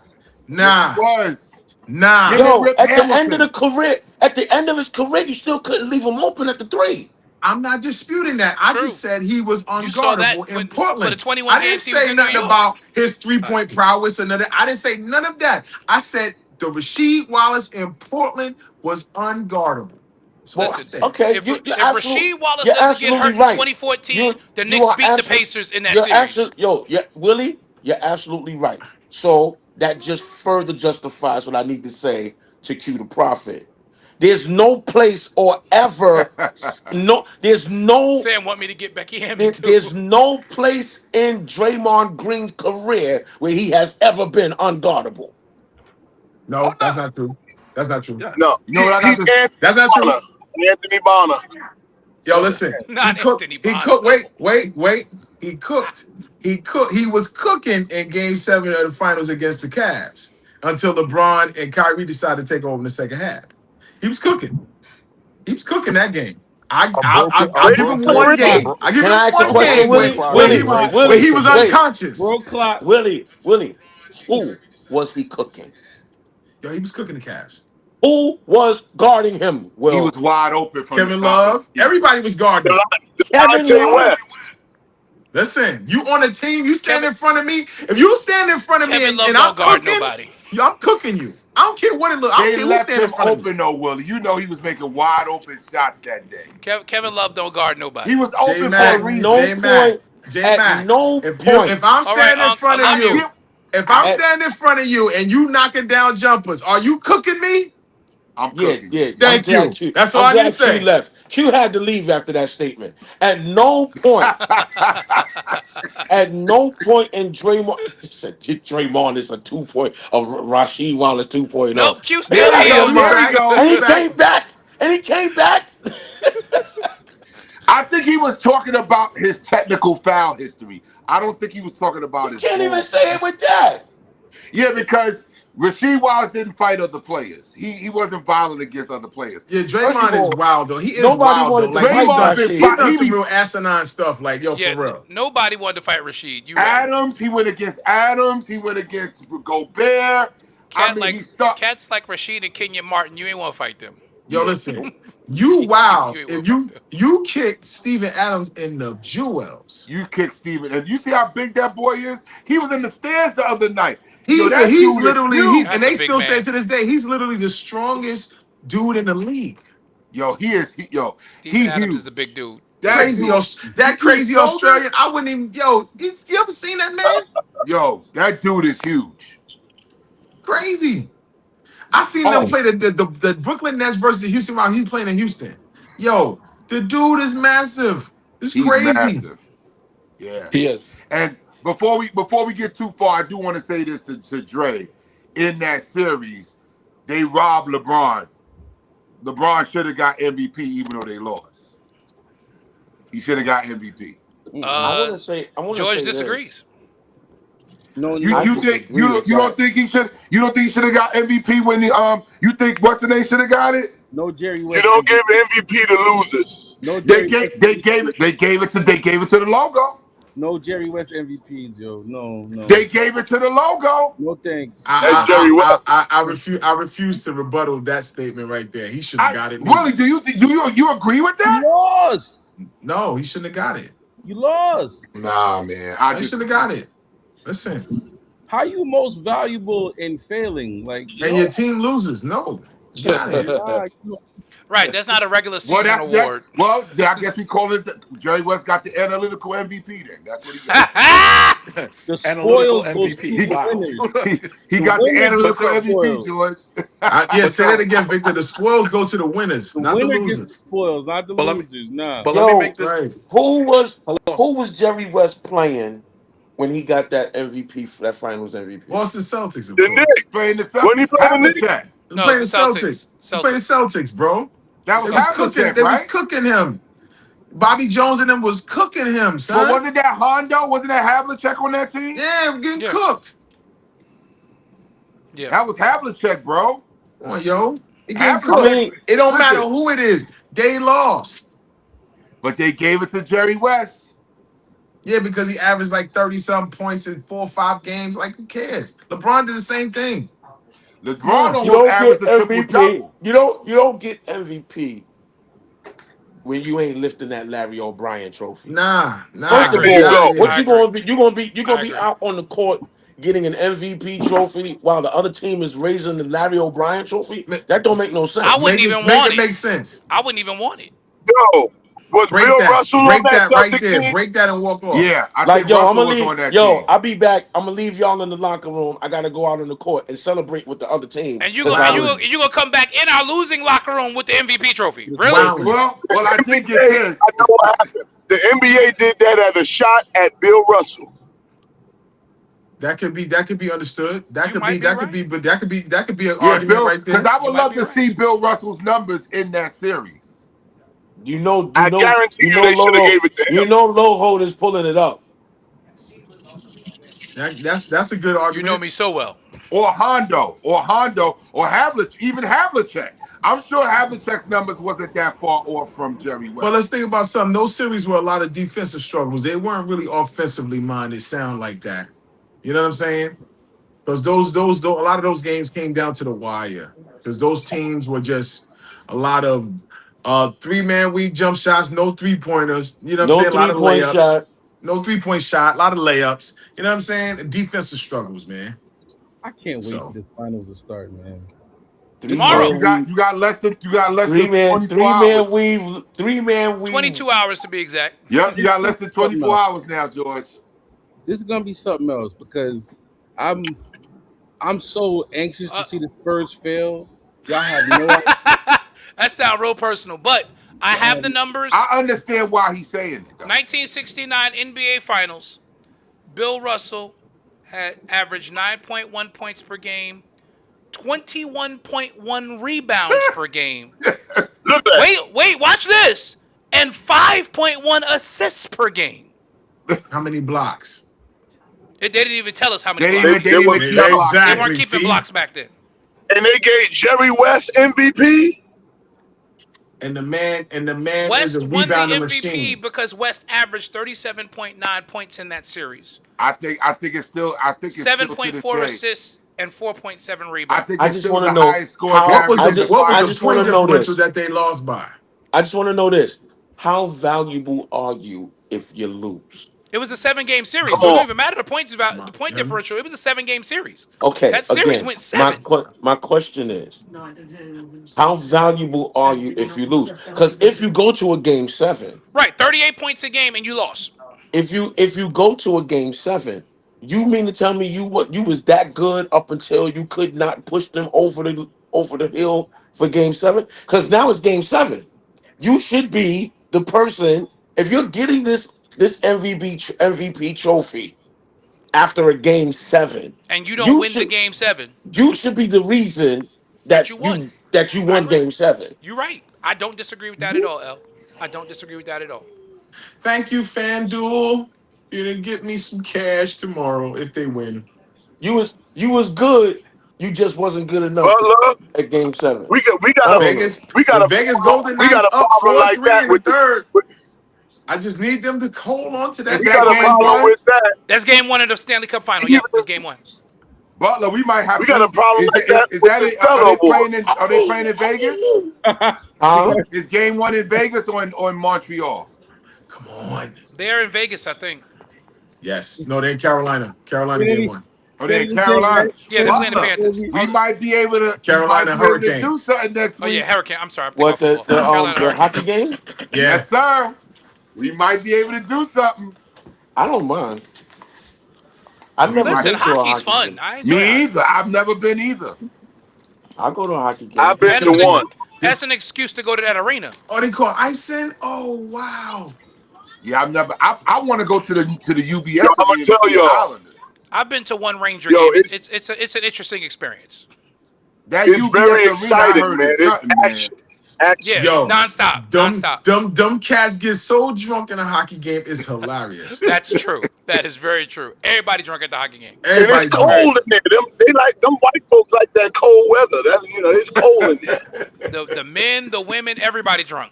Nah, Yes, he was. nah. Him and yo, Rip at the Hamilton. end of the career, at the end of his career, you still couldn't leave him open at the three. I'm not disputing that. I True. just said he was You saw that unguardable in when- Portland. for the 21 I didn't games he was say in New nothing York. about his 3-point prowess or nothing. I didn't say none of that. I said the Rasheed Wallace in Portland was unguardable. That's what I Listen, said. Okay, if you're Rasheed Wallace you're doesn't get hurt absolutely in right. 2014, the You Knicks are beat the absolute- Pacers in that you're series. Willie, you're absolutely right. So that just further justifies what I need to say to Q the Prophet. There's no place or ever there's no Sam want me to get Becky Hammond too. there's no place in Draymond Green's career where he has ever been unguardable. No, that's not true. That's not true. No, You know what I got he's to- Anthony That's not true. Bonner. Anthony Bonner. Yo, listen. Not He cooked. Anthony He Bonner. cooked. Wait. He cooked. He was cooking in Game 7 of the Finals against the Cavs until LeBron and Kyrie decided to take over in the second half. He was cooking. He was cooking that game. I A I broken, I a I'll give him broken, one a game. bro- I give Can him I ask a one question, game broken Willie? clock where is he Willie, was wild. where he Willie, was wait, unconscious. World class. Willie. Who was he cooking? Yo, he was cooking the Cavs. Who was guarding him? He was Will wide open from the Kevin top of Love. the key. Everybody was guarding him. Kevin Delonte Love? West. Listen, you on a team, you stand Kevin- in front of me. If you stand in front of me Kevin and, Love and I'm don't guard cooking, nobody. I'm cooking you. I don't care what it looks. I don't They care who's left standing in him front of me. open though, Willie. You know he was making wide open shots that day. Kevin Love don't guard nobody. He was open for J-Mac, a reason. no J-Mac, point- J-Mac. at no if point. if I'm All right, standing in Unc, front I of love you, you. if I'm At- standing in front of you and you knocking down jumpers, are you cooking me? I'm Yeah, cooking. yeah. Thank I'm glad you. That's all I'm I need to glad say. Q left. Q had to leave after that statement. At no point in Draymond said Draymond is a 2-point of Rasheed Wallace 2.0. Nope, Q still There you here. go, There Mark. we go. And he Back. came back. And he came back. I think he was talking about his technical foul history. I don't think he was talking about You his can't ball. even say it with that. Yeah, because Rasheed Wallace didn't fight other players. He wasn't violent against other players. Yeah, First of Draymond is all, wild though. He is nobody wild wanted though. to Like fight Draymond Rasheed. he's done he some be- real asinine stuff. Like yo, Yeah, for real. nobody wanted to fight Rasheed. You right. Adams, he went against Adams. He went against Gobert. Cats like Rasheed and Kenyon Martin. You ain't want to fight them. Yo, listen, you wild. You ain't If wanna you kicked Steven Adams in the jewels. You kick Steven. And you see how big that boy is? He was in the stands the other night. He's that he's dude is literally huge. That's and a they big still say man. to this day he's literally the strongest dude in the league. Yo, Steven he Adams huge. is a big dude. That Crazy, dude- that you crazy see his Australian. I wouldn't even. Yo, you ever seen that man? Yo, that dude is huge. Crazy. I seen them play the Brooklyn Nets versus the Houston Rockets. He's playing in Houston. Yo, the dude is massive. It's He's crazy. massive. Yeah. He is. And before we get too far, I do want to say this to Dre. In that series, they robbed LeBron. LeBron should have got MVP even though they lost. He should have got MVP. I want to say George this. disagrees. No, You I you disagree think you with don't that. think he should have got MVP when you think what's the name should have got it? no Jerry You West. don't give MVP to losers. No They Jerry gave it to the logo. No Jerry West MVPs, yo. No. They gave it to the logo. No thanks. That's Jerry West. I refuse to rebuttal that statement right there. He should have got it. Really? Do you agree with You that? lost. No, he shouldn't have got it. You lost. Nah, man. He should have got it. Listen, How you most valuable in failing? Like, and your team loses. No, you got it. Right, that's not a regular season award. I guess we call it. Jerry West got the analytical MVP. Then that's what he got. the Analytical spoils goes MVP. to the Wow. winners. He The got the winners analytical get MVP, spoiled. George. Yeah, say that again, Victor. The spoils go to the winners, The not the winner gets losers. spoils, not the But let me- losers. Nah. But let me Yo, make this. Right. Who was Jerry West playing when he got that MVP, that Finals MVP? Boston Celtics, of The course. Knicks. Playing the When he played the Knicks. Havlicek. They No, playing the it's the Celtics. Celtics. They playing the Celtics, bro. That They was was cooking. Havlicek, They was right? cooking him. Bobby Jones and them was cooking him, But son. wasn't that Hondo? Wasn't that Havlicek on that team? Yeah, getting Yeah. cooked. Yeah. That was Havlicek, bro. Come on, yo. It getting Havlicek. cooked. I mean, It don't listen. matter who it is. They lost. But they gave it to Jerry West. Yeah, because he averaged like 30-something points in 4 or 5 games. Like, who cares? LeBron did the same thing. LeBron you almost don't averaged get a triple MVP. double. You don't get MVP when you ain't lifting that Larry O'Brien trophy. Nah. First of agree. all, Yo. what I you gonna be? You I gonna be agree. out on the court getting an MVP trophy while the other team is raising the Larry O'Brien trophy? That don't make no sense. I wouldn't Make even make want it it. make sense. I wouldn't even want it. Yo, was Break Bill that. Russell Break on that that right Celtic there. team? Break that and walk off. Yeah, I Like think yo, Russell I'm gonna was leave. on that Yo, team. I'll be back. I'm gonna leave y'all in the locker room. I gotta go out on the court and celebrate with the other team. And you 'Cause gonna come back in our losing locker room with the MVP trophy? Really? Wow. Well, I think it NBA, is. I know what happened. The NBA did that as a shot at Bill Russell. That could be understood. That You could might be be that could right. be, but that could be an Yeah, argument Bill. right there. Because I would You might love be to right. see Bill Russell's numbers in that series. I guarantee you they should have gave it to him. You know, Low is pulling it up. That's a good You argument. know me so well. Or Hondo, or Havlicek, even Havlicek. I'm sure Havlicek's numbers wasn't that far off from Jerry But West. let's think about something. Those series were a lot of defensive struggles. They weren't really offensively minded. Sound like that. You know what I'm saying? Because a lot of those games came down to the wire. Because those teams were just a lot of 3-man weave jump shots, no 3-pointers. You know what I'm No saying? A lot of 3-point layups, shot. no 3-point shot, a lot of layups. You know what I'm saying? Defensive struggles, man. I can't wait So for the finals to start, man. Tomorrow. You got less than 24 three-man hours. weave, 22 hours to be exact. Yep, you got less than 24 hours now, George. This is gonna be something else because I'm so anxious to see the Spurs fail. Y'all have no idea. That sounds real personal, but I have the numbers. I understand why he's saying it, though. 1969 NBA Finals. Bill Russell had averaged 9.1 points per game, 21.1 rebounds per game. Look at Wait, watch this. And 5.1 assists per game. how many blocks? They didn't even tell us how many They blocks. didn't even keep blocks. They Exactly. weren't keeping See? blocks back then. and they gave Jerry West MVP. And the man is West a won the rebounder MVP machine. because West averaged 37.9 points in that series. I think it's still to 7.4 this day. assists and 4.7 I rebounds. think I it's just still wanna the know highest score. how- What was I the just point wanna know differential this. that they lost by? I just want to know this. How valuable are you if you lose? It was a 7-game series, Come so it on. don't even matter the points about the point Yeah. differential. It was a 7-game series. Okay, That series again, went 7. my question is, how valuable are you if you lose? Because if you go to a game 7, Right, 38 points a game and you lost. if you go to a game 7, you mean to tell me you was that good up until you could not push them over the hill for game 7? Because now it's game 7. You should be the person if you're getting this MVP trophy after a game 7. And you don't win the should game 7. you should be the reason That that you won. you I won agree. game 7. You're right. I don't disagree with that at all, El. I don't disagree with that at all. Thank you, FanDuel. You're gonna get me some cash tomorrow if they win. You was good. You just wasn't good enough Butler, at game 7. we got I don't know. Vegas, a the Vegas problem- Golden we got Knights a up problem like 4-3 that in the with third. with- I just need them to hold on to that. Is we that got a game problem one? with that. That's game 1 of the Stanley Cup final. Yeah, that's game 1. Butler, we might have. We got a problem like that Is with that the it? Are they Stellar playing in? Are they playing in Vegas? Huh? Is game 1 in Vegas or in Montreal? Come on. They're in Vegas, I think. Yes. No, they're in Carolina. Carolina game 1. Are they in Carolina? Yeah, they're playing the Butler, Panthers. We might be able to. Carolina we might be able to do Hurricanes. something next Oh week. yeah, Hurricane. I'm sorry. I'm What thinking of football. Carolina the Hurricanes. hockey game? Yeah. Yes, sir. We might be able to do something. I don't mind. I've never Listen, been to a hockey's hockey fun. game. I enjoy Me hockey. either. I've never been either. I'll go to a hockey game. I've been That's to an- one. That's an excuse to go to that arena. Oh, they call icing? Oh, wow. Yeah, I've never. I want to go to the UBS Yo, I'ma arena to tell see the y'all. Islanders. I've been to one Ranger Yo, game. it's- It's an interesting experience. That It's UBS very arena, I exciting, heard man. is It's something, man. action. Action. Yeah, Yo, nonstop. Dumb cats get so drunk in a hockey game. It's hilarious. That's true. That is very true. Everybody drunk at the hockey game. And Everybody it's drunk. cold in there. They like them white folks like that cold weather. It's cold in there. The men, the women, everybody drunk.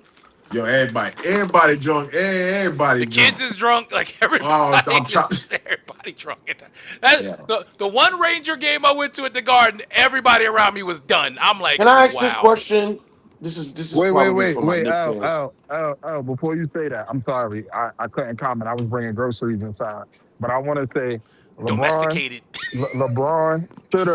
Yo, everybody drunk. Everybody The drunk. kids is drunk. Like everybody. I'm trying- Everybody drunk at that. The one Ranger game I went to at the Garden, everybody around me was done. I'm like, Can I ask this wow. question? This is probably for my Knicks fans. Before you say that, I'm sorry. I couldn't comment. I was bringing groceries inside. But I want to say Domesticated. LeBron should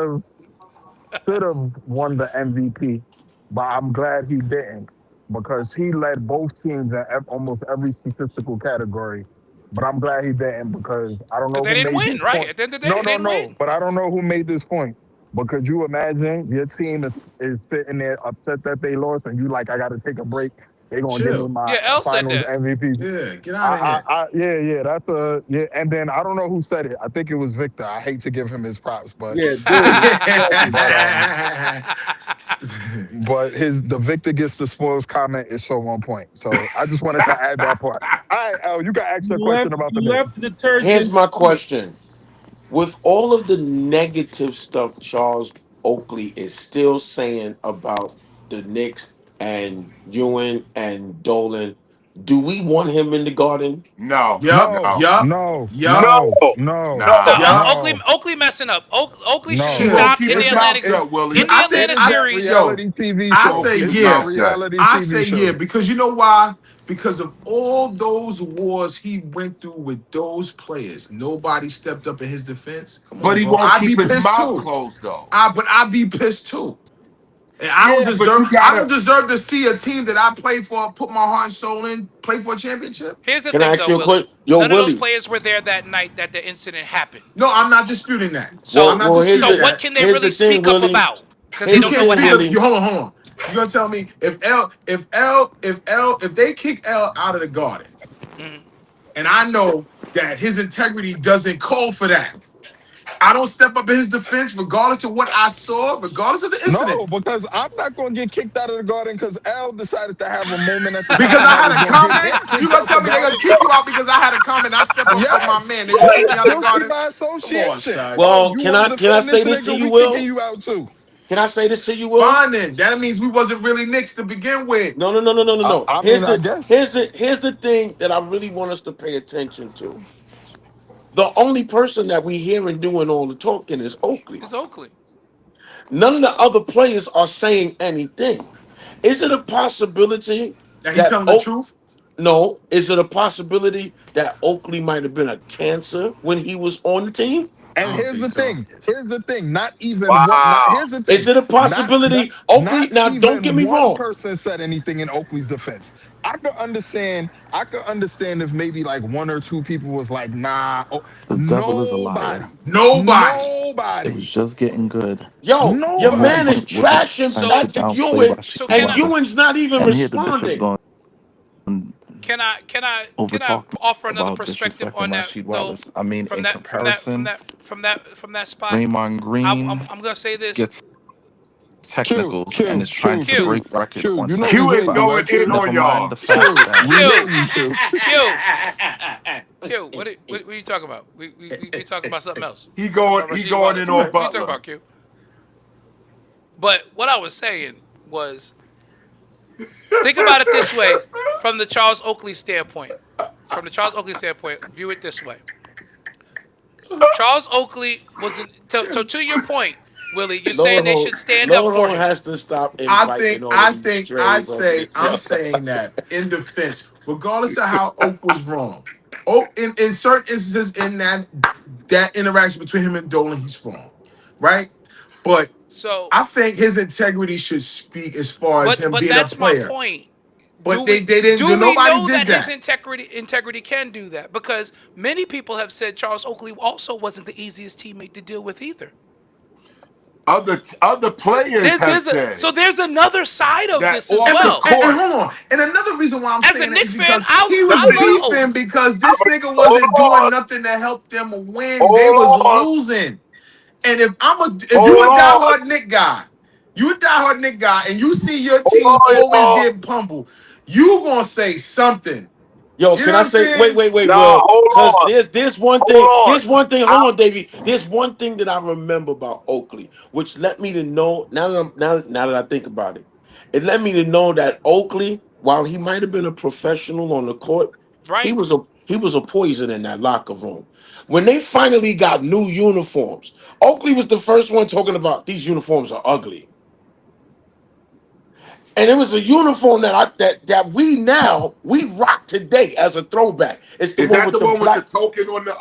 have won the MVP, but I'm glad he didn't because he led both teams in almost every statistical category. But I'm glad he didn't because I don't know They who didn't made win, this right? point. At the end of the day, they didn't win. But I don't know who made this point. But could you imagine your team is sitting there upset that they lost and you like, I got to take a break. They're going to give Chill. me my Yeah, El said finals that. MVP. Yeah, get out of here. Yeah, that's and then I don't know who said it. I think it was Victor. I hate to give him his props, but Yeah, but the Victor gets the spoils comment is so on point. So I just wanted to add that part. All right, Al, you can ask your question about the Knicks. left detergent. Here's my question. With all of the negative stuff Charles Oakley is still saying about the Knicks and Ewan and Dolan, do we want him in the Garden? No, Yup, No, no, yup, no, yup, no, No, no, no. No, nah. yup. Oakley, no, Oakley messing up. Oakley should no. He gonna stop keep in the his mouth Atlantic shut, Willie. in the I Atlanta think It's that series. reality TV I show. say Keep his It's yeah. that mouth shut. reality I TV say yeah show. because you know why? Because of all those wars he went through with those players, nobody stepped up in his defense. Come But on, he bro. won't I'd be keep his pissed mouth too. closed though. But I'd be pissed too. And Yeah, but you I don't gotta. deserve to see a team that I play for, put my heart and soul in, play for a championship. Here's the Can I thing, ask though, you a Willie. question? Yo, None of those Willie. players were there that night that the incident happened. No, I'm not disputing that. So, I'm not Well, here's so disputing the what that. can they here's really the thing, speak up Willie. about? Because they Here's You don't the know can't what thing, speak up. happened. Willie. Hold on. You're gonna tell me if they kick L out of the Garden, Mhm. and I know that his integrity doesn't call for that. I don't step up in his defense, regardless of what I saw, regardless of the incident. No, because I'm not gonna get kicked out of the Garden because Al decided to have a moment at the Because time I that had was a gonna get comment, him you kicked gonna out tell the me they're gonna Garden. kick you out because I had a comment. I step up for my man. They gonna kick me out of the Guilty Garden. by Come on, association. son. Oh, Well, you can want I to defend say this this to nigga? you, We Will? kicking you out too. Can I say this to you, Will? Fine then. That means we wasn't really Knicks to begin with. No. I mean, I guess. Here's the thing that I really want us to pay attention to. The only person that we hearing doing all the talking is Oakley. It's Oakley. None of the other players are saying anything. Is it a possibility Now he that telling the truth. No, is it a possibility that Oakley might have been a cancer when he was on the team? I And don't here's think the so. thing. Here's the thing. Not even what. Not Wow. here's the Is thing. it a Not possibility? Oakley, not now don't get even me one wrong. person said anything in Oakley's defense. I could understand. I could understand if maybe like one or two people was like, "Nah." Oh, The devil is a liar. nobody. Nobody. It was Nobody. just getting good. Yo, your Paul man is Nobody. wasn't trashing trying So, to Patrick downplay Ewing, so Rasheed can and I, Wallace. Ewing's not even And here the bishop responding. going can over I talking offer another about perspective disrespecting on that Rasheed though? Wallace. I mean, From in that, from that, from comparison, that, from that, from that spot, Draymond Green I'm gonna say this. gets Q, technicals and Q, is trying Q, to Q, Q, break record Q. on You know we Q technical is hear you, fouls. going right? in Q, on Never mind y'all. the fact Q. that We hear Q, you, Q. Q. What are you talking about? We talking about something else. He We talking going about he Rasheed going Wallace. in on What are you talking Butler. about, Q? But what I was saying was, think about it this way, from the Charles Oakley standpoint. From the Charles Oakley standpoint, view it this way. Charles Oakley wasn't. So to your point, Willie, you're saying they should stand up for Loro him. has to stop inviting all of these strays on this I'm show. saying that in defense, regardless of how Oak was wrong. Oak in certain instances in that interaction between him and Dolan, he's wrong. Right? But So, I think his integrity should speak as far as him but being a that's my player. point. But they didn't Do do we nobody know did that his that. integrity can do that? Because many people have said Charles Oakley also wasn't the easiest teammate to deal with either. Other players have said There's another side of that this as off And, the well. and court. hold on. And another reason why I'm As a saying that Knicks is fan, because he was I love beefing Oak. because this nigga Hold wasn't doing on. nothing to help them win. They was Hold on. losing. And if you a Hold on. diehard Nick guy, and you see your Hold team on, always y'all. get pummeled, you gonna say something. Yo, You can know I what I'm say? saying? Wait, Nah, Will. hold Because on. there's one Hold thing. on. There's one thing. Hold on, Davey. There's one thing that I remember about Oakley, which led me to know. Now that I think about it, it led me to know that Oakley, while he might have been a professional on the court, he Right? was a poison in that locker room. When they finally got new uniforms, Oakley was the first one talking about these uniforms are ugly. And it was a uniform that we rock today as a throwback. It's the Is one that with the the one with the black. token on the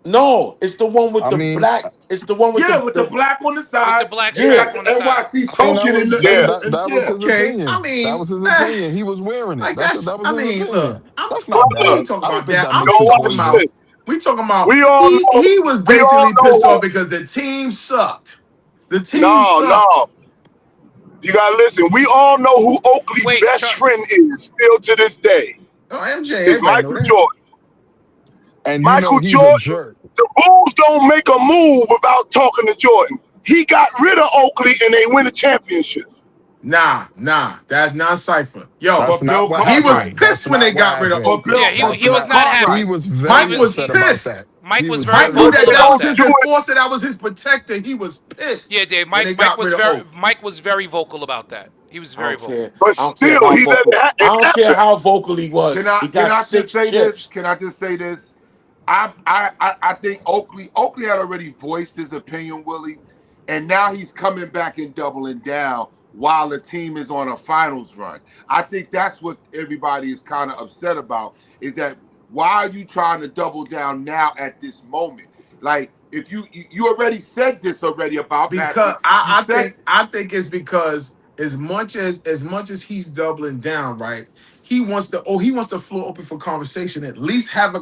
No, it's the one with I the mean, black. It's the one with yeah, with the the black on the With the side. black It yeah. stripe got the on the side. NYC I mean, token in the Yeah. that was yeah. his Okay, I opinion. That mean, was his opinion. He was wearing it. like That was his look, opinion. That's not we Brother, ain't bad. talking I don't about think that. that I'm makes yo, him talking watch poison. about this. we talking about We all know. he was We all basically know pissed off who. because the team sucked. The team No, sucked. no. You gotta listen. We all know who Oakley's Wait, best friend is still to this day. Oh, MJ, Is everybody know Michael that. Jordan. And you know Michael he's a Jordan. jerk. The Bulls don't make a move without talking to Jordan. He got rid of Oakley and they win a championship. Nah, that's not Cypher. Yo, That's But not Bill what he was happened. Cartwright. That's pissed when they not what got rid of happened. But Oakley. Bill, Yeah, he but he was Bill not Cartwright. happy. He was He Mike very was was upset he, about pissed. that. Mike He was was very Mike very knew that vocal upset that about was about his that. that. enforcer, that was his protector. He was pissed Yeah, Dave. when they Mike got rid of Oak. Mike was very vocal about that. He was I very don't vocal. care. But I don't care still, how he let vocal. it I don't care happen. how vocal he was. Can I He can got I just 6 say chips. this? Can I just say this? I think Oakley had already voiced his opinion, Willie, and now he's coming back and doubling down while the team is on a finals run. I think that's what everybody is kind of upset about, is that why are you trying to double down now at this moment? Like, if you already said this already about Because Patrick. You said I think it's because as much as he's doubling down, right? He wants the floor open for conversation. At least have a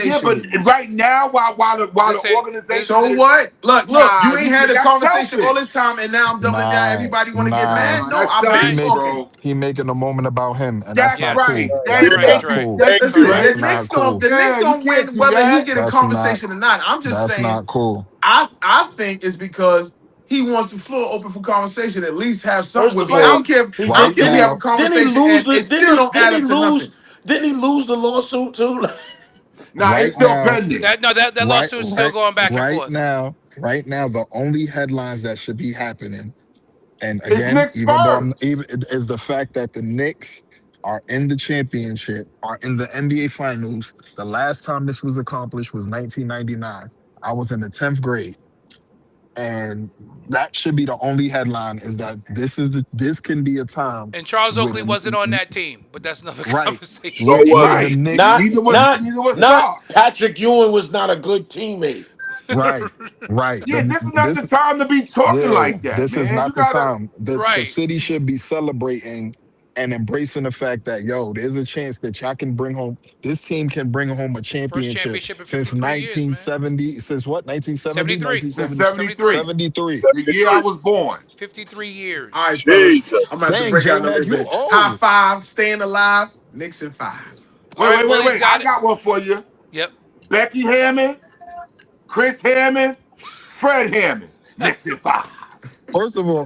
yeah, conversation but with me. right now while the Listen, organization So is, what? Look, nah, you ain't had a that's conversation all selfish. this time, and now I'm doubling down. Nah, Everybody want to get nah. mad? Nah, No, that's I've been He selfish, make talking. bro. he making a moment about him, and that's That's not Yes. right. cool. That's You're That's right, it. not Dre. cool. That's You're Listen, right. That's the correct. not Knicks gonna cool. the Knicks Yeah, you gonna can't win do whether he that. get a That's not. conversation or not. I'm just That's saying. not cool. I think it's because he wants the floor open for conversation. At least have something First with of me. I But all, don't care. he I don't Right care if we have a now, didn't he conversation lose and the it still don't add up to nothing. didn't he lose the lawsuit too? nah, it's right still now, pending. That right, lawsuit is still right, going back and forth. right now, the only headlines that should be happening, and It's again, Nick even though I'm Spurs. even is the fact that the Knicks are in the championship, are in the NBA finals. The last time this was accomplished was 1999. I was in the 10th grade. And that should be the only headline, is that this can be a time And Charles where Oakley wasn't on that team, but that's another right conversation. So where the Right. Knicks not Neither was not Starks. Patrick Ewing was not a good teammate. right right Yeah, the this is not the this time to be talking yeah, like that, this is man. You not the gotta. time. The Right. city should be celebrating and embracing the fact that, yo, there's a chance that y'all can bring home, this team can bring home a First championship championship in since 53 years, man. 1970, since what, 1970, 73. Since 1970, 73. 73, 73. the year I 73. was born. 53 All right, years. fellas. Jesus. I'm gonna have to Dang, break out J in a Mac, little you bit. High old. five, staying alive, Knicks in 5. All right, Willie's Wait. I got it. got one for you. Yep. Becky Hammond, Chris Hammond, Fred Hammond. Next in 5. First of all,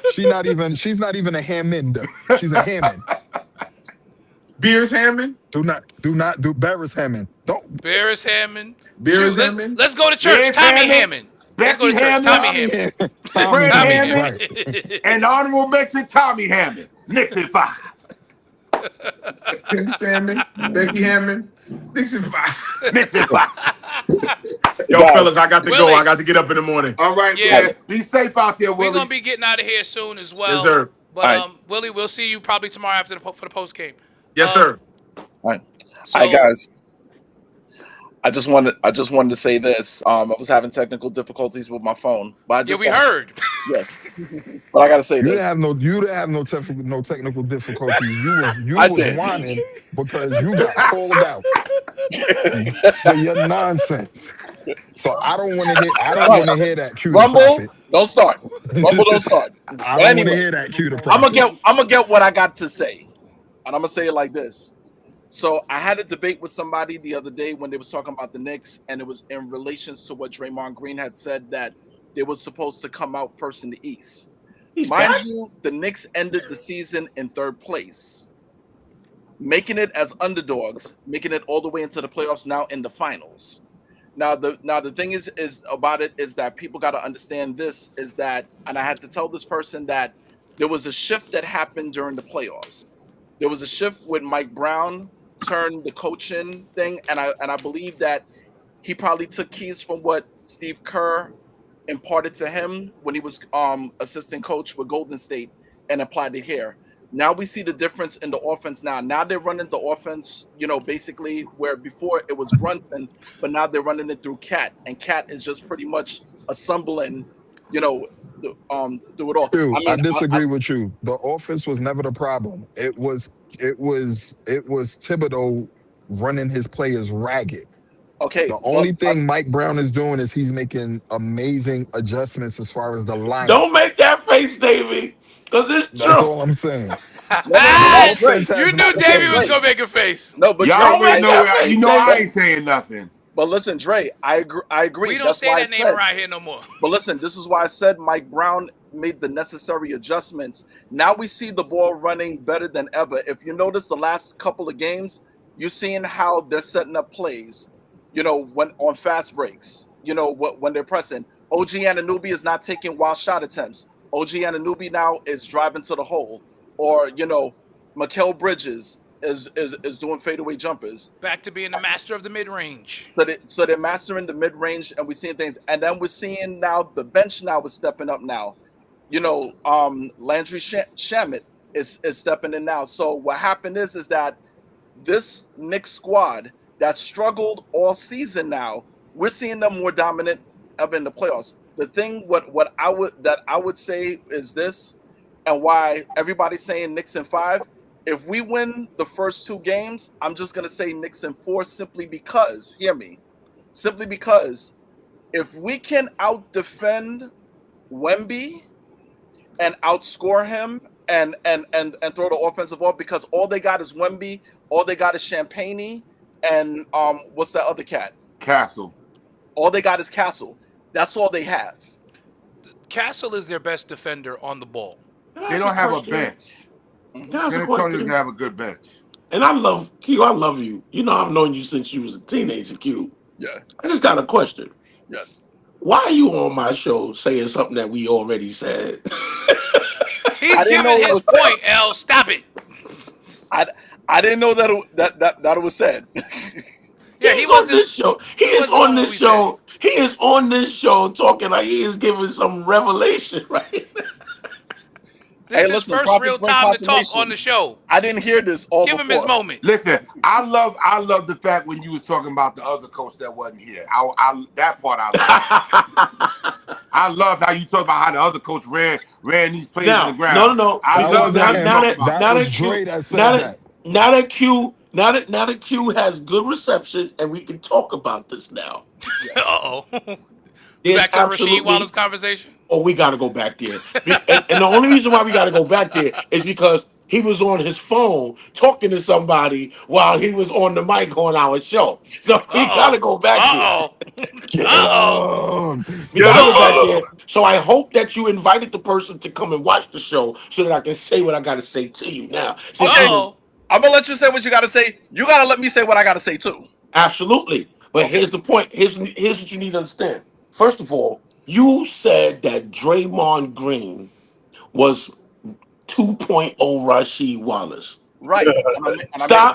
she's not even a Hammond. She's a Hammond. Beers Hammond, Do not do Barris Hammond. Don't Barris Hammond. Beers Shoot, Hammond. let's go to church. Bears Tommy Hammond, Hammond. Let's go Becky to church. Hammond, Tommy Tommy Hammond. Hammond. Tommy Fred Tommy Hammond, Hammond, right. and honorable mention Tommy Hammond. Next in 5. Pimp Salmon, Becky Hammond, Knicks in 5. Next in 5. Yo, Guys, fellas, I got to go. Willie. I got to get up in the morning. All right, Yeah. man. Be safe out there, We're Willie. gonna be getting out of here soon as well. Yes, sir. But All right. Willie, we'll see you probably tomorrow after for the post game. Yes, sir. All right. So, Hi guys. I just wanted to say this. I was having technical difficulties with my phone, but I yeah, just we heard. Yes. But I gotta say You didn't this. have no technical difficulties. You I was did. whining because you got called out for your nonsense. So I don't want to hear that cue to Rumble, profit. don't start. Rumble, don't start. I But don't want to anyway, hear that cue to I'm profit. gonna get what I got to say, and I'm gonna say it like this. So I had a debate with somebody the other day when they was talking about the Knicks, and it was in relations to what Draymond Green had said, that they were supposed to come out first in the East. Mind you, the Knicks ended the season in 3rd place, making it as underdogs, making it all the way into the playoffs, now in the finals. Now the thing is about it is that people got to understand this, is that, and I had to tell this person that there was a shift that happened during the playoffs. There was a shift when Mike Brown turned the coaching thing, and I believe that he probably took keys from what Steve Kerr imparted to him when he was assistant coach with Golden State and applied it here. Now we see the difference in the offense now. Now they're running the offense, basically where before it was Brunson, but now they're running it through Cat, and Cat is just pretty much assembling, do it all. Dude, I I disagree with you. The offense was never the problem. It was Thibodeau running his players ragged. okay. The only thing Mike Brown is doing is he's making amazing adjustments as far as the lineup. Don't make that face, Davey, because it's That's true. all I'm saying. No, Offense You has knew not Davey was changed. gonna make a face. No, but Y'all Dre, already know that you know I ain't saying nothing. But listen, Dre, I agree. We don't That's say why that I name said, around here no more. But listen, this is why I said Mike Brown made the necessary adjustments. Now we see the ball running better than ever. If you notice the last couple of games, you're seeing how they're setting up plays, when on fast breaks, when they're pressing. OG Anunoby is not taking wild shot attempts. OG Anunoby now is driving to the hole, or Mikal Bridges is doing fadeaway jumpers. Back to being the master of the mid range. So they're mastering the mid range, and we're seeing things, and then we're seeing now the bench now is stepping up now. Landry Shamet is stepping in now. So what happened is that this Knicks squad that struggled all season now, we're seeing them more dominant up in the playoffs. The thing what I would say is this, and why everybody's saying Knicks in 5. If we win the first 2 games, I'm just gonna say Knicks in 4, simply because, hear me, simply because if we can out defend Wemby and outscore him and throw the offensive ball, because all they got is Wemby, all they got is Champagne, and what's that other cat? Castle. All they got is Castle. That's all they have. Castle is their best defender on the ball. They don't have a bench. Can I San ask a Antonio question? doesn't have a good bench. And I love Q. I love you. I've known you since you was a teenager, Q. Yeah. I just got a question. Yes. Why are you on my show saying something that we already said? He's giving his point, L. Stop it. I didn't know that it was said. Yeah, He's on this show. He is on this show. He is on this show talking like he is giving some revelation right now. This is his first real time to talk on the show. I didn't hear this all Give him his moment. Listen, I love the fact when you was talking about the other coach that wasn't here. That part I love. I love how you talk about how the other coach ran these plays on the ground. No. Now that Q has good reception, and we can talk about this now. Uh-oh. Back to Rasheed Wallace conversation? Oh, we got to go back there. And the only reason why we got to go back there is because he was on his phone talking to somebody while he was on the mic on our show. So we got to go back there. We got to go back there. So I hope that you invited the person to come and watch the show so that I can say what I got to say to you now. I'm going to let you say what you got to say. You got to let me say what I got to say too. Absolutely. But here's the point. Here's what you need to understand. First of all, you said that Draymond Green was 2.0 Rasheed Wallace. Right.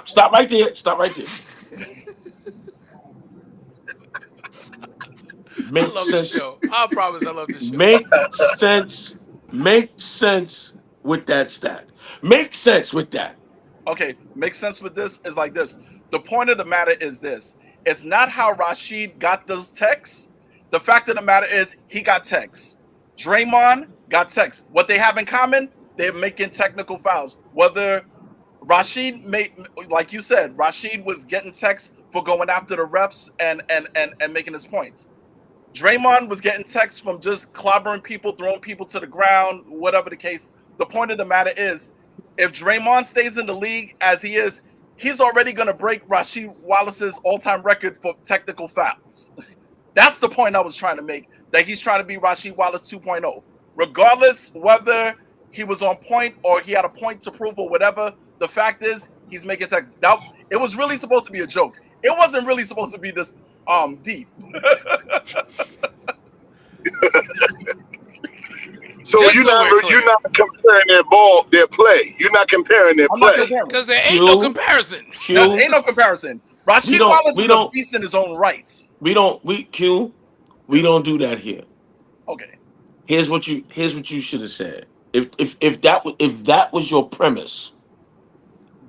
Stop right there. Stop right there. I love this show. I promise I love this show. Make sense with that stat. Make sense with that. Okay, make sense with this is like this. The point of the matter is this. It's not how Rasheed got those texts. The fact of the matter is he got texts. Draymond got texts. What they have in common, they're making technical fouls. Whether Rasheed made, like you said, Rasheed was getting texts for going after the refs and making his points. Draymond was getting texts from just clobbering people, throwing people to the ground, whatever the case. The point of the matter is, if Draymond stays in the league as he is, he's already going to break Rasheed Wallace's all-time record for technical fouls. That's the point I was trying to make, that he's trying to be Rasheed Wallace 2.0. Regardless whether he was on point or he had a point to prove or whatever, the fact is he's making texts. It was really supposed to be a joke. It wasn't really supposed to be this deep. So you're not comparing their play. You're not comparing their play. Because there ain't no comparison. There ain't no comparison. Rasheed Wallace is a beast in his own right. We don't do that here. Okay. Here's what you should have said. If that was your premise,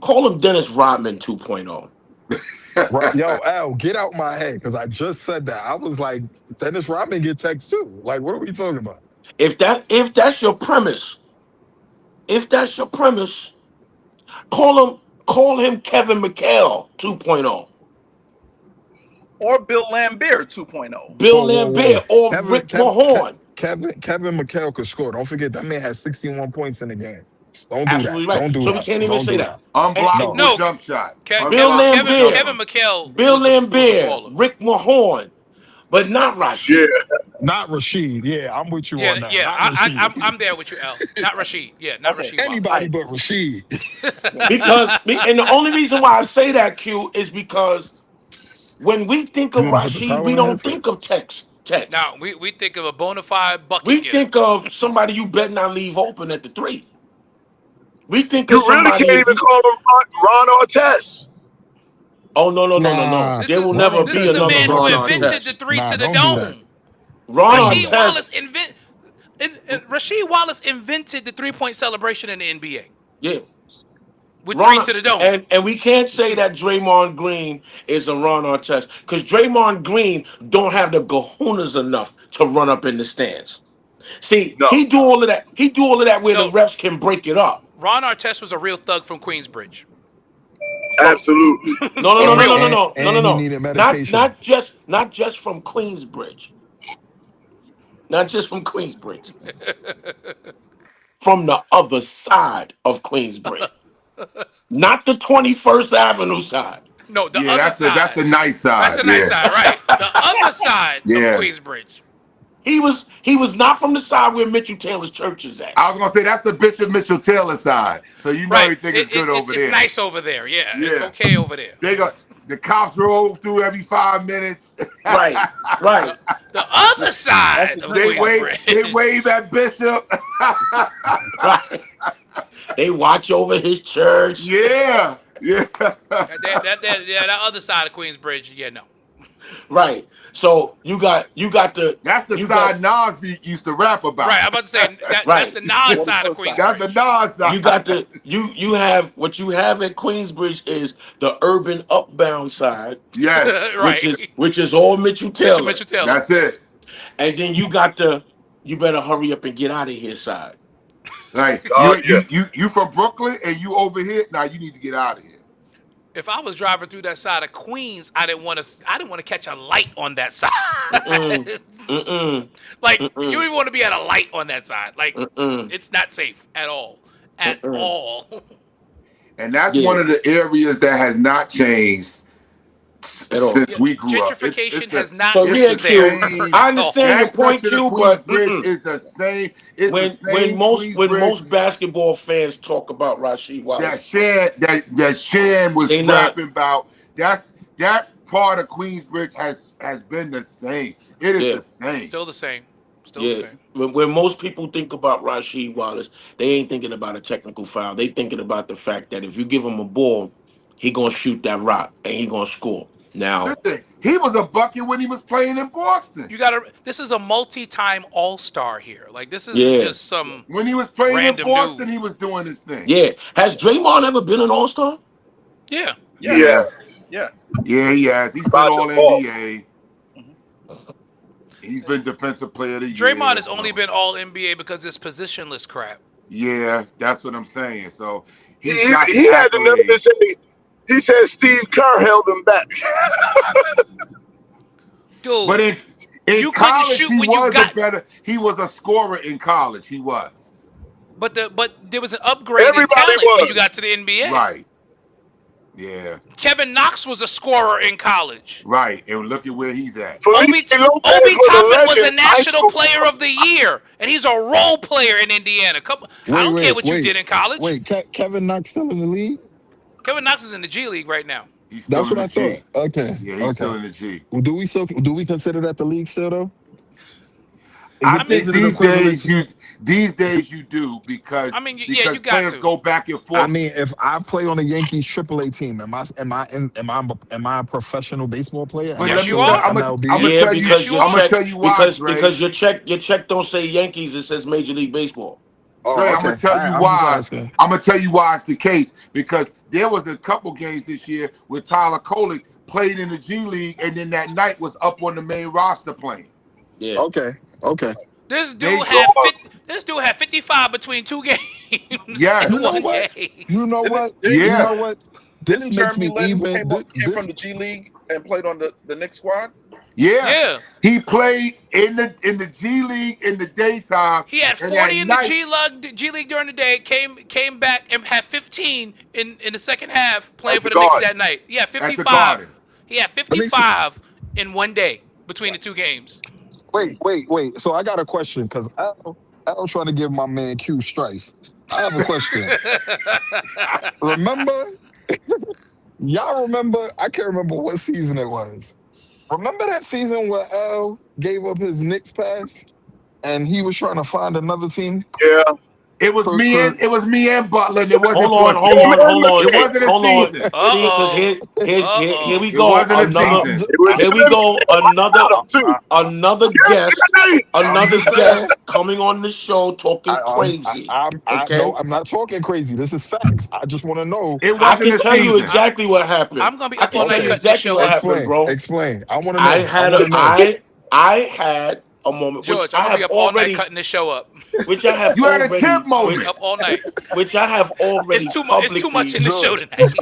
call him Dennis Rodman 2.0. Right, yo, Al, get out my head, because I just said that. I was like, Dennis Rodman get text too. Like, what are we talking about? If that's your premise, call him Kevin McHale 2.0. Or Bill Laimbeer 2.0. Bill Laimbeer or Rick Mahorn. Kevin McHale could score. Don't forget, that man had 61 points in the game. Don't do Absolutely that. right. Don't do So that. we can't even say that. Unblockable jump shot. Kevin McHale. Bill Laimbeer, Rick Mahorn, but not Rasheed. Yeah. Not Rasheed. Yeah, I'm with you on that. Yeah, I'm there with you, Al. Not Rasheed. Yeah, not Rasheed. Anybody but Rasheed. And the only reason why I say that, Q, is because when we think of Rasheed, we don't think of text. Tex. Now we think of a bona fide bucket We getter. think of somebody you better not leave open at the 3. We think You of really somebody can't if even you. call him Ron Artest. Oh no. Nah, There will Ron never This be is the Artest another man is who Ron different too. invented the Artest. 3 Nah, to the don't do that. dome. Ron Rasheed Artest. Wallace invented the 3-point celebration in the NBA Yeah. with Ron, 3 to the dome. and we can't say that Draymond Green is a Ron Artest because Draymond Green don't have the kahunas enough to run up in the stands. See, No, he do all of that. He do all of that where the No, refs can break it up. Ron Artest was a real thug from Queensbridge. absolutely. No. And he needed medication. Not just from Queensbridge. Not just from Queensbridge. From the other side of Queensbridge. Not the 21st Avenue side. No, the Yeah, other that's side. the nice side. That's the nice side, right? The other side Yeah. of Queensbridge. He was not from the side where Mitchell Taylor's church is at. I was gonna say that's the Bishop Mitchell Taylor side. So you know Right. everything is good over there. It's nice over there. Yeah, it's Yeah. okay over there. They got the cops roll through every 5 minutes. Right. The other side of They Queensbridge. wave at Bishop. Right. They watch over his church. Yeah. that other side of Queensbridge. Yeah, no. Right. So you got the That's the you side Nas used to rap about. Right. I'm about to say that's Right. the Nas side of Queensbridge. That's the Nas side. You got the you have what you have at Queensbridge is the urban upbound side, Yes. Right. which is all Mitchell Taylor. Mitchell Taylor. That's it. And then you got the you better hurry up and get out of here side. Like Yeah. you from Brooklyn and you over here. Now you need to get out of here. If I was driving through that side of Queens, I didn't want to catch a light on that side. Like you don't even want to be at a light on that side. Like it's not safe at all. At all. And that's one of the areas that has not changed since we grew up. Gentrification has not So yeah, been there. Q, I understand your point, Q, but it's the same. It's when the same when most basketball fans talk about Rasheed Wallace, that Shan was rapping about, that part of Queensbridge has been the same. It is the same. Still the same. The same. When most people think about Rasheed Wallace, they ain't thinking about a technical foul. They thinking about the fact that if you give him a ball, he gonna shoot that rock and he gonna score. Now listen, he was a bucket when he was playing in Boston. This is a multi-time all-star here. Like this is just some when he was playing in random Boston, dude. he was doing his thing. Yeah. Has Draymond ever been an all-star? Yeah. Yeah. Yeah, he has. He's been all NBA. He's been defensive player of the year. Draymond has only been all NBA because it's positionless crap. Yeah, that's what I'm saying. So He had the nerve to say, he said Steve Kerr held him back. Dude, but in you couldn't college, shoot he when you was got. he was a scorer in college. He was. But there was an upgrade in Everybody talent was. when you got to the NBA. Right. Yeah. Kevin Knox was a scorer in college. Right. And look at where he's at. Obi Toppin was a National Player of the Year, and he's a role player in Indiana. I don't care what you did in college. Wait, Kevin Knox still in the league? Kevin Knox is in the G League right now. That's what I thought. Okay. Yeah, he's still in the G. Well, do we consider that the league still though? I think these days you do because you got players to go back and forth. I mean, if I play on the Yankees AAA team, am I a professional baseball player? Yes, you are. I'm gonna tell you why. Because your check don't say Yankees, it says Major League Baseball. Oh, Dre, okay. I'm gonna tell you why. I'm gonna tell you why it's the case because there was a couple games this year where Tyler Kolek played in the G League and then that night was up on the main roster playing. Yeah. Okay. This dude had 55 between 2 games. Yes. You know what? Yeah. You know what? This Didn't makes Jeremy me Lin even. came from the G League and played on the Knicks squad? Yeah. He played in the G League in the daytime. He had 40 in the G League during the day. Came back and had 15 in the second half playing for the Knicks that night. Yeah, 55. He had 55 in one day between the 2 games. Wait. So I got a question because Al trying to give my man Q strife. I have a question. Remember? Y'all remember? I can't remember what season it was. Remember that season where L gave up his Knicks pass and he was trying to find another team Yeah. It was to to me and Butler, and it wasn't Hold for on, a hold season. on, hold on, It wasn't a hold on. season. See, because here we It go. wasn't a Another, season. It was here we go. Adam too. Another guest, Hey, I'm another just saying. guest coming on the show talking crazy. No, Okay, I'm not talking crazy. This is facts. I just want to know. It I wasn't can a tell you season. exactly what happened. I'm gonna be I up can all tell night you Okay, cutting this exactly show what up. happened, bro. explain. I want to I know. I had want a to know. I had a moment which George, I I'm gonna be have up all night already cutting this show up. which I have You had a already tip I'm gonna be moment. up all night. which I have It's already too much. It's too much publicly in the show George, tonight.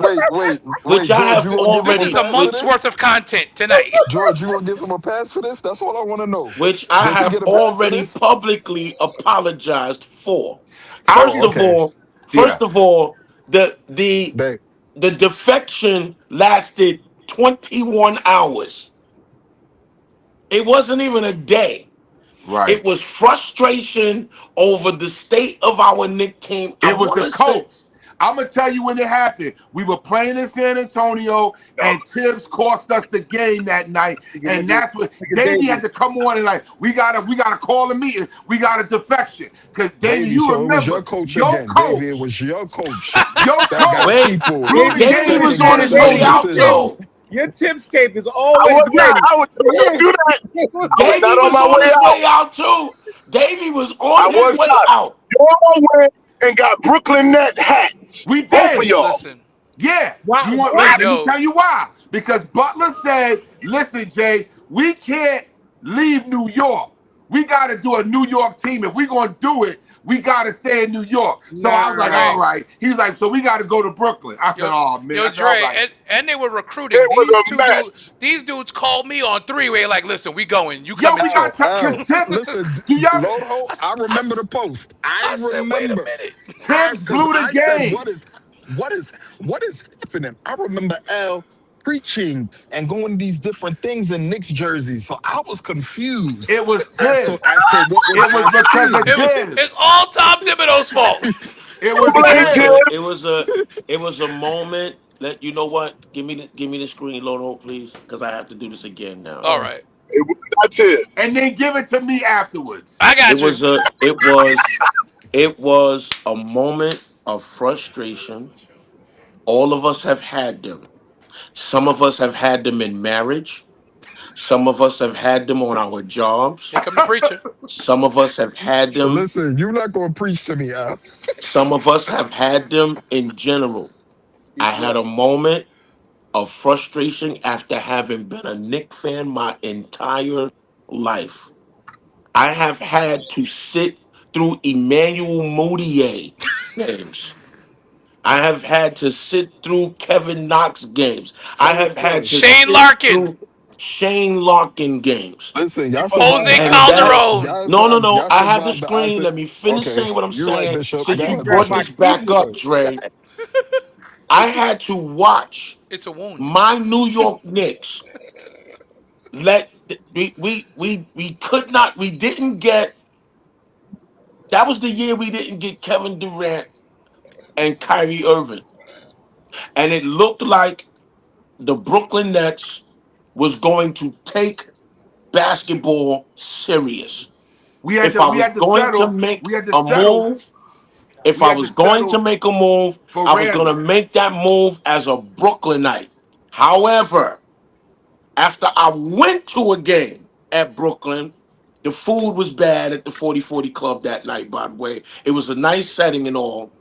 which I George, have you gonna give him This a is already a pass for which month's this? worth of content tonight. George, you gonna give him a pass for this? That's all I want to know. which I Does he have get a pass for already this? publicly apologized for. Oh, okay. First Yeah. of all, the They, defection lasted 21 hours. It wasn't even a day. Right. It was frustration over the state of our Nick team. I It was want the to say, coach. I'm gonna tell you when it happened. We were playing in San Antonio, and Tibbs cost us the game that night. And that's what Davey had to come on and like, we gotta call a meeting. We got a defection. Because Davey, Davey, you so it was your remember coach your again. Davey, it coach, was your coach your that got coach wait, people blew the Davey game was in saying on the his San way same out Antonio. decision. too. Your tips cape is I always was not. ready. I was don't do that. I was Davey not on was my on way his out. way out too. Davey was I on his was way not. out. Y'all went and got Brooklyn Net hats. We Both of did. y'all. Listen, Yeah. Wow, You want what? let me yo, tell you why. Because Butler said, listen, Jay, we can't leave New York. We gotta do a New York team. If we're gonna do it, we gotta stay in New York. So I was like, Dre, all right. He's like, so we gotta go to Brooklyn. I said, yo, oh man. yo, I said, all Dre, right. and they were recruiting It was these a two dudes. mess. These dudes called me on three-way, like, listen, we going, you Yo, coming we too. got because Al, Tibbs, listen, do y'all Lodo, I remember the post. I I said, wait a remember. minute. Tibbs Because blew the I said, game. what is happening? I remember Al preaching and going to these different things in Knicks jerseys. So I was confused It was Tibbs. as to what was It was I because of seeing. It's Tibbs. all Tom Thibodeau's fault. It Don't was blame Listen, Tibbs. Tibbs. it was a moment. Let you know what? Give me the screen, Lodo, please, because I have to do this again now. All right, It was not Tibbs. And then give it to me afterwards. I It got you. was a moment of frustration. All of us have had them. Some of us have had them in marriage. Some of us have had them on our jobs. Here come the preacher. Some of us have had them. Listen, you're not going to preach to me, Al. Some of us have had them in general. I had a moment of frustration after having been a Knicks fan my entire life. I have had to sit through Emmanuel Mudiay games. I have had to sit through Kevin Knox games. I have had to Shane sit Larkin, through Shane Larkin games. Listen, y'all Jose survived the And that Isaiah. Calderon. no, Y'all I have the survived the screen. Isaiah. Let me finish Okay, saying what I'm you're right, saying. Bishop. I Since Go you need to ahead, grab brought my Bishop. this back keys. up, Dre, I had to watch It's a wound. my New York Knicks let we could not we didn't get that was the year we didn't get Kevin Durant and Kyrie Irving. And it looked like the Brooklyn Nets was going to take basketball serious. If I We was had to going to settle. make We had to a settle. move, if We I had to was going to settle make a move, for I was going to Randall. make that move as a Brooklynite. However, after I went to a game at Brooklyn, the food was bad at the 4040 Club that night, by the way. It was a nice setting and all.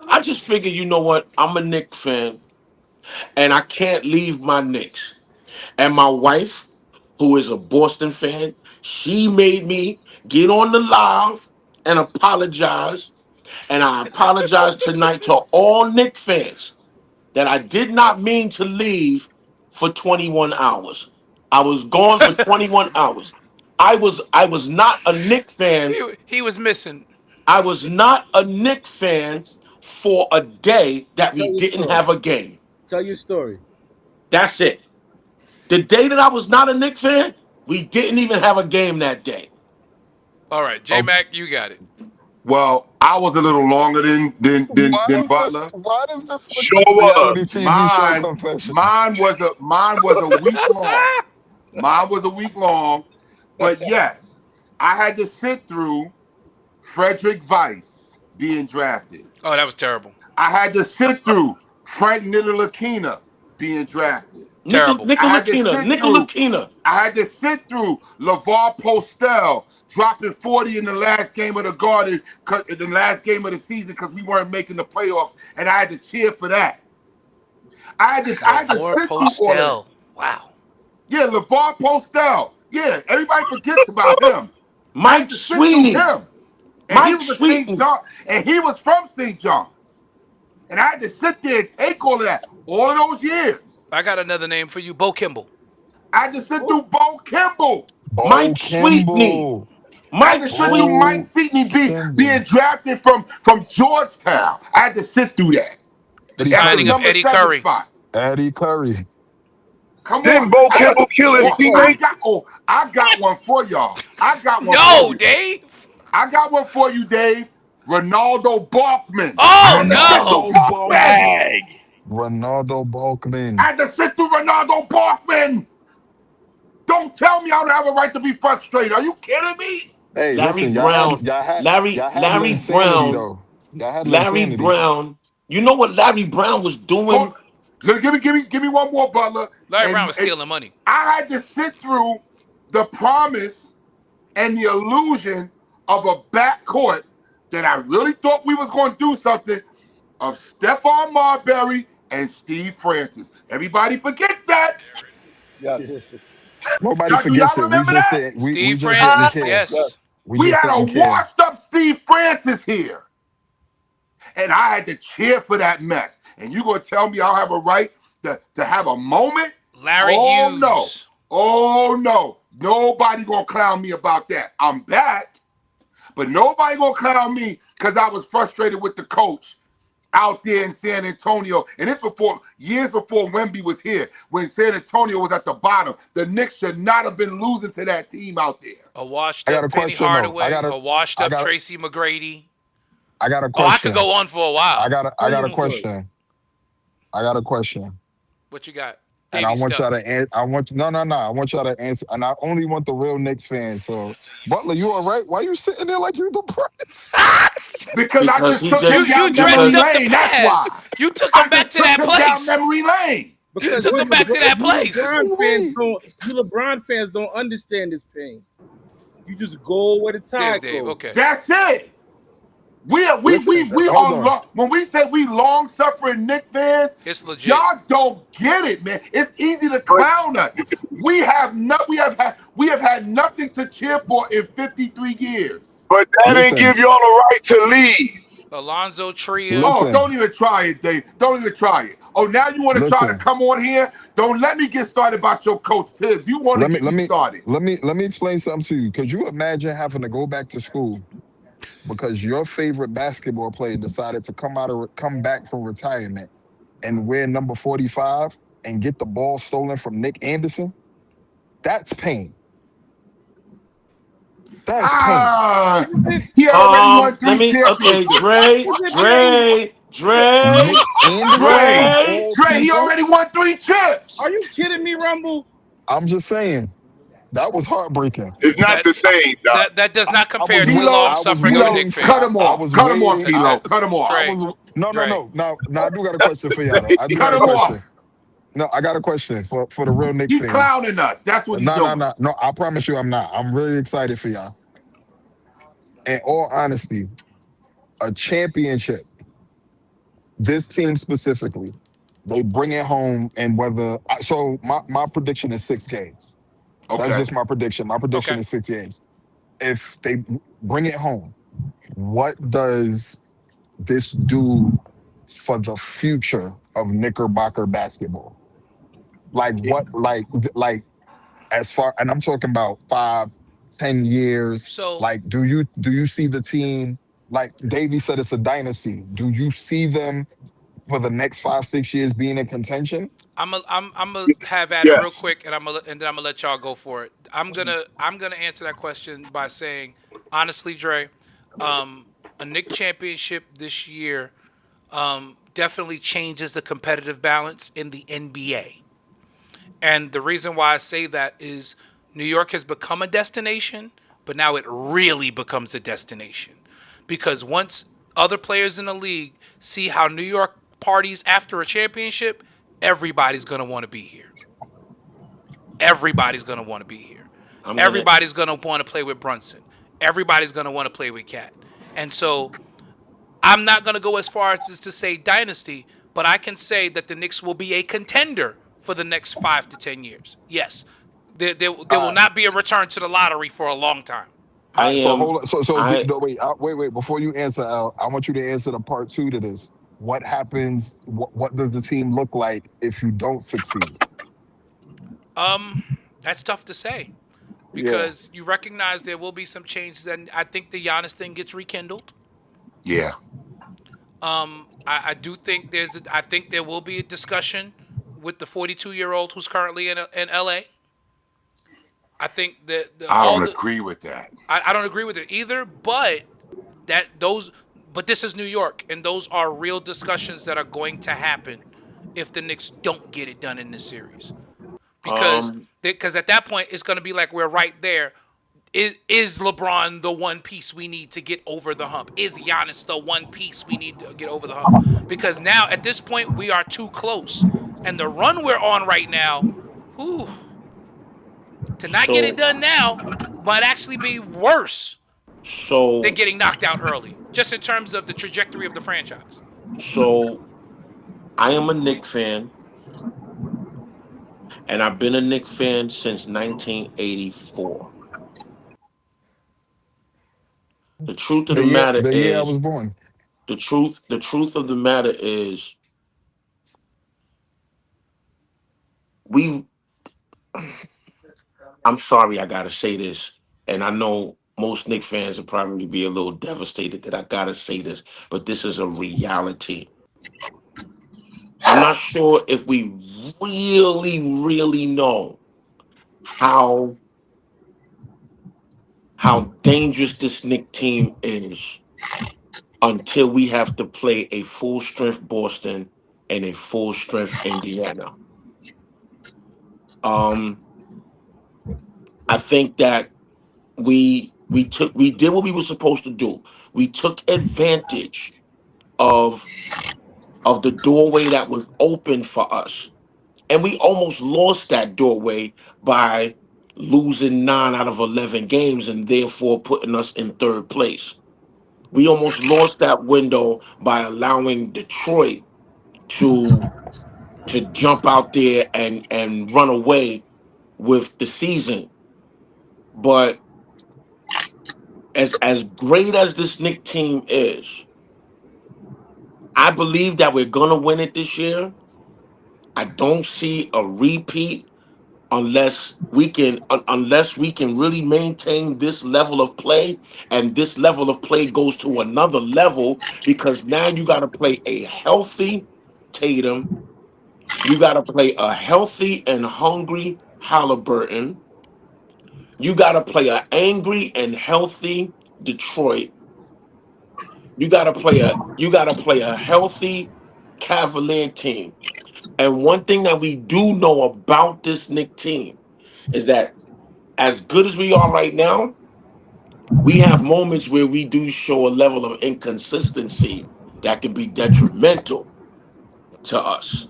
I just figured, you know what? I'm a Knicks fan, and I can't leave my Knicks. And my wife, who is a Boston fan, she made me get on the live and apologize. And I apologize tonight to all Knicks fans that I did not mean to leave for 21 hours. I was gone for 21 hours. I was not a Knicks fan. He was missing. I was not a Knicks fan for a day that we Tell your didn't story. have a game. Tell your story. That's it. The day that I was not a Knicks fan, we didn't even have a game that day. All right, J Mac, you got it. Well, I was a little longer than Butler. Why does this look Sure like reality was. TV show Mine confession? was a week long. Mine was a week long. But yes, I had to sit through Frederick Weiss being drafted. Oh, that was terrible. I had to sit through Frank Ntilikina being drafted. Terrible. I had to sit through Nicolakina. I had to sit through LeVar Postel dropping 40 in the last game of the Garden, in the last game of the season because we weren't making the playoffs, and I had to cheer for that. I had to sit through all of Postel. Wow. Yeah, LeVar Postel. Yeah, everybody forgets about him. Mike Sweeney. Him. And Mike he was Sweeney. St. John, and he was from St. John's. And I had to sit there and take all of that, all of those years. I got another name for you, Bo Kimball. I had to sit through Bo Kimball. Mike Sweetney. Mike Sweetney being drafted from Georgetown. I had to sit through that. The signing of Eddie Curry. Spot. Eddie Curry. Come Didn't on. Bo Kimball kill his teammate? I got one for y'all. I got one No, for you. Dave. I got one for you, Dave. Ronaldo Balkman. Oh, no. Ronaldo Balkman. I had to sit through Ronaldo Balkman. Don't tell me I don't have a right to be frustrated. Are you kidding me? Hey, Larry listen, Brown. Larry Brown. Larry Brown. You know what Larry Brown was doing? Give me one more, Butler. Larry Brown was stealing money. I had to sit through the promise and the illusion of a backcourt that I really thought we was going to do something of Stephon Marbury and Steve Francis. Everybody forgets that. Yes. Nobody Do forgets y'all it. remember that? Steve Francis, yes. We had a washed up Steve Francis here. And I had to cheer for that mess. And you gonna tell me I'll have a right to have a moment? Larry Hughes. No. Oh no. Nobody gonna clown me about that. I'm back, but nobody gonna clown me because I was frustrated with the coach out there in San Antonio. And it's years before Wemby was here, when San Antonio was at the bottom. The Knicks should not have been losing to that team out there. A washed up Penny Hardaway, a washed up Tracy McGrady. I got a question. Oh, I could go on for a while. I got a question. I got a question. What you got? And I want y'all to answer. I want y'all to answer. And I only want the real Knicks fans. So, Butler, you all right? Why you sitting there like you depressed? Because I just took him down memory lane. That's why. You took him back to that place. Down memory lane. You took him back to that place. LeBron fans don't understand this pain. You just go where the tide goes. Okay. That's it. We are when we say we long suffering Knicks fans, it's legit. Y'all don't get it, man. It's easy to clown us. We have had nothing to cheer for in 53 years. But that didn't give y'all the right to leave. Alonzo Trier. Oh, don't even try it, Dave. Don't even try it. Oh, now you want to try to come on here? Don't let me get started about your coach Tibbs. You want to get me started. Let me explain something to you. Could you imagine having to go back to school because your favorite basketball player decided to come back from retirement and wear number 45 and get the ball stolen from Nick Anderson? That's pain. That's pain. He already won 3 championships. Dre, he already won 3 chips. Are you kidding me, Rumble? I'm just saying. That was heartbreaking. It's not the same, Doc. That does not compare to a long-suffering Knicks fan. Cut him off. Cut him off, Kilo. Cut him off. No, I do got a question for y'all. I do got a question. No, I got a question for the real Knicks fans. He's clowning us. That's what he's doing. No, I promise you I'm not. I'm really excited for y'all. In all honesty, a championship, this team specifically, they bring it home, and so my prediction is 6 games. Okay. That's just my prediction. My prediction is 6 games. If they bring it home, what does this do for the future of Knickerbocker basketball? Like what? Like as far, and I'm talking about 5-10 years. So, like, do you see the team? Like Davey said, it's a dynasty. Do you see them for the next 5-6 years being in contention? I'm gonna have at it real quick, and then I'm gonna let y'all go for it. I'm gonna answer that question by saying, honestly, Dre, a Knick championship this year definitely changes the competitive balance in the NBA. And the reason why I say that is New York has become a destination, but now it really becomes a destination. Because once other players in the league see how New York parties after a championship, everybody's going to want to be here. Everybody's going to want to be here. Everybody's going to want to play with Brunson. Everybody's going to want to play with Cat. And so I'm not going to go as far as to say dynasty, but I can say that the Knicks will be a contender for the next 5 to 10 years. Yes. There will not be a return to the lottery for a long time. All right, so hold on. Wait. Before you answer, Al, I want you to answer the part 2 to this. What happens? What does the team look like if you don't succeed? That's tough to say because you recognize there will be some changes, and I think the Giannis thing gets rekindled. Yeah. I do think I think there will be a discussion with the 42-year-old who's currently in LA. I think that I don't agree with that. I don't agree with it either, but but this is New York, and those are real discussions that are going to happen if the Knicks don't get it done in this series. Because at that point it's going to be like we're right there. Is LeBron the one piece we need to get over the hump? Is Giannis the one piece we need to get over the hump? Because now at this point we are too close, and the run we're on right now, to not get it done now might actually be worse than getting knocked out early, just in terms of the trajectory of the franchise. So I am a Knicks fan, and I've been a Knicks fan since 1984. The truth of the matter is, the year I was born. The truth of the matter is, I'm sorry I gotta say this, and I know most Knicks fans will probably be a little devastated that I gotta say this, but this is a reality. I'm not sure if we really know how dangerous this Knicks team is until we have to play a full strength Boston and a full strength Indiana. I think that we did what we were supposed to do. We took advantage of the doorway that was open for us, and we almost lost that doorway by losing 9 out of 11 games and therefore putting us in 3rd place. We almost lost that window by allowing Detroit to jump out there and run away with the season. But as great as this Knicks team is, I believe that we're gonna win it this year. I don't see a repeat unless we can really maintain this level of play, and this level of play goes to another level, because now you got to play a healthy Tatum, you got to play a healthy and hungry Halliburton, you got to play an angry and healthy Detroit, you got to play a healthy Cavalier team. And one thing that we do know about this Knicks team is that as good as we are right now, we have moments where we do show a level of inconsistency that can be detrimental to us.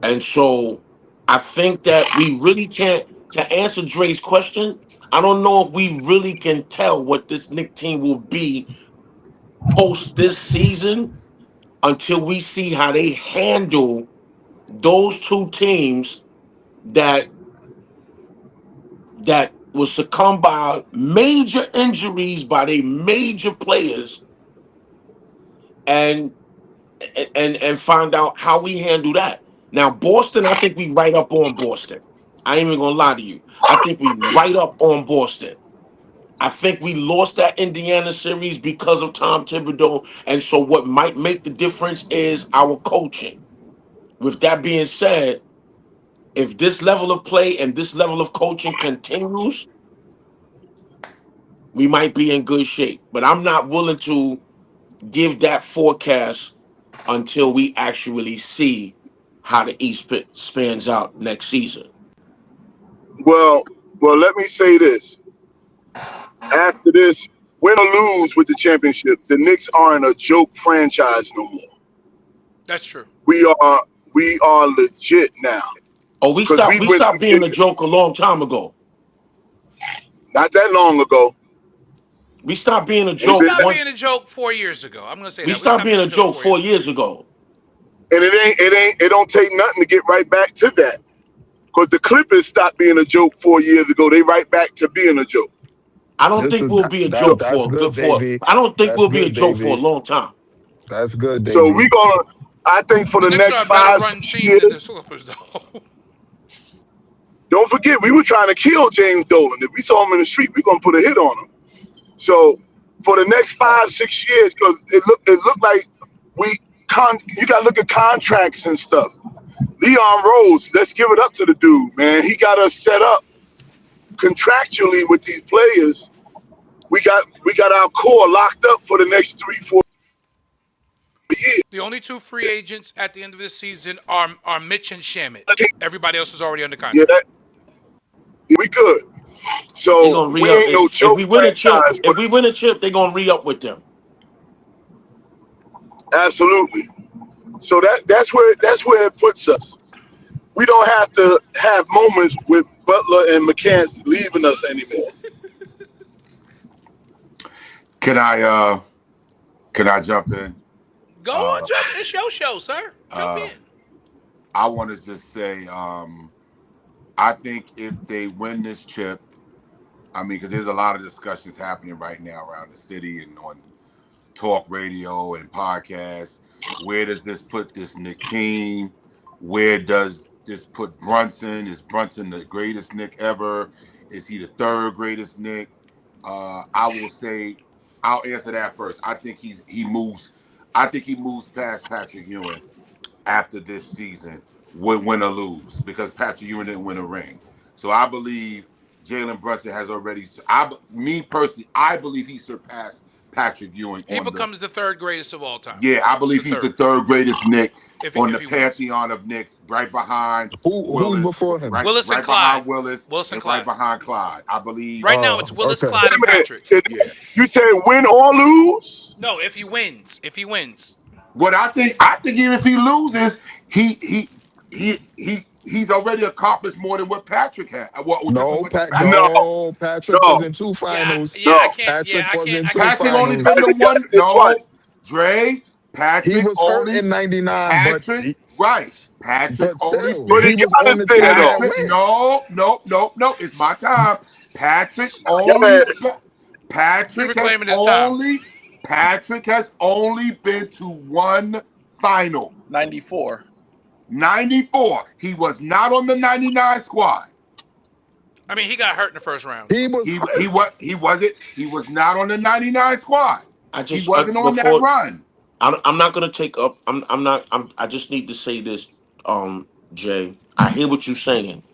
And so I think that we really can't, to answer Dre's question, I don't know if we really can tell what this Knicks team will be post this season until we see how they handle those 2 teams that will succumb by major injuries by their major players, and find out how we handle that. Now, Boston, I think we right up on Boston. I ain't even gonna lie to you. I think we right up on Boston. I think we lost that Indiana series because of Tom Thibodeau, and so what might make the difference is our coaching. With that being said, if this level of play and this level of coaching continues, we might be in good shape. But I'm not willing to give that forecast until we actually see how the East spans out next season. Well, let me say this. After this, win or lose with the championship, the Knicks aren't a joke franchise no more. That's true. We are legit now. Oh, we Because stopped being a joke a long time ago. Not that long ago. We stopped being a We joke. stopped being a joke 4 years ago. I'm gonna say We that. stopped being a joke 4 years ago. And it don't take nothing to get right back to that. Because the Clippers stopped being a joke 4 years ago. They right back to being a joke. I don't think we'll be a joke that's for good, good for. Davey. I don't think That's we'll be a good, joke for a Davey. long time. That's good, Davey. So I think for the Knicks next are a better 5, run 6 team than the years, Clippers, though. don't forget, we were trying to kill James Dolan. If we saw him in the street, we're going to put a hit on him. So for the next 5, 6 years, because it looked like you got to look at contracts and stuff. Leon Rose, let's give it up to the dude, man. He got us set up contractually with these players. We got our core locked up for the next 3, 4 years. The only 2 free agents at the end of this season are Mitch and Shamit. Everybody else is already under contract. We good. They So gonna we re-up. ain't no If joke we win a chip, franchise. if we win a chip, they're gonna re-up with them. Absolutely. So that's where it puts us. We don't have to have moments with Butler and McCants leaving us anymore. Can I jump in? Go on, jump. It's your show, sir. Jump in. I want to just say, I think if they win this chip, I mean, because there's a lot of discussions happening right now around the city and on talk radio and podcasts. Where does this put this Nick King? Where does this put Brunson? Is Brunson the greatest Nick ever? Is he the 3rd greatest Nick? I will say, I'll answer that first. I think he moves past Patrick Ewing after this season, win or lose, because Patrick Ewing didn't win a ring. So I believe Jalen Brunson has already. Me personally, I believe he surpassed Patrick Ewing. He becomes the 3rd greatest of all time. Yeah, I believe he's the 3rd greatest Nick on the he pantheon of Knicks, right behind Who's before him? Willis and right Clyde. behind Willis, Willis and and Clyde. right behind Clyde. I believe. Right now, it's Willis, okay. Clyde, and Patrick. Yeah. You said win or lose? No, if he wins. What I think even if he loses, he's already accomplished more than what Patrick had. Patrick was in 2 finals. Patrick was in 2 Patrick only finals. been to one. No, Dre. Patrick He was hurt only in '99, Patrick, right? Patrick but only. still, he was on the team that win. No. It's my time. Patrick only. Patrick has only been to 1 final. 94. 94. He was not on the 99 squad. I mean, he got hurt in the first round. He was not on the 99 squad. He wasn't on that run. I'm not gonna take up. I just need to say this, Jay. I hear what you're saying,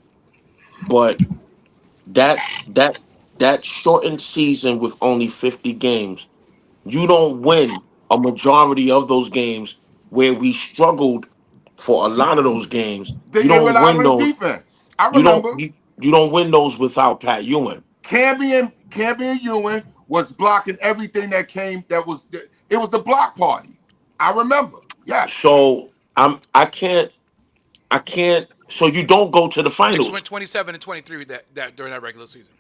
but that shortened season with only 50 games, you don't win a majority of those games where we struggled for a lot of those games. You don't win those. Defense. I remember. You don't win those without Pat Ewing. Camby and Ewing was blocking everything that came. It was the block party. I remember. Yeah. So I can't. So you don't go to the finals. Knicks went 27 and 23 that during that regular season.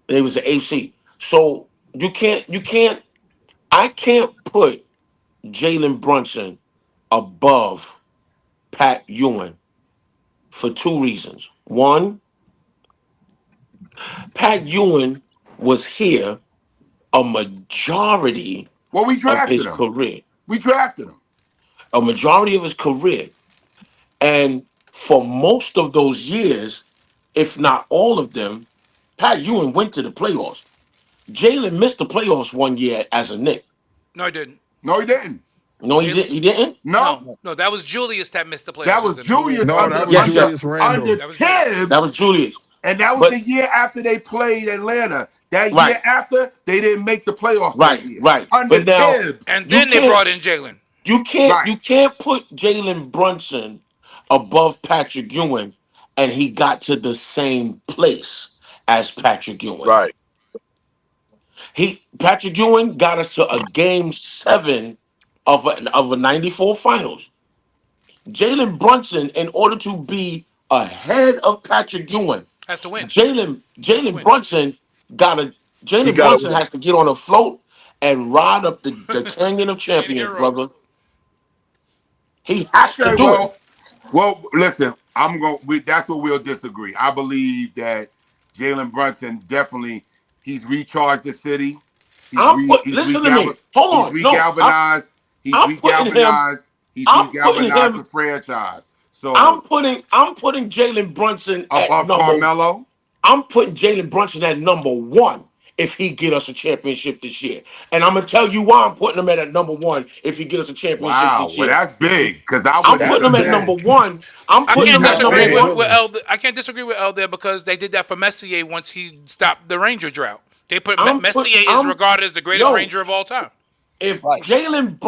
It was the AC. So you can't. I can't put Jalen Brunson above Pat Ewing for 2 reasons. One, Pat Ewing was here a majority of his career. We drafted him. A majority of his career. And for most of those years, if not all of them, Pat Ewing went to the playoffs. Jalen missed the playoffs 1 year as a Knick. No, he didn't. No, he didn't. No, he didn't? No, that was Julius that missed the playoffs. That was Julius. Julius Randle. Under Tibbs. That was Julius. And that was the year after they played Atlanta. That year after, they didn't make the playoffs. Right. Under Tibbs. And then they brought in Jalen. You can't put Jalen Brunson above Patrick Ewing, and he got to the same place as Patrick Ewing. Right. Patrick Ewing got us to a game 7 of a 94 finals. Jalen Brunson, in order to be ahead of Patrick Ewing, Has to win. Jalen Brunson He got to win. has to get on a float and ride up the Canyon of Champions, Heroes. brother. He has to Okay, do it. well, listen, that's what we'll disagree. I believe that Jalen Brunson definitely he's recharged the city. Listen to me. Hold on. He's No, regalvanized. He's I'm putting him. regalvanized. He's I'm putting regalvanized him. the franchise. So I'm putting Jalen Brunson at above number. Carmelo. I'm putting Jalen Brunson at number 1 if he get us a championship this year, and I'm gonna tell you why I'm putting him at number 1 if he get us a championship Wow, this well year. that's big because I'm would putting him at big. number 1. I'm I putting can't him at number disagree 1. with El. I can't disagree with El there because they did that for Messier once he stopped the Ranger drought. They put Messier is regarded as the greatest Ranger of all time. If Jalen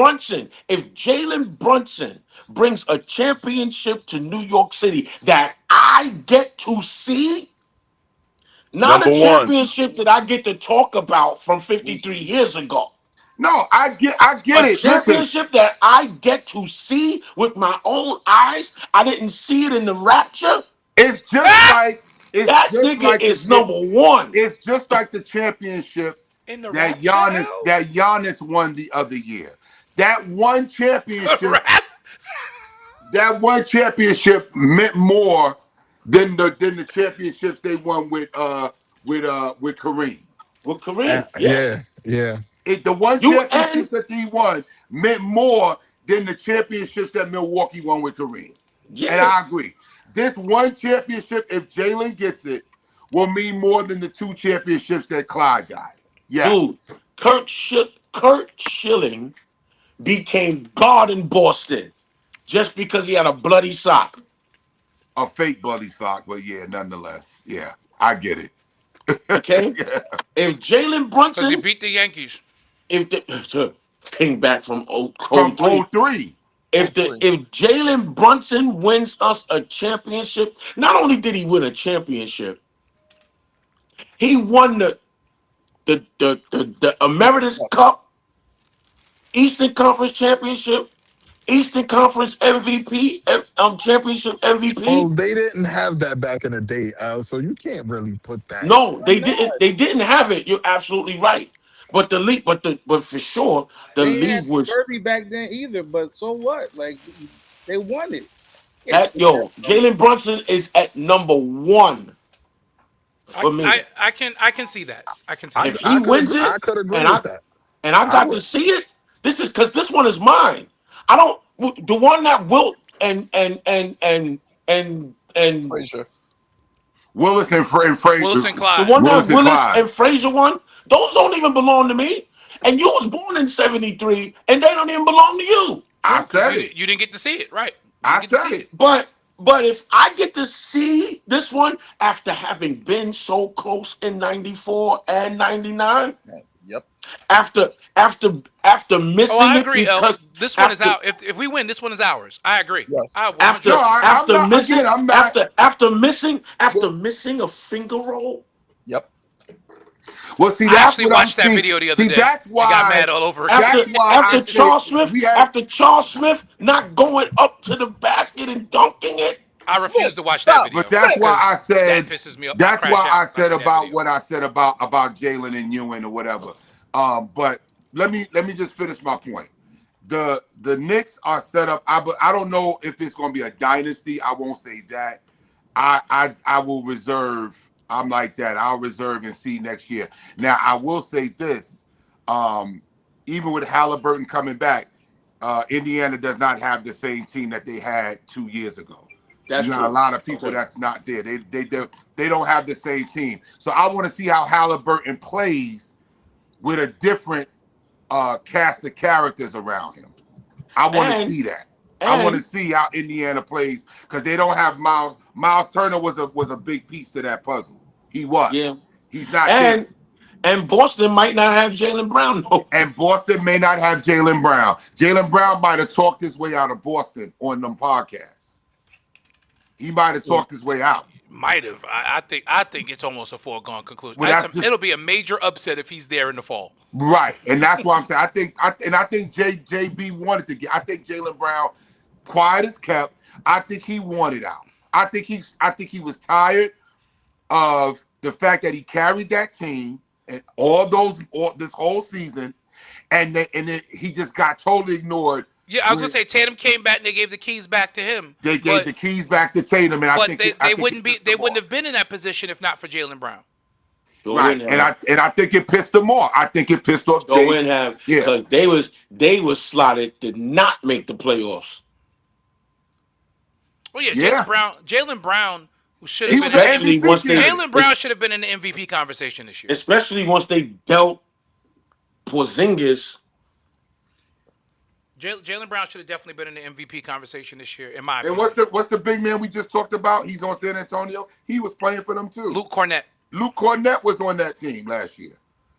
Brunson brings a championship to New York City that I get to see, not Number a one. championship that I get to talk about from 53 years ago. No, I get A it. Listen, championship that I get to see with my own eyes. I didn't see it in the Rapture. it's just like it's That just nigga like is number 1. It's just like the championship In the that Rapture, Giannis won the other year. That one championship. That one championship meant more than the championships they won with Kareem. With Kareem, Yeah. The one championship that he won meant more than the championships that Milwaukee won with Kareem. Yeah. And I agree. This one championship, if Jalen gets it, will mean more than the 2 championships that Clyde got. Yes. Dude, Kurt Schilling became God in Boston just because he had a bloody sock. A fake bloody sock, but yeah, nonetheless. Yeah, I get it. Okay? Yeah. If Jalen because he Brunson beat the Yankees. came back from From 03. 03. If Jalen Brunson wins us a championship, not only did he win a championship, he won the Emeritus Cup, Eastern Conference Championship, Eastern Conference MVP, championship MVP. Oh, they didn't have that back in the day, Al. So you can't really put that. No, they didn't. They didn't have it. You're absolutely right. But the league, but for sure, the They league had was Kirby back then either. But so what? Like they won it. Jalen Brunson is at number 1 for me. I can see that. I can see If that. he wins it, I could agree and with that. and I got to see it. This is because this one is mine. I don't the one that Wilt and Frazier. Willis and Frazier. Willis and Clyde. the one Willis that and Willis Clyde. and Frazier won, those don't even belong to me. And you was born in 73, and they don't even belong to you. I said you, it. you didn't get to see it, right? You I didn't get to said see it. But if I get to see this one after having been so close in 94 and 99, Yep. after missing Oh, I it agree, El. because This one is after- out. If we win, this one is ours. I agree. Yes. after No, I'm not- missing again, I'm not- after missing a finger roll. Yep. Well, see, I that's actually what watched I'm that seeing. video the other See, day. that's why I got mad all over again. That's why I said After Charles Smith not going up to the basket and dunking it. I refuse to watch that video. But that's why I said That pisses me off. That's I why crash out I said watching that about video. what I said about Jalen and Ewing or whatever. But let me just finish my point. The Knicks are set up. I don't know if it's going to be a dynasty. I won't say that. I will reserve. I'm like that. I'll reserve and see next year. Now I will say this. Even with Halliburton coming back, Indiana does not have the same team that they had 2 years ago. That's you got true. a lot of people that's not there. They don't have the same team. So I want to see how Halliburton plays with a different cast of characters around him. I want to see that. I want to see how Indiana plays because they don't have Miles. Miles Turner was a big piece to that puzzle. He was. Yeah. He's not there. And Boston might not have Jaylen Brown. No. And Boston may not have Jaylen Brown. Jaylen Brown might have talked his way out of Boston on them podcasts. He might have talked his way out. Might have. I think it's almost a foregone conclusion. Well, that's just- It'll be a major upset if he's there in the fall. Right, and that's why I'm saying I think JB wanted to get. I think Jaylen Brown, quiet as kept. I think he wanted out. I think he was tired of the fact that he carried that team and this whole season, and then he just got totally ignored. Yeah, I was gonna say Tatum came back and they gave the keys back to him. They gave the keys back to Tatum, and I think they wouldn't have been in that position if not for Jaylen Brown. Right, and I think it pissed them off. I think it pissed off Joe Winham, because they was slotted to not make the playoffs. Oh yeah, Yeah. Jaylen Brown should have been. Especially once they- Jaylen Brown should have been in the MVP conversation this year. Especially once they dealt Porzingis. Jaylen Brown should have definitely been in the MVP conversation this year, in my And opinion. what's the big man we just talked about? He's on San Antonio. He was playing for them too. Luke Cornett. Luke Cornett was on that team last year.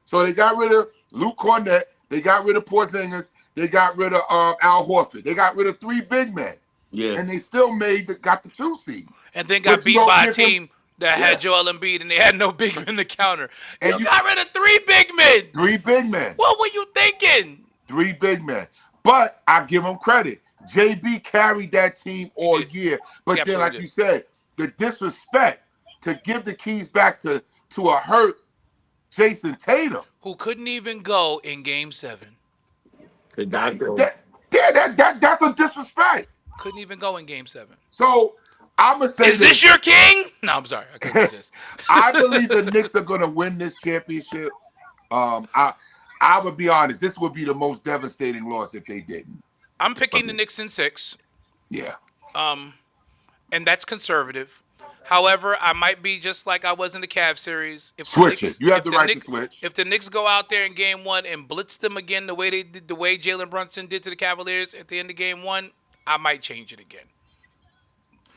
So they got rid of Luke Cornett. They got rid of Porzingis. They got rid of Al Horford. They got rid of 3 big men. Yeah. And they still got the 2 seed. And then got But you beat don't by a give him- team that had Joel Embiid and they had no big men to counter. And you you- got rid of 3 big men. 3 big men. What were you thinking? 3 big men. But I give him credit. JB carried that team all year. But He then, like absolutely you said, the disrespect to give the keys back to a hurt Jason Tatum. Who couldn't even go in Game 7. Could not go. That's a disrespect. Couldn't even go in Game 7. So I'm gonna say, Is this your king? No, I'm sorry. I couldn't resist. I believe the Knicks are gonna win this championship. I would be honest. This would be the most devastating loss if they didn't. I'm picking the Knicks in 6. Yeah. And that's conservative. However, I might be just like I was in the Cavs series. If the Switch Knicks- it. You have if the the right Knicks- to switch. If the Knicks go out there in Game 1 and blitz them again the way they did, the way Jalen Brunson did to the Cavaliers at the end of Game 1, I might change it again.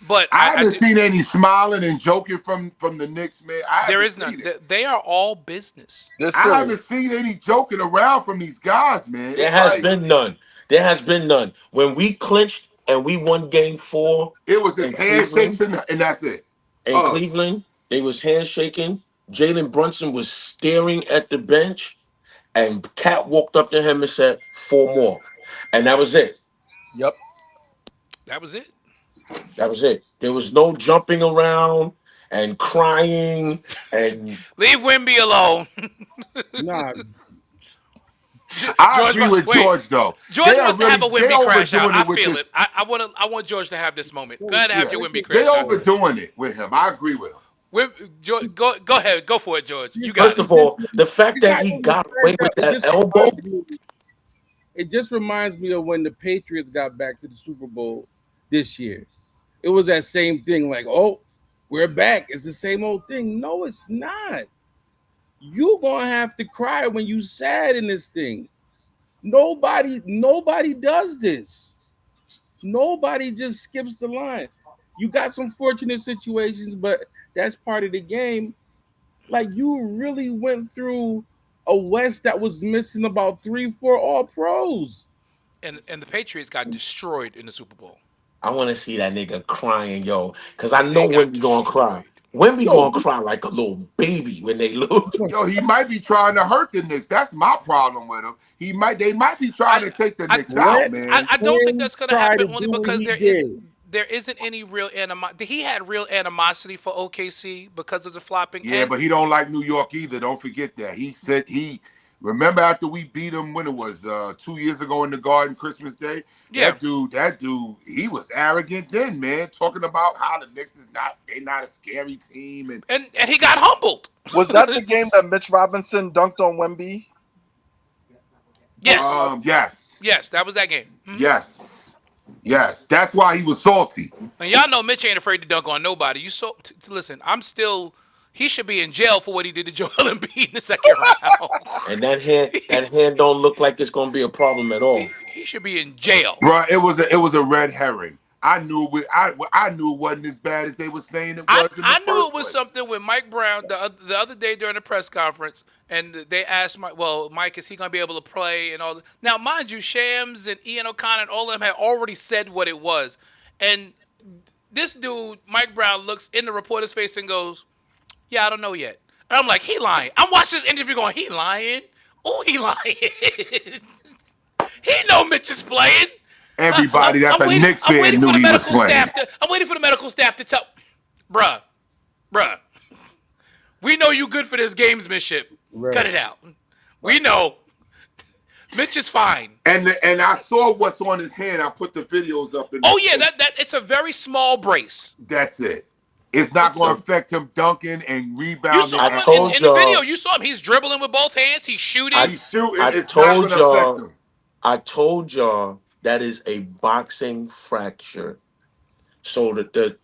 But I haven't seen any smiling and joking from the Knicks, man. There is none. They are all business. I haven't seen any joking around from these guys, man. There It's has like- been none. There has been none. When we clinched and we won Game 4, It was just in handshakes Cleveland, and that's it. in Cleveland, they was handshaking. Jalen Brunson was staring at the bench, and Cat walked up to him and said, 4 more. And that was it. Yep. That was it. That was it. There was no jumping around and crying and Leave Wemby alone. Nah, I agree with wait. George though. George They are wants to have a really- Wemby they crash out. overdoing I it with feel this- it. I want George to have this moment. Go ahead and have your Wemby crash They out. overdoing it with him. I agree with him. George, go ahead. Go for it, George. You got first it. of all, the fact that he got away with that elbow, it just reminds me of when the Patriots got back to the Super Bowl this year. It was that same thing, like, oh, we're back. It's the same old thing. No, it's not. You're gonna have to cry when you sad in this thing. Nobody does this. Nobody just skips the line. You got some fortunate situations, but that's part of the game. Like, you really went through a West that was missing about 3-4 all pros. And the Patriots got destroyed in the Super Bowl. I want to see that nigga crying, yo, because I know They got Wemby gonna cry. Wemby gonna cry like a little baby when they lose. Yo, he might be trying to hurt the Knicks. That's my problem with him. They might be trying to take the Knicks out, man. I don't think that's going to Tried to happen only do what because he there isn't any real animosity. He had real animosity for OKC because of the flopping. Yeah, and but he don't like New York either. Don't forget that. He said remember after we beat him when it was 2 years ago in the Garden Christmas Day? Yeah. That dude, he was arrogant then, man, talking about how the Knicks they're not a scary team and he got humbled. Was that the game that Mitch Robinson dunked on Wemby? Yes. Yes. That was that game. Mhm. Yes. That's why he was salty. And y'all know Mitch ain't afraid to dunk on nobody. Listen, he should be in jail for what he did to Joel Embiid in the second round. And that hand don't look like it's gonna be a problem at all. He should be in jail. Bro, it was a red herring. I knew it wasn't as bad as they were saying it was. I knew it was something with Mike Brown the other day during the press conference, and they asked Mike, is he going to be able to play and all that? Now, mind you, Shams and Ian O'Connor and all of them had already said what it was, and this dude, Mike Brown, looks in the reporter's face and goes, "Yeah, I don't know yet." And I'm like, "He lying." I'm watching this interview going, "He lying? Oh, he lying." He know Mitch is playing. Everybody that's a Knicks fan knew he was playing. I'm waiting for the medical staff to tell, bruh, we know you good for this gamesmanship. Right. Cut it out. We know. Mitch is fine. And I saw what's on his hand. I put the videos up. Oh yeah, that it's a very small brace. That's it. It's not going to affect him dunking and rebounding. You saw him in the video. You saw him. He's dribbling with both hands. He's shooting. He's shooting. It's not going to affect him. I told y'all that is a boxing fracture. So the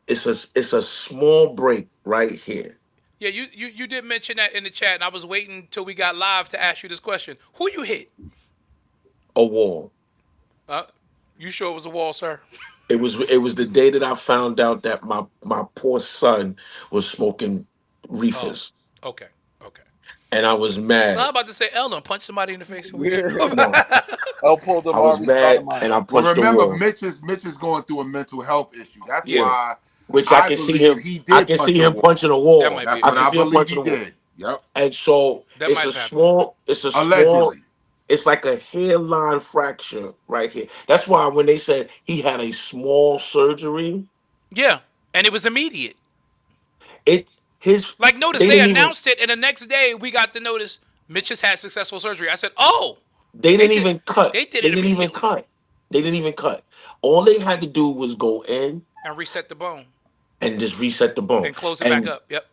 it's a small break right here. Yeah, you did mention that in the chat, and I was waiting until we got live to ask you this question. Who you hit? A wall. You sure it was a wall, sir? It was the day that I found out that my poor son was smoking reefers. Oh, okay. And I was mad. I'm about to say, El, punch somebody in the face. El pulled him. I was mad, and I punched the wall. Remember, Mitch is going through a mental health issue. That's why. Which I can see him. I can see him punching a wall. That's what I believe he did. Yep. And so it's a small. Allegedly. It's like a hairline fracture right here. That's why when they said he had a small surgery. Yeah, and it was immediate. Notice they announced it, and the next day we got the notice Mitch has had successful surgery. I said, "Oh." They didn't even cut. They didn't even cut. They didn't even cut. All they had to do was go in and reset the bone. And just reset the bone. And close it back up. Yep.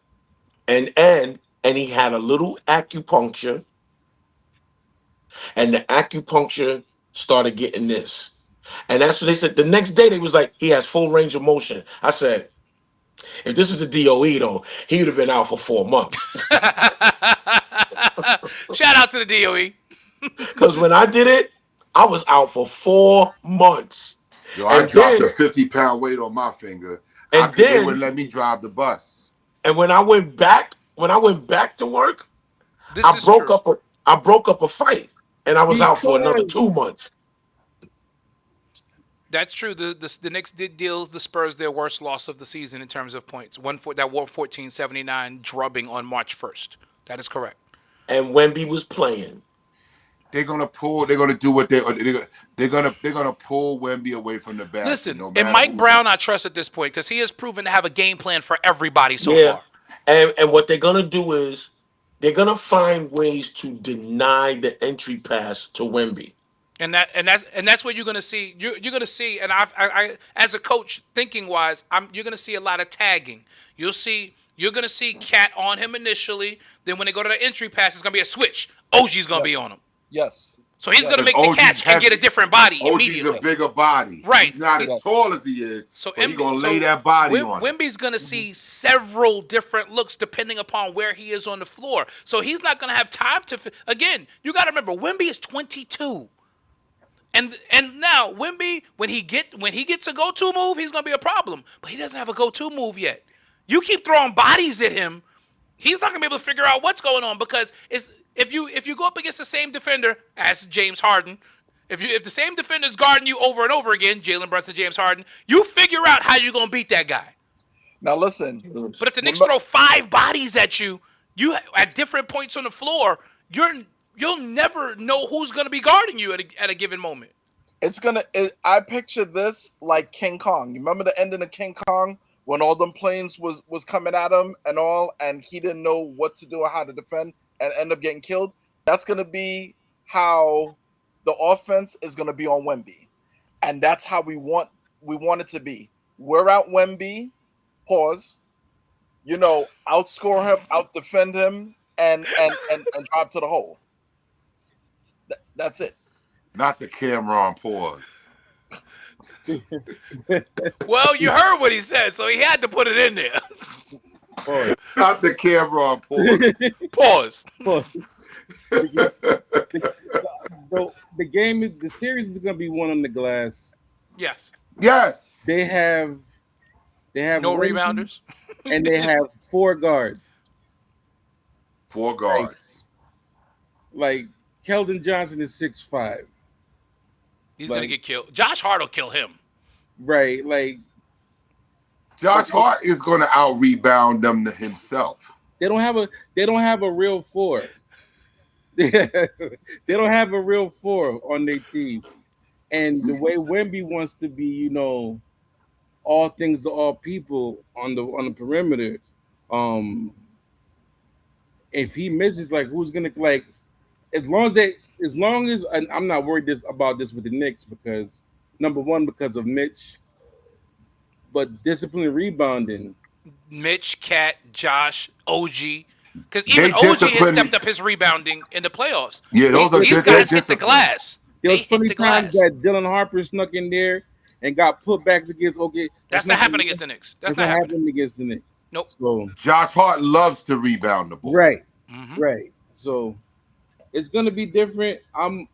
And he had a little acupuncture. And the acupuncture started getting this. And that's what they said. The next day they was like, he has full range of motion. I said, if this was a DOE though, he would have been out for 4 months. Shout out to the DOE. Because when I did it, I was out for 4 months. Yo, I dropped a 50-pound weight on my finger. And they wouldn't let me drive the bus. And when I went back to work, I broke up a fight, and I was out for another 2 months. That's true. The Knicks did deal the Spurs their worst loss of the season in terms of points. That 114-79 drubbing on March 1st. That is correct. And Wemby was playing. They're gonna pull. They're gonna do what they're gonna pull Wemby away from the basket. Listen, and Mike Brown, I trust at this point because he has proven to have a game plan for everybody so far. And what they're gonna do is they're gonna find ways to deny the entry pass to Wemby. And that's what you're gonna see. You're gonna see, and I as a coach, thinking wise, you're gonna see a lot of tagging. You're gonna see Cat on him initially. Then when they go to the entry pass, it's gonna be a switch. OG's gonna be on him. Yes. So he's gonna make the catch and get a different body immediately. OG's a bigger body. Right. He's not as tall as he is. So he's gonna lay that body on him. Wemby's gonna see several different looks depending upon where he is on the floor. So he's not gonna have time to. Again, you got to remember, Wemby is 22. And now Wemby, when he gets a go-to move, he's gonna be a problem. But he doesn't have a go-to move yet. You keep throwing bodies at him, he's not gonna be able to figure out what's going on because if you go up against the same defender as James Harden, if the same defender's guarding you over and over again, Jalen Brunson, James Harden, you figure out how you're gonna beat that guy. Now listen. But if the Knicks throw 5 bodies at you at different points on the floor, you'll never know who's going to be guarding you at a given moment. I picture this like King Kong. You remember the ending of King Kong when all them planes was coming at him and he didn't know what to do or how to defend and end up getting killed? That's going to be how the offense is going to be on Wemby. And that's how we want it to be. We're out Wemby, pause, outscore him, out-defend him, and drop to the hole. That's it. Not the Cameron pause. Well, you heard what he said, so he had to put it in there. Not the Cameron pause. The series is going to be won on the glass. Yes. Yes. They have no rebounders, and they have 4 guards. 4 guards. Like Keldon Johnson is 6'5". He's gonna get killed. Josh Hart will kill him. right? Like Josh Hart is going to out rebound them to himself. they don't have a real four. They don't have a real four on their team. And the way Wemby wants to be, you know, all things to all people on the perimeter, if he misses, like who's gonna like as long as and I'm not worried about this with the Knicks because number one, because of Mitch, but discipline and rebounding. Mitch, Cat, Josh, OG. Because They even OG has discipline- stepped up his rebounding in the playoffs. Yeah, those are These good- guys they're hit the disciplined. glass. There They was hit plenty the times glass. that Dylan Harper snuck in there and got put back against. Okay, That's not happening against the Knicks. That's not happening. against the Knicks. Nope. So Josh Hart loves to rebound the ball. right, Mhm. right. So it's gonna be different. I'm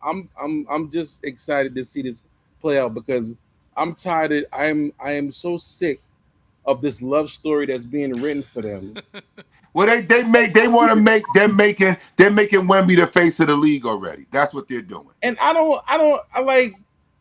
just excited to see this play out because I'm tired. I am so sick of this love story that's being written for them. Well, they want to make they're making Wemby the face of the league already. That's what they're doing. And I like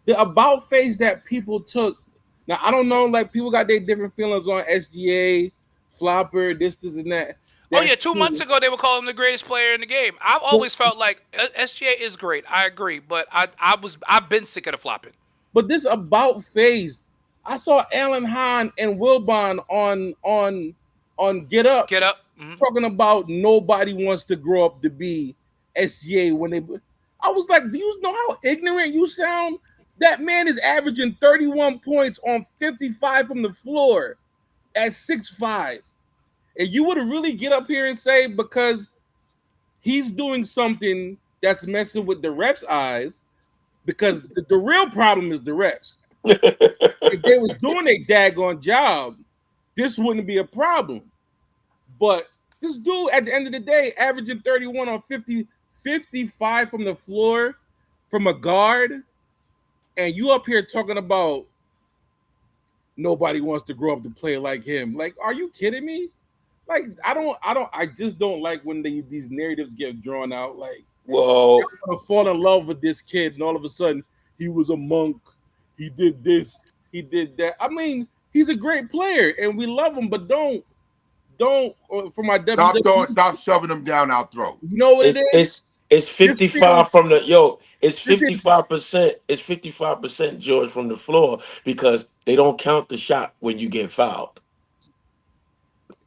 the about face that people took. Now I don't know, like people got their different feelings on SGA, Flopper, this and that. Oh yeah, 2 months ago they were calling him the greatest player in the game. I've always felt like SGA is great. I agree, but I've been sick of the flopping. But this about face, I saw Alan Hahn and Wilbon on Get Up. Get Up. Mhm. Talking about nobody wants to grow up to be SGA when they. I was like, do you know how ignorant you sound? That man is averaging 31 points on 55 from the floor at 6'5". And you would really get up here and say because he's doing something that's messing with the refs' eyes, because the real problem is the refs. If they was doing a daggone job, this wouldn't be a problem. But this dude, at the end of the day, averaging 31 on 55 from the floor from a guard, and you up here talking about nobody wants to grow up to play like him. Like, are you kidding me? Like, I just don't like when these narratives get drawn out. Like, Whoa. I'm gonna fall in love with this kid, and all of a sudden he was a monk. He did this, he did that. I mean, he's a great player, and we love him, but don't for my Stop shoving them down our throat. You know what it is? It's 55 from the It's 55%. It's 55%, George, from the floor because they don't count the shot when you get fouled.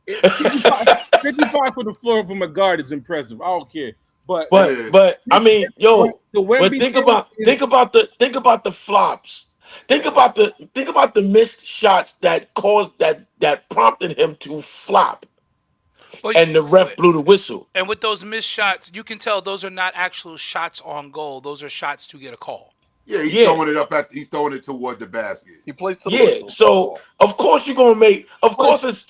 55 for the floor from a guard is impressive. I don't care. But I mean, but think about the flops. Think about the missed shots that caused that prompted him to flop. Well, and the ref blew the whistle. And with those missed shots, you can tell those are not actual shots on goal. Those are shots to get a call. Yeah, he's throwing it toward the basket. He plays to the whistle. So of course you're gonna make. Of course it's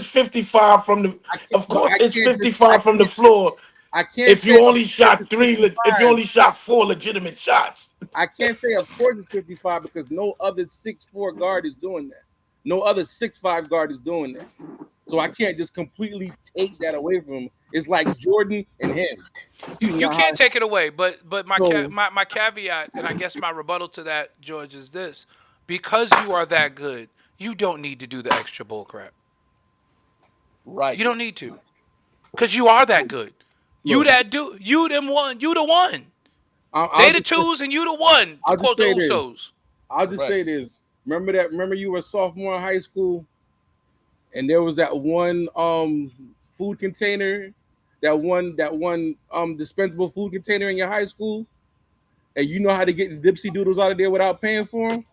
55 from the. Of course it's 55 from the floor. I can't. If you only shot if you only shot 4 legitimate shots. I can't say of course it's 55 because no other 6'4" guard is doing that. No other 6'5" guard is doing that. So I can't just completely take that away from him. It's like Jordan and him. You can't take it away, but my caveat, and I guess my rebuttal to that, George, is this: because you are that good, you don't need to do the extra bull crap. Right. You don't need to, because you are that good. You that dude. You them one. You the one. They the twos and you the one. To quote the Usos. I'll just say this. Remember you were a sophomore in high school, and there was that one food container, that one dispensable food container in your high school, and you know how to get the Dipsy Doodles out of there without paying for them.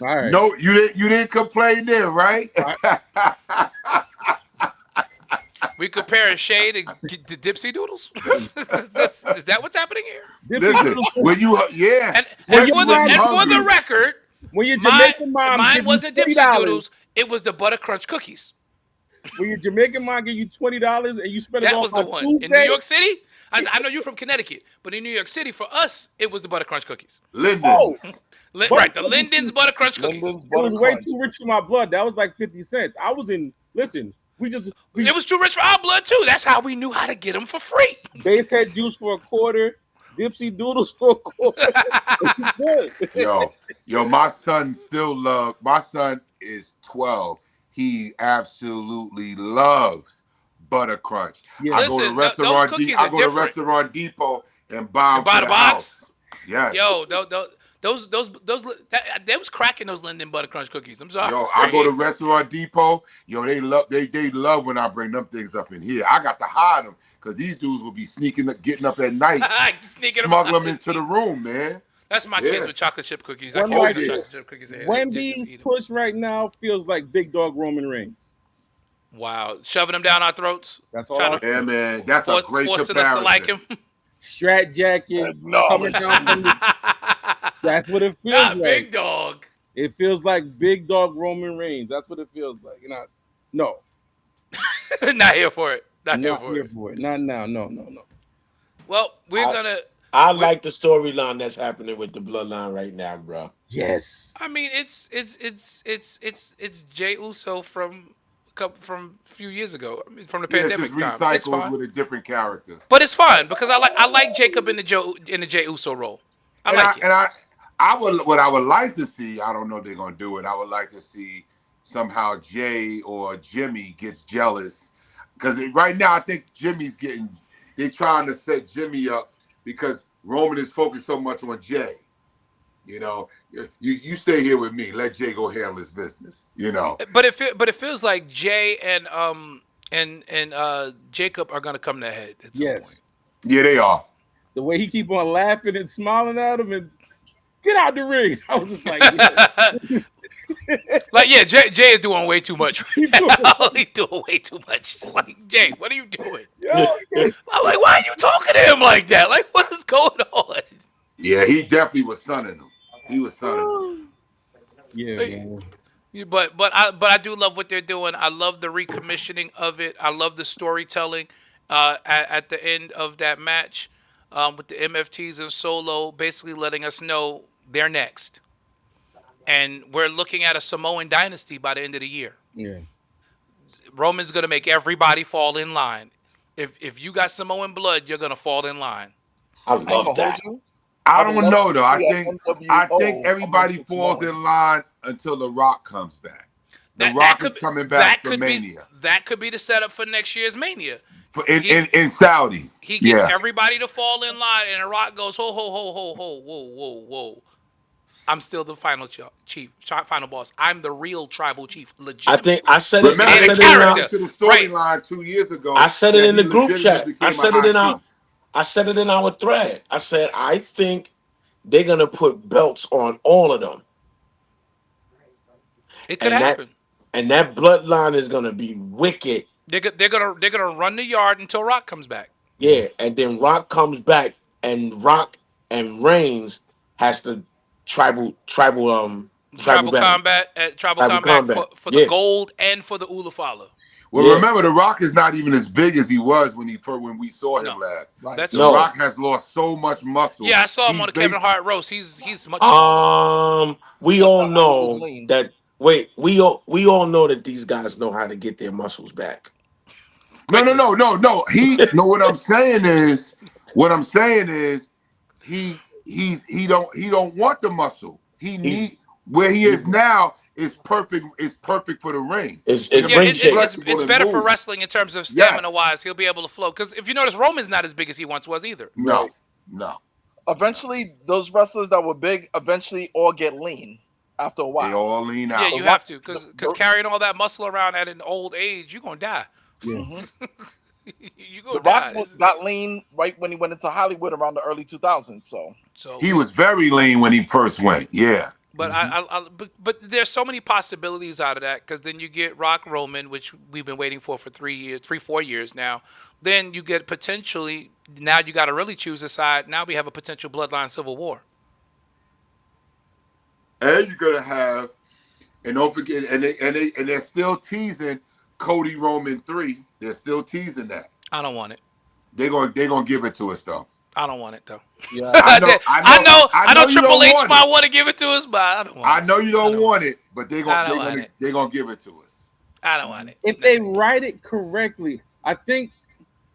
All right. No, you didn't complain there, right? We compare a shade to Dipsy Doodles. Is that what's happening here? Listen, when you and for the record, when your Jamaican mine wasn't Dipsy Doodles. It was the Butter Crunch cookies. When your Jamaican mom give you $20 and you spend it that on was the one Tuesday? in New York City. I know you're from Connecticut, but in New York City, for us, it was the Butter Crunch cookies. Lindens. Right, the Linden's Butter Crunch cookies. It was way too rich for my blood. That was like 50 cents. I was in. Listen, it was too rich for our blood too. That's how we knew how to get them for free. Base had juice for $0.25. Dipsy Doodles for a quarter. It's good. Yo, my son my son is 12. He absolutely loves butter crunch. Yeah. I go to Listen, those cookies are different. Restaurant Depot and buy them Buy for the the box. house. Yes. Yo, they was cracking those Linden Butter Crunch cookies. I'm sorry. Yo, I go to Restaurant Depot. Yo, they love when I bring them things up in here. I got to hide them because these dudes will be getting up at night, smuggle them into the room, man. That's my kids with chocolate chip cookies. I One can't right eat there. chocolate chip cookies. Wendy's push right now feels like Big Dog Roman Reigns. Wow, shoving them down our throats. That's all. Yeah, man, that's a great forcing comparison. us to like him. Strat jacket coming down from that's what it feels Not like. Big Dog. It feels like Big Dog Roman Reigns. That's what it feels like. No. Not here for it. Not here for it. Not now. No. Well, I like the storyline that's happening with the bloodline right now, bro. Yes. I mean, it's Jey Uso from a few years ago, from the pandemic just time. It's recycled fine. with a different character. But it's fine because I like Jacob in the Jey Uso role. I What I would like to see, I don't know if they're gonna do it. I would like to see somehow Jay or Jimmy gets jealous because right now I think they're trying to set Jimmy up because Roman is focused so much on Jay. You know, you stay here with me. Let Jay go handle his business. You know. But it feels like Jay and Jacob are gonna come to a head at some point. Yeah, they are. The way he keep on laughing and smiling at him and get out the ring. I was just like, yeah. Jay is doing way too much. He's doing way too much. Like, Jay, what are you doing? I'm like, why are you talking to him like that? Like, what is going on? Yeah, he definitely was sunning him. He was sunning him. Yeah, man. But I do love what they're doing. I love the recommissioning of it. I love the storytelling at the end of that match with the MFTs and Solo basically letting us know they're next. And we're looking at a Samoan dynasty by the end of the year. Yeah. Roman's going to make everybody fall in line. If you got Samoan blood, you're going to fall in line. I love that. I don't know though. I think everybody falls in line until The Rock comes back. The Rock is coming back for Mania. That could be the setup for next year's Mania. In Saudi. He gets everybody to fall in line, and The Rock goes, ho, ho, ho, ho, ho, whoa. I'm still the final chief, final boss. I'm the real tribal chief. I think I said it. Remember, they changed to the storyline 2 years ago. I said it in the group chat. I said it in our thread. I said I think they're gonna put belts on all of them. It could happen. And that bloodline is gonna be wicked. They're gonna run the yard until Rock comes back. Yeah, and then Rock comes back, and Rock and Reigns has to tribal combat for the gold and for the Ulafala. Well, remember, The Rock is not even as big as he was when we saw him last. Right. The Rock has lost so much muscle. Yeah, I saw him on the Kevin Hart roast. He's much. We all know that. Wait, we all know that these guys know how to get their muscles back. No. What I'm saying is, he don't want the muscle. He need where he is now. Is perfect. It's perfect for the ring. It's better for wrestling in terms of stamina wise. He'll be able to flow. Because if you notice, Roman's not as big as he once was either. No. Eventually, those wrestlers that were big eventually all get lean after a while. They all lean out. Yeah, you have to because carrying all that muscle around at an old age, you're gonna die. Yeah. The Rock got lean right when he went into Hollywood around the early 2000s. So he was very lean when he first went. Yeah. But but there's so many possibilities out of that because then you get Rock Roman, which we've been waiting for 4 years now. Then you get potentially now you got to really choose a side. Now we have a potential bloodline civil war. And you're gonna have, and don't forget, and they're still teasing Cody Roman 3. They're still teasing that. I don't want it. They're gonna give it to us though. I don't want it though. Yeah, I know Triple H might want to give it to us, but I don't want it. I know you don't want it, but they're gonna give it to us. I don't want it. If they write it correctly, I think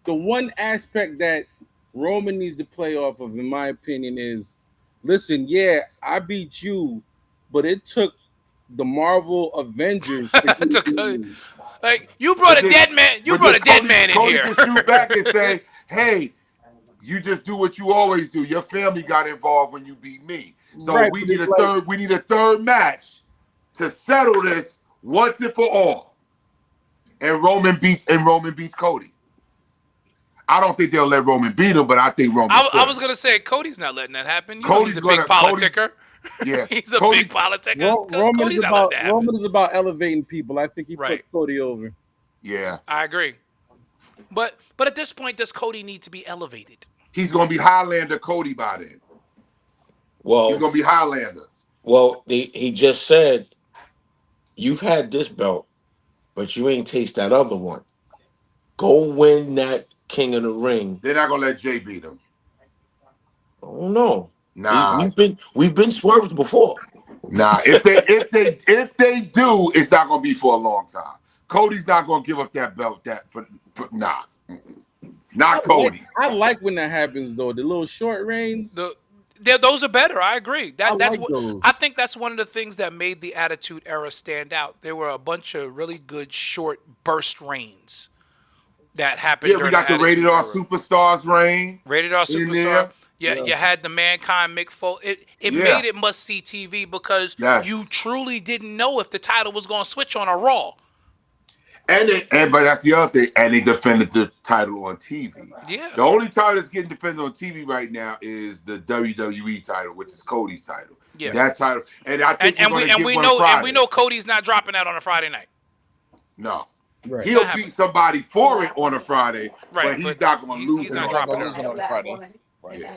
the one aspect that Roman needs to play off of, in my opinion, is listen, yeah, I beat you, but it took the Marvel Avengers to get To beat go- me. like you brought a dead man. You But brought then a dead man in Cody here. can shoot back and say, "Hey, you just do what you always do. Your family got involved when you beat me, so Right, we but need it's a like- third. We need a third match to settle this once and for all." And Roman beats Cody. I don't think they'll let Roman beat him, but I think Roman. I was gonna say Cody's not letting that happen. You know Cody's he's a big politica. Yeah, He's a Cody- big politica. Roman Cody's is not letting that happen. Roman is about elevating people. I think he Right. put Cody over. Yeah, I agree. But at this point, does Cody need to be elevated? he's gonna be Highlander Cody by then. Well, He's gonna be Highlander. well, he just said you've had this belt, but you ain't taste that other one. Go win that King of the Ring. They're not gonna let Jay beat him. Oh no. Nah, We've been swerved before. nah. If they do, it's not gonna be for a long time. Cody's not gonna give up that belt. Nah. Mm-mm. Not Cody. I like when that happens though. The little short reigns. Those are better. I agree. That's like what those. I think. That's one of the things that made the Attitude Era stand out. There were a bunch of really good short burst reigns that happened. Yeah, we during got the Rated R Era. Superstars reign. Rated R in Superstar. there. Yeah, you had the Mankind Mick Foley. It Yeah. made it must see TV because Yes. you truly didn't know if the title was going to switch on a Raw. But that's the other thing. And they defended the title on TV. Yeah. The only title that's getting defended on TV right now is the WWE title, which is Cody's title. Yeah. That title, and I think And we know Cody's not dropping that on a Friday night. No, Right. he'll Not beat somebody for it on a Friday, Right, but he's but not going to lose he's it not on dropping a it Friday. on Friday. Yeah.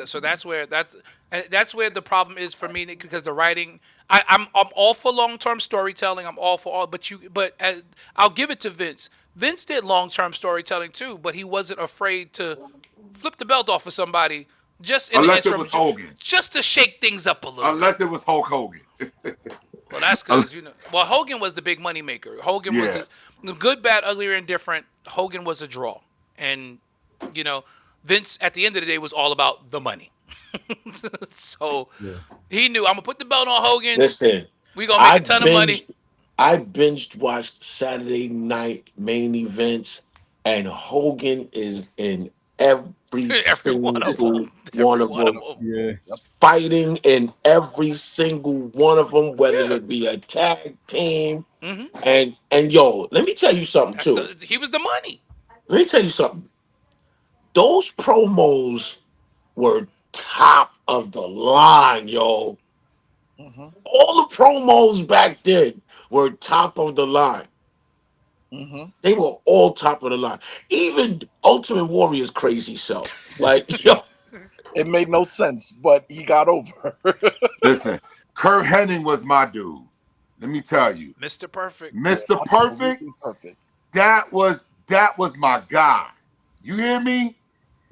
So that's where the problem is for me because the writing. I'm all for long term storytelling. I'm all for all, but I'll give it to Vince. Vince did long term storytelling too, but he wasn't afraid to flip the belt off of somebody just in Unless the it interim, was Hogan. just to shake things up a little. Unless it was Hulk Hogan. Well, that's because Well, Hogan was the big money maker. Hogan was the good, bad, ugly, or indifferent. Hogan was a draw, and Vince at the end of the day was all about the money. So he knew I'm gonna put the belt on Hogan. Listen, We gonna make a ton of money. I binged watched Saturday night main events, and Hogan is in every single one of them. Yeah. fighting in every single one of them, whether it be a tag team. Mhm. And yo, let me tell you something That's too. he was the money. Let me tell you something. Those promos were top of the line, yo. Mm-hmm. All the promos back then were top of the line. Mm-hmm. They were all top of the line. Even Ultimate Warrior's crazy self. Like, yo, It made no sense, but he got over. Listen, Kurt Hennig was my dude. Let me tell you, Mr. Perfect. Mr. Perfect. Perfect. That was my guy. You hear me?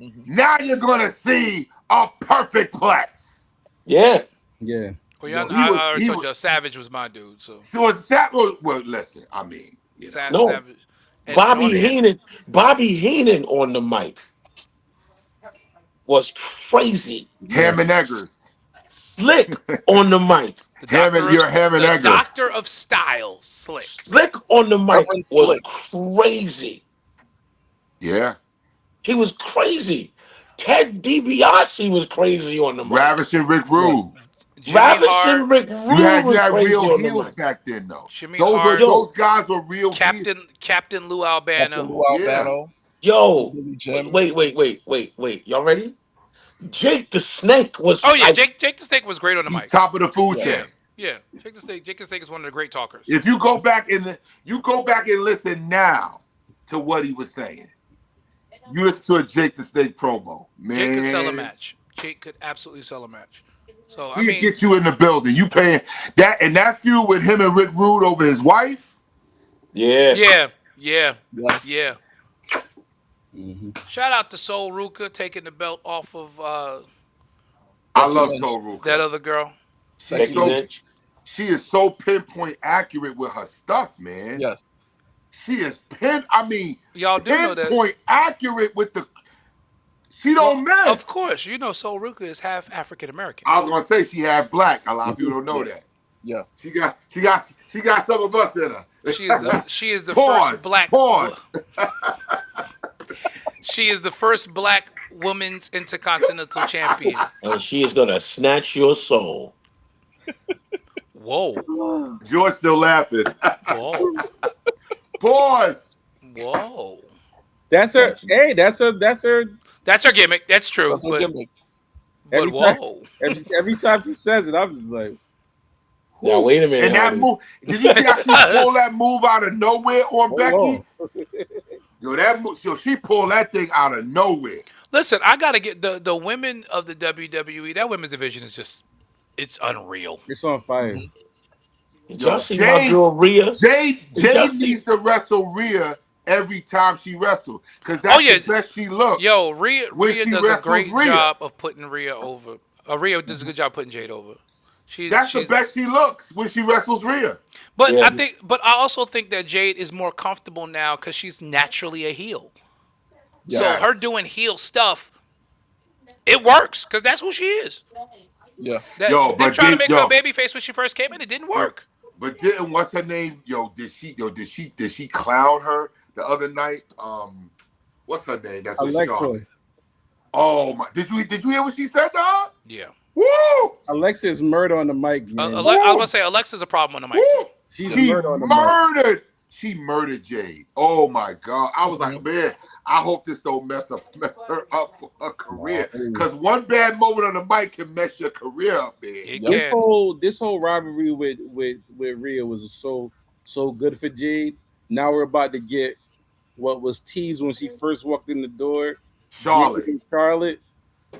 Mm-hmm. Now you're gonna see a perfect plex. yeah. Yeah. Well, Yo, I he was- already he told was- you, Savage was my dude. So So it's that well, listen, I mean, No. Savage. And Bobby on the- Heenan on the mic was crazy. Ham and Eggers. Slick on the mic. the Ham and- doctor you're of- Ham and the Egger. Doctor of Style, Slick. Slick on the mic Reverend was Slick. crazy. Yeah. He was crazy. Ted DiBiase was crazy on the mic. Ravishing Rick Rude. Jimmy Ravishing Hart, Rick You Rude had was crazy real on the heels mic. back then, though. Jimmy Those Hart, those guys were real heels. Captain Lou Albano. Captain Lou Albano. Yo, Billy Jim. wait. Y'all ready? Jake the Snake was. Oh yeah, like, Jake the Snake was great on the He's mic. top of the food Yeah. chain. Yeah, Jake the Snake is one of the great talkers. If you go back and listen now to what he was saying, you listen to a Jake the Snake promo, man. Jake could sell a match. Jake could absolutely sell a match. So I He mean, could get you in the building. You paying that feud with him and Rick Rude over his wife. yeah. yeah. Yes. Mm-hmm. Shout out to Sol Ruka taking the belt off of I love Soul Ruka. that other girl. Becky so- Lynch. She is so pinpoint accurate with her stuff, man. Yes. She is Y'all do know that. pinpoint accurate with the. She don't miss. Of course, you know Sol Ruka is half African American. I was gonna say she had black. A lot of people don't know that. Yeah. She got some of us in her. She is the Pause. first black. Pause. She is the first black women's intercontinental champion. And she is gonna snatch your soul. Whoa. George still laughing. Whoa. Pause. Whoa. That's her. Hey, that's her. That's her gimmick. That's true. That's her but gimmick. but Every whoa. Every time she says it, I'm just like, Now wait a minute. And that honey. move, did you see how she pulled that move out of nowhere on Becky? Yo, that move, she pulled that thing out of nowhere. Listen, I gotta get the women of the WWE. That women's division is just, it's unreal. it's on fire. Did Yo, y'all see my girl Rhea? Jade y'all see- needs to wrestle Rhea every time she wrestles. Because that's the best she looks. Yo, Rhea when she does a wrestles great Rhea. job of putting Rhea over. Rhea does a good job putting Jade over. That's the best she looks when she wrestles Rhea. But Yeah. I also think that Jade is more comfortable now because she's naturally a heel. Yes. So her doing heel stuff, it works because that's who she is. Yeah. Yo, They're but trying to did- make her yo. a babyface when she first came in. It didn't work. But didn't what's her name? Did she clown her the other night? What's her name? That's what Alexa. Charlotte. Oh my! Did you hear what she said to her? Yeah. Woo! Alexa is murder on the mic, man. I was gonna say Alexa's a problem on the mic too. Woo! She's She a murder on the mic. murdered. She murdered Jade. Oh my God! I was like, man, I hope this don't mess her up for her career. Because one bad moment on the mic can mess your career up, man. It This can. this whole rivalry with Rhea was so good for Jade. Now we're about to get what was teased when she first walked in the door. Charlotte. Charlotte.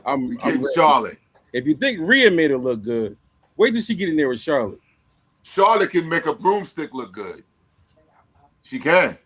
I'm We get ready. Charlotte. If you think Rhea made her look good, wait till she get in there with Charlotte. Charlotte can make a broomstick look good. She can.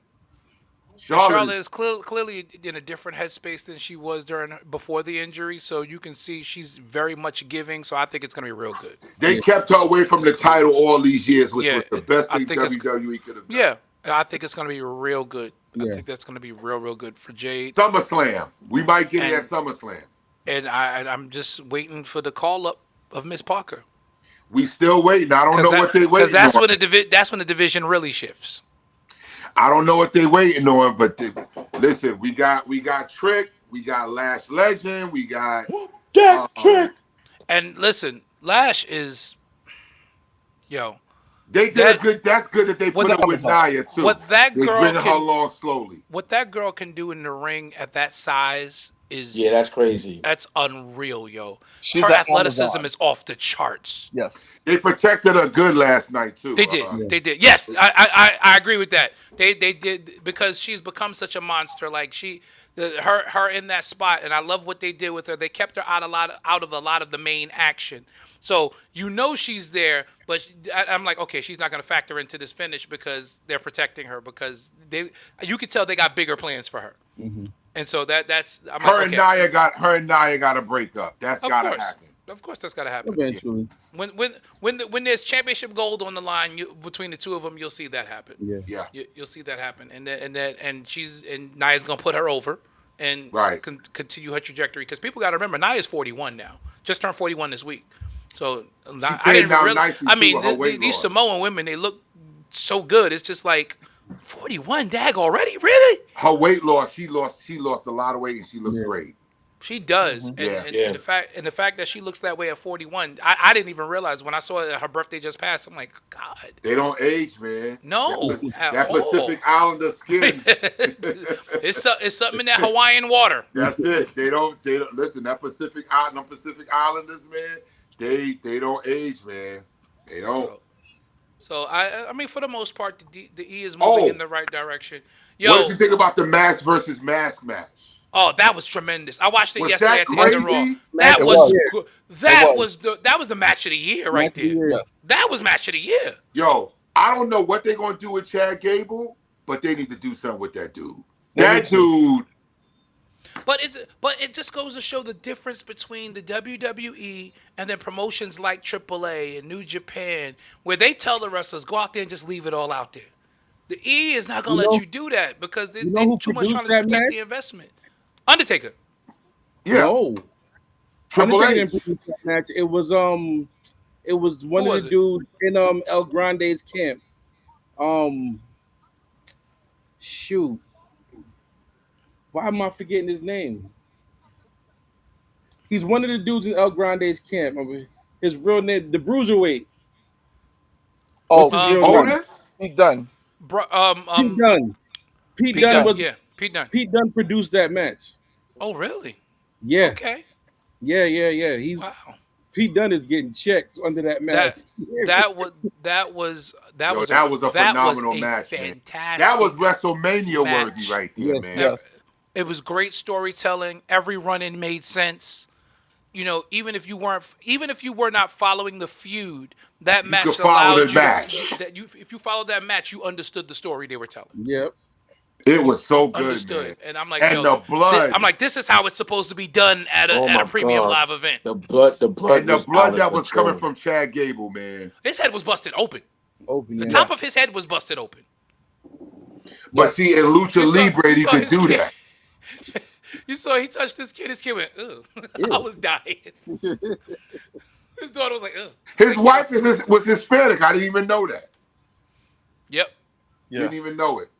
Charlotte is clearly in a different headspace than she was before the injury, so you can see she's very much giving. So I think it's gonna be real good. They kept her away from the title all these years, which Yeah, was the best I thing think it's- WWE could have done. Yeah, I think it's gonna be real good. I Yeah. think that's gonna be real good for Jade. SummerSlam. We might get it And- at SummerSlam. And I'm just waiting for the call up of Miss Parker. We still waiting. I don't know what they Because waiting that's on. when the division really shifts. I don't know what they waiting on, but listen, we got Trick, we got Lash Legend, we got Trick. And listen, Lash is, yo. They did a good. That's good that they put What her with Nia too. What that They girl bring her can, along slowly. what that girl can do in the ring at that size is that's crazy. That's unreal, yo. She's Her an athleticism Amazon. is off the charts. Yes. They protected her good last night too. They did. They did. Yes, I agree with that. They did because she's become such a monster. Like her in that spot, and I love what they did with her. They kept her out of a lot of the main action. So she's there, but I'm like, okay, she's not going to factor into this finish because they're protecting her because you could tell they got bigger plans for her. Mm-hmm. And so that's Her and Nia got to break up. That's Of gotta course. happen. Of course, that's got to happen. Eventually. When there's championship gold on the line between the two of them, you'll see that happen. Yeah. You'll see that happen, and Nia's gonna put her over and continue her trajectory because people got to remember Nia's 41 now, just turned 41 this week. So I didn't realize. nicely, I too, mean, with her weight these loss. Samoan women, they look so good. It's just like 41, dag already, really? Her weight loss, she lost a lot of weight, and she looks great. She does, and the fact that she looks that way at 41, I didn't even realize when I saw that her birthday just passed. I'm like, God, They don't age, man. no, That Pacific Islander skin. it's something in that Hawaiian water. That's it. They don't listen. That Pacific Islanders, man. They don't age, man. They don't. So I mean, for the most part, the E is moving in the right direction. What did you think about the mask versus mask match? Oh, that was tremendous. I watched it Was yesterday that at the end of Raw. crazy? That It was was. good. That was the match of the year right Match of the there. year. That was match of the year. Yo, I don't know what they're gonna do with Chad Gable, but they need to do something with that dude. They That need to. dude. But it just goes to show the difference between the WWE and then promotions like AAA and New Japan, where they tell the wrestlers go out there and just leave it all out there. The E is not gonna let you do that because they're who too much produced trying to that protect match? the investment. Undertaker. Yeah, No, Triple Undertaker didn't H. produce that match. It was Who one of the was it? dudes in El Grande's camp. Um, shoot, why am I forgetting his name? He's one of the dudes in El Grande's camp. His real name, the Bruiserweight. What's Oh, his Pete real Dunne. name? Otis. Pete Dunne. Pete Dunne. Pete Pete Dunne Dunne. was Yeah, Pete Dunne. Pete Dunne produced that match. Oh, really? Yeah, Okay. yeah. He's Wow. Pete Dunne is getting checks under that That mask. that was that was that Yo, was that was a that was phenomenal a match, man. fantastic That was WrestleMania worthy match. right there, Yes, man. yes. It was great storytelling. Every run-in made sense. You know, even if you were not following the feud, that You match could follow allowed the you match. if you followed that match, you understood the story they were telling. Yep. It was so good, Understood. man. And I'm like, And yo, the blood. I'm like, this is how it's supposed to be done at Oh a my premium God. live event. The blood And the was blood out that of was coming control. from Chad Gable, man. His head was busted open. Open. The Yeah. top of his head was busted open. But see, in Lucha You saw- Libre, you he saw could his do kid. that. You saw he touched his kid. His kid went, ugh. I was dying. His daughter was like, ugh. His wife was Hispanic. I didn't even know that. Yep. Didn't even know it.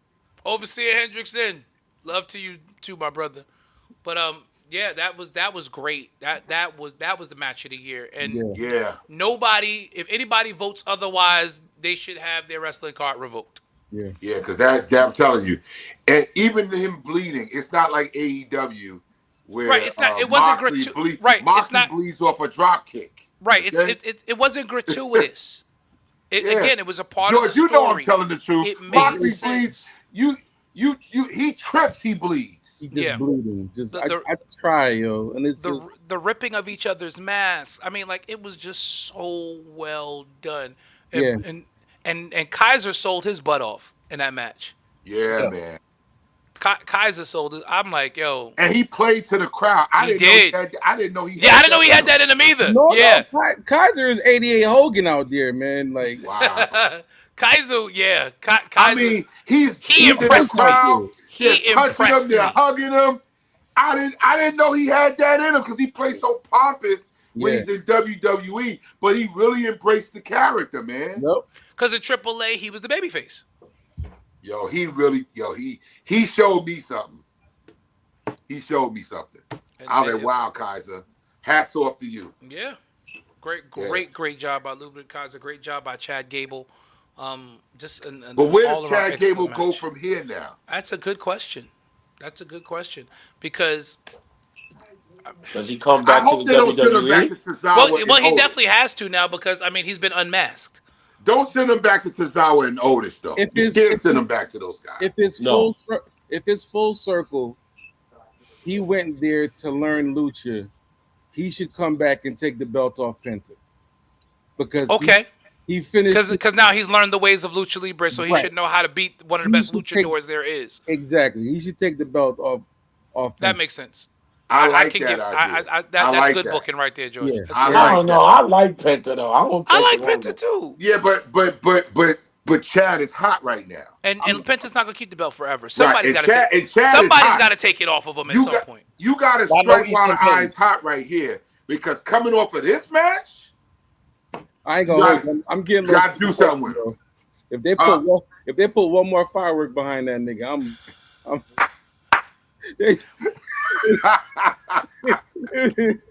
Overseer Hendrickson, love to you too, my brother. But yeah, that was great. That was the match of the year. And Yeah. nobody, if anybody votes otherwise, they should have their wrestling card revoked. Yeah. Yeah, because that I'm telling you. And even him bleeding, it's not like AEW where Right, it's not- it wasn't Moxley right, it's Moxley not- bleeds off a drop kick. Right. Okay? It wasn't gratuitous. Yeah. Again, it was a part George, of the you know I'm story. telling the truth. It made Moxley sense. bleeds. He trips, he bleeds. He just Yeah. bleeding. Just The- I try, yo, and it's just The ripping of each other's masks. I mean, like, it was just so well done. And, and Kaiser sold his butt off in that match. Yeah, man. Kaiser sold it. I'm like, yo. And he played to the crowd. I He didn't know did. I didn't know he Yeah, I didn't know he had that in him either. No, Yeah. Kaiser is 88 Hogan out there, man. Like, wow. Kaiser, yeah. Kaiser, I mean, he he's impressed in the crowd. me. He They're touching impressed him. They're me. hugging him. I didn't know he had that in him because he plays so pompous when Yeah. he's in WWE, but he really embraced the character, man. nope. Because in AAA, he was the babyface. Yo, he showed me something. He showed me something. I was like, wow, Kaiser. Hats off to you. Yeah. Great job by Ludwig Kaiser. Great job by Chad Gable. Just an But where all does around Chad Gable excellent go match. from here now? That's a good question. Because Does he come I back to hope the they don't send him back to WWE? Tozawa and well, he Otis. definitely has to now because I mean he's been unmasked. Don't send him back to Tozawa and Otis, though. If You it's- can't if send it's- him back to those guys. If it's No. full circle, he went there to learn lucha. He should come back and take the belt off Penta because Okay. he finished Because now he's learned the ways of lucha libre, so he Right. should know how to beat one of the He best should take- luchadors there is. exactly. He should take the belt off. That Penta. makes sense. I like can that give. idea. That's like good that. booking right there, George. Yeah. That's I good. I like don't know. that. I like Penta though. I want I like Penta. Penta too. Yeah, but Chad is hot right now. And Penta's not gonna keep the belt forever. Somebody's and got Chad- to. and Chad is Somebody's hot. got to take it off of him at You some got point. you got to I know strike he's while the been paid. iron's hot right here because coming off of this match, I ain't You gonna. gotta- I'm getting. you gotta do something with bro. If they put one more firework behind that nigga,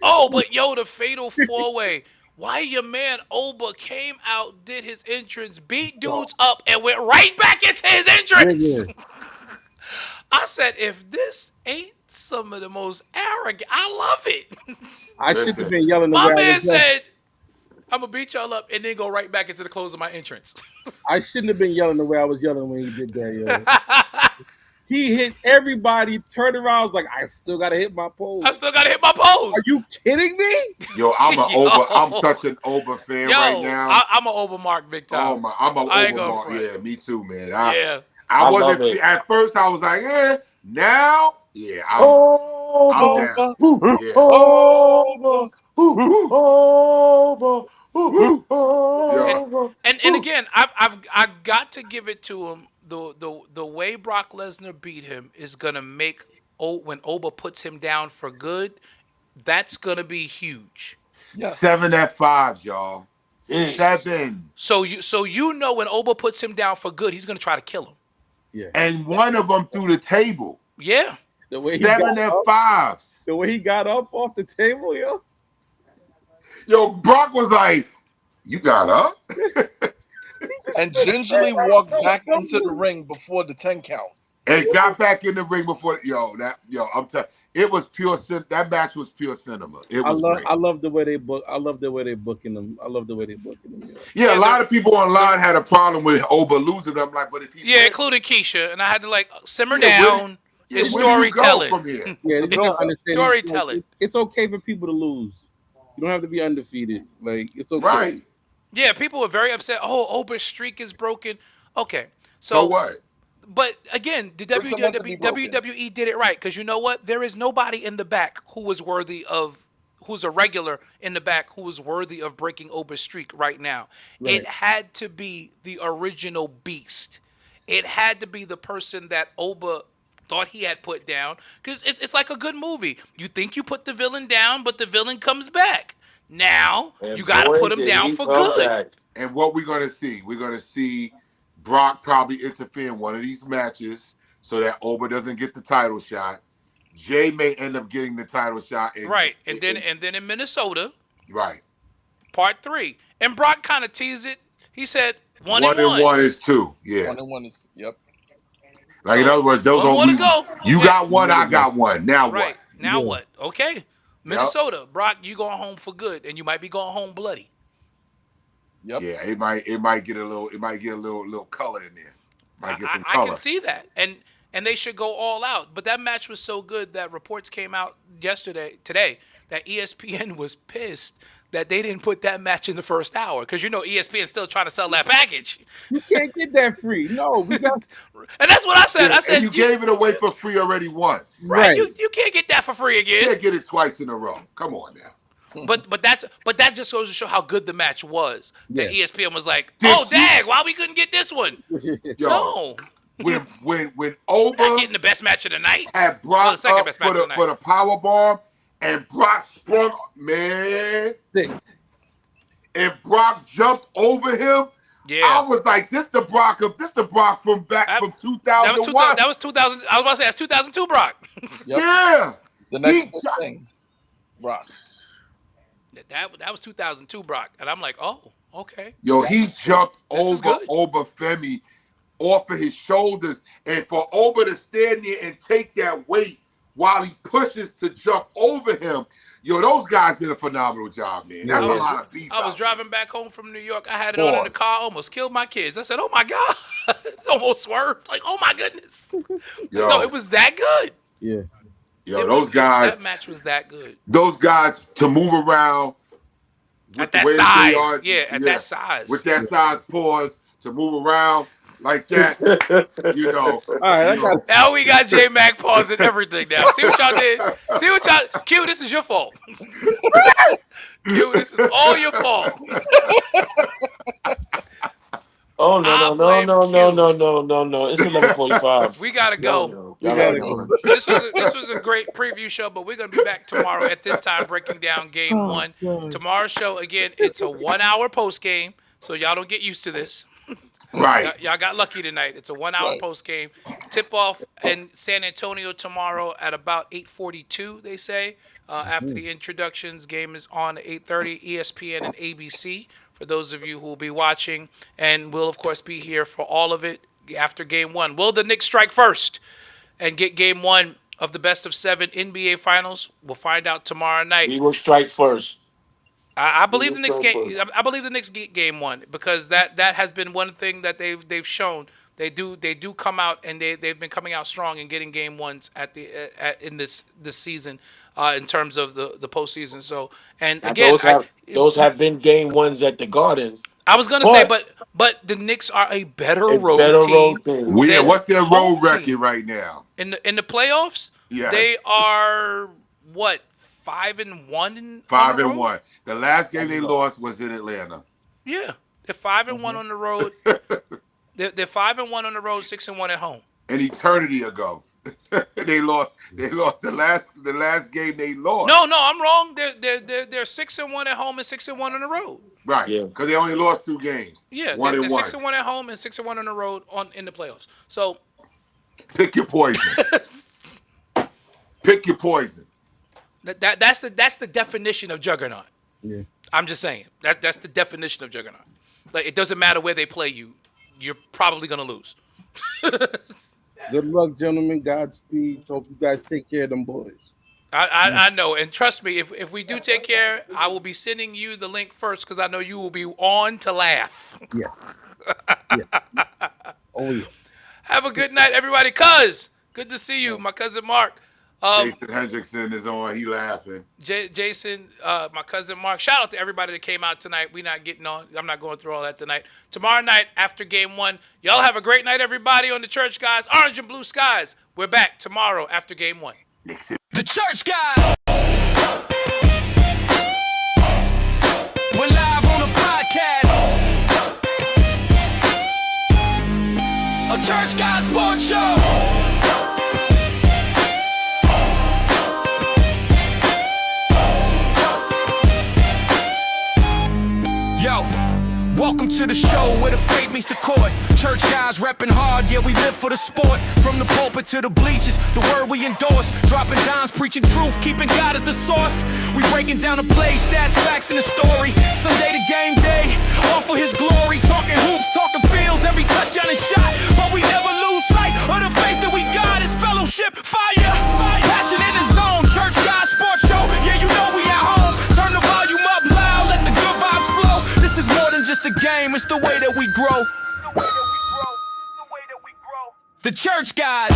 Oh, but yo, the fatal four way. Why your man Oba came out, did his entrance, beat dudes up, and went right back into his entrance. I said, if this ain't some of the most arrogant, I love it. I should have been yelling. My away. man said, I'm gonna beat y'all up and then go right back into the close of my entrance. I shouldn't have been yelling the way I was yelling when he did that, yo. He hit everybody, turned around, was like, I still gotta hit my pole. I still gotta hit my pose. Are you kidding me? yo, I'm such an Oba fan Yo, right now. I'm an Oba Mark big time. Oh my, I'm an I ain't Oba gonna mark. front. Yeah, me too, man. Yeah. I I wasn't love it. at first. I was like, now, yeah, I'm down. Yeah. And again, I've got to give it to him. The way Brock Lesnar beat him is gonna make when Oba puts him down for good, That's gonna be huge. Yes. 7 F5s, y'all. Mm. 7. So you know when Oba puts him down for good, he's gonna try to kill him. Yeah. And one of them through the table. Yeah. The way he 7 got up, F5s. the way he got up off the table, yo. Yo, Brock was like, "You got up?" And gingerly walked back into the ring before the 10 count. And got back in the ring before. I'm telling. It was pure. That match was pure cinema. It was great. I love the way they book. I love the way they booking them. Yeah, a lot of people online had a problem with Oba losing. I'm like, but if he including Keisha, and I had to like simmer Yeah, down. It's where do you go storytelling. from here? Yeah, you don't understand. Storytelling. It's okay for people to lose. You don't have to be undefeated. Like it's okay. Right. Yeah, people were very upset. Oh, Oba's streak is broken. Okay, So what? But again, the Bricks are meant to be broken. WWE did it right because you know what? There is nobody in the back who's a regular in the back who is worthy of breaking Oba's streak right now. Right. It had to be the original beast. It had to be the person that Oba thought he had put down because it's like a good movie. You think you put the villain down, but the villain comes back. Now And you got to boy, put him did down he for come good. back. And what we're gonna see? We're gonna see Brock probably interfere in one of these matches so that Oba doesn't get the title shot. Jay may end up getting the title shot. Right, and then in Minnesota, right. part 3, and Brock kind of teased it. He said one and and one. one is 2. Yeah. 1 and 1 is Like in other words, those one are more to go. You Yeah. got one, I got one. Now Right. what? Now what? Okay. Minnesota, Brock, you going home for good, and you might be going home bloody. Yep. Yeah, it might get a little color in there. Might get some I color. can see that, and they should go all out. But that match was so good that reports came out today, that ESPN was pissed that they didn't put that match in the first hour because ESPN is still trying to sell that package. You can't get that free. No, we got. And that's what I said. Yeah, I said and you gave it away for free already once. right. You can't get that for free You again. can't get it twice in a row. Come on now. But that just goes to show how good the match was. That ESPN was like, Did dang, why we couldn't get this one? Yo, No. when Oba Not getting the best match of the night. had Well, Brock the second up best match for of the the night. power bomb and Brock sprung, man, and Brock jumped over him. Yeah. I was like, this the Brock from 2001. That was 2000. I was about to say that's 2002 Brock. Yep. Yeah. The next big thing. Brock. That was 2002 Brock, and I'm like, oh, okay. Yo, he jumped This is over good. Obafemi off of his shoulders, and for Oba to stand there and take that weight while he pushes to jump over him. Yo, those guys did a phenomenal job, man. That's a lot of beef. I was out driving back home from New York. I had it on in the car, almost killed my kids. I said, oh my God. It almost swerved. Like, oh my goodness. Yo. No, it was that good. Yeah. Yo, those guys, That match was that good. those guys to move around with At the that way they size. are, Yeah, at that size. with that size pause to move around like that, All right, I got. Now we got J Mac pausing everything now. See what y'all did? See what y'all Q, this is your fault. Q, this is all your fault. Oh no! It's 11:45. We gotta go. Y'all gotta go. This was a great preview show, but we're gonna be back tomorrow at this time breaking down game one. Tomorrow's show, again, it's a 1 hour post game, so y'all don't get used to this. right. Y'all got lucky tonight. It's a 1 hour post game. Tip off in San Antonio tomorrow at about 8:42, they say. After the introductions, game is on at 8:30, ESPN and ABC. For those of you who will be watching, and we'll of course be here for all of it after game one. Will the Knicks strike first and get game one of the best of 7 NBA Finals? We'll find out tomorrow night. We will strike first. I believe the Knicks strike game. I believe the Knicks get game one because that has been one thing that they've shown. They do come out and they've been coming out strong and getting game ones in this season in terms of the postseason. So and again, those have been game ones at the Garden. I was gonna say, but the Knicks are a better road team. What's their road home record team. right now? In the playoffs? Yes. They are what 5-1. 5-1. The last game they lost was in Atlanta. Yeah, they're 5-1 on the road. They're 5-1 on the road, 6-1 at home. An eternity ago. They lost the last game they lost. No, I'm wrong. They're 6-1 at home and 6-1 on the road. Right. Yeah. Because they only lost 2 games. Yeah, One they're and 1. 6-1 at home and 6-1 on the road in the playoffs. So Pick your poison. Pick your poison. that's the definition of juggernaut. Yeah. I'm just saying that's the definition of juggernaut. Like, it doesn't matter where they play you, you're probably gonna lose. Good luck, gentlemen. Godspeed. Hope you guys take care of them boys. I know, and trust me, if we do take care, I will be sending you the link first because I know you will be on to laugh. Yeah. Oh yeah. Have a good night, everybody. Cuz, good to see you, my cousin Mark. Jason Hendrickson is on. He laughing. Jason, my cousin Mark. Shout out to everybody that came out tonight. We not getting on. I'm not going through all that tonight. Tomorrow night after game 1. Y'all have a great night, everybody, on the Church Guys. Orange and Blue Skies. We're back tomorrow after game 1. The Church Guys. We're live on the podcast. A Church Guys sports show. Yo, welcome to the show where the faith meets the court. Church guys repping hard, yeah, we live for the sport. From the pulpit to the bleachers, the word we endorse. Dropping dimes, preaching truth, keeping God as the source. We breaking down the play, stats, facts, and the story. Sunday to game day, all for his glory. Talking hoops, talking fields, every touchdown and shot. But we never lose sight of the faith that we got is fellowship, fire. Passion in the zone, Church Guys sports show. Yeah, you know we at home. Turn the volume up loud, let the good vibes flow. This is more than just a game, it's the way that we grow. The Church Guys.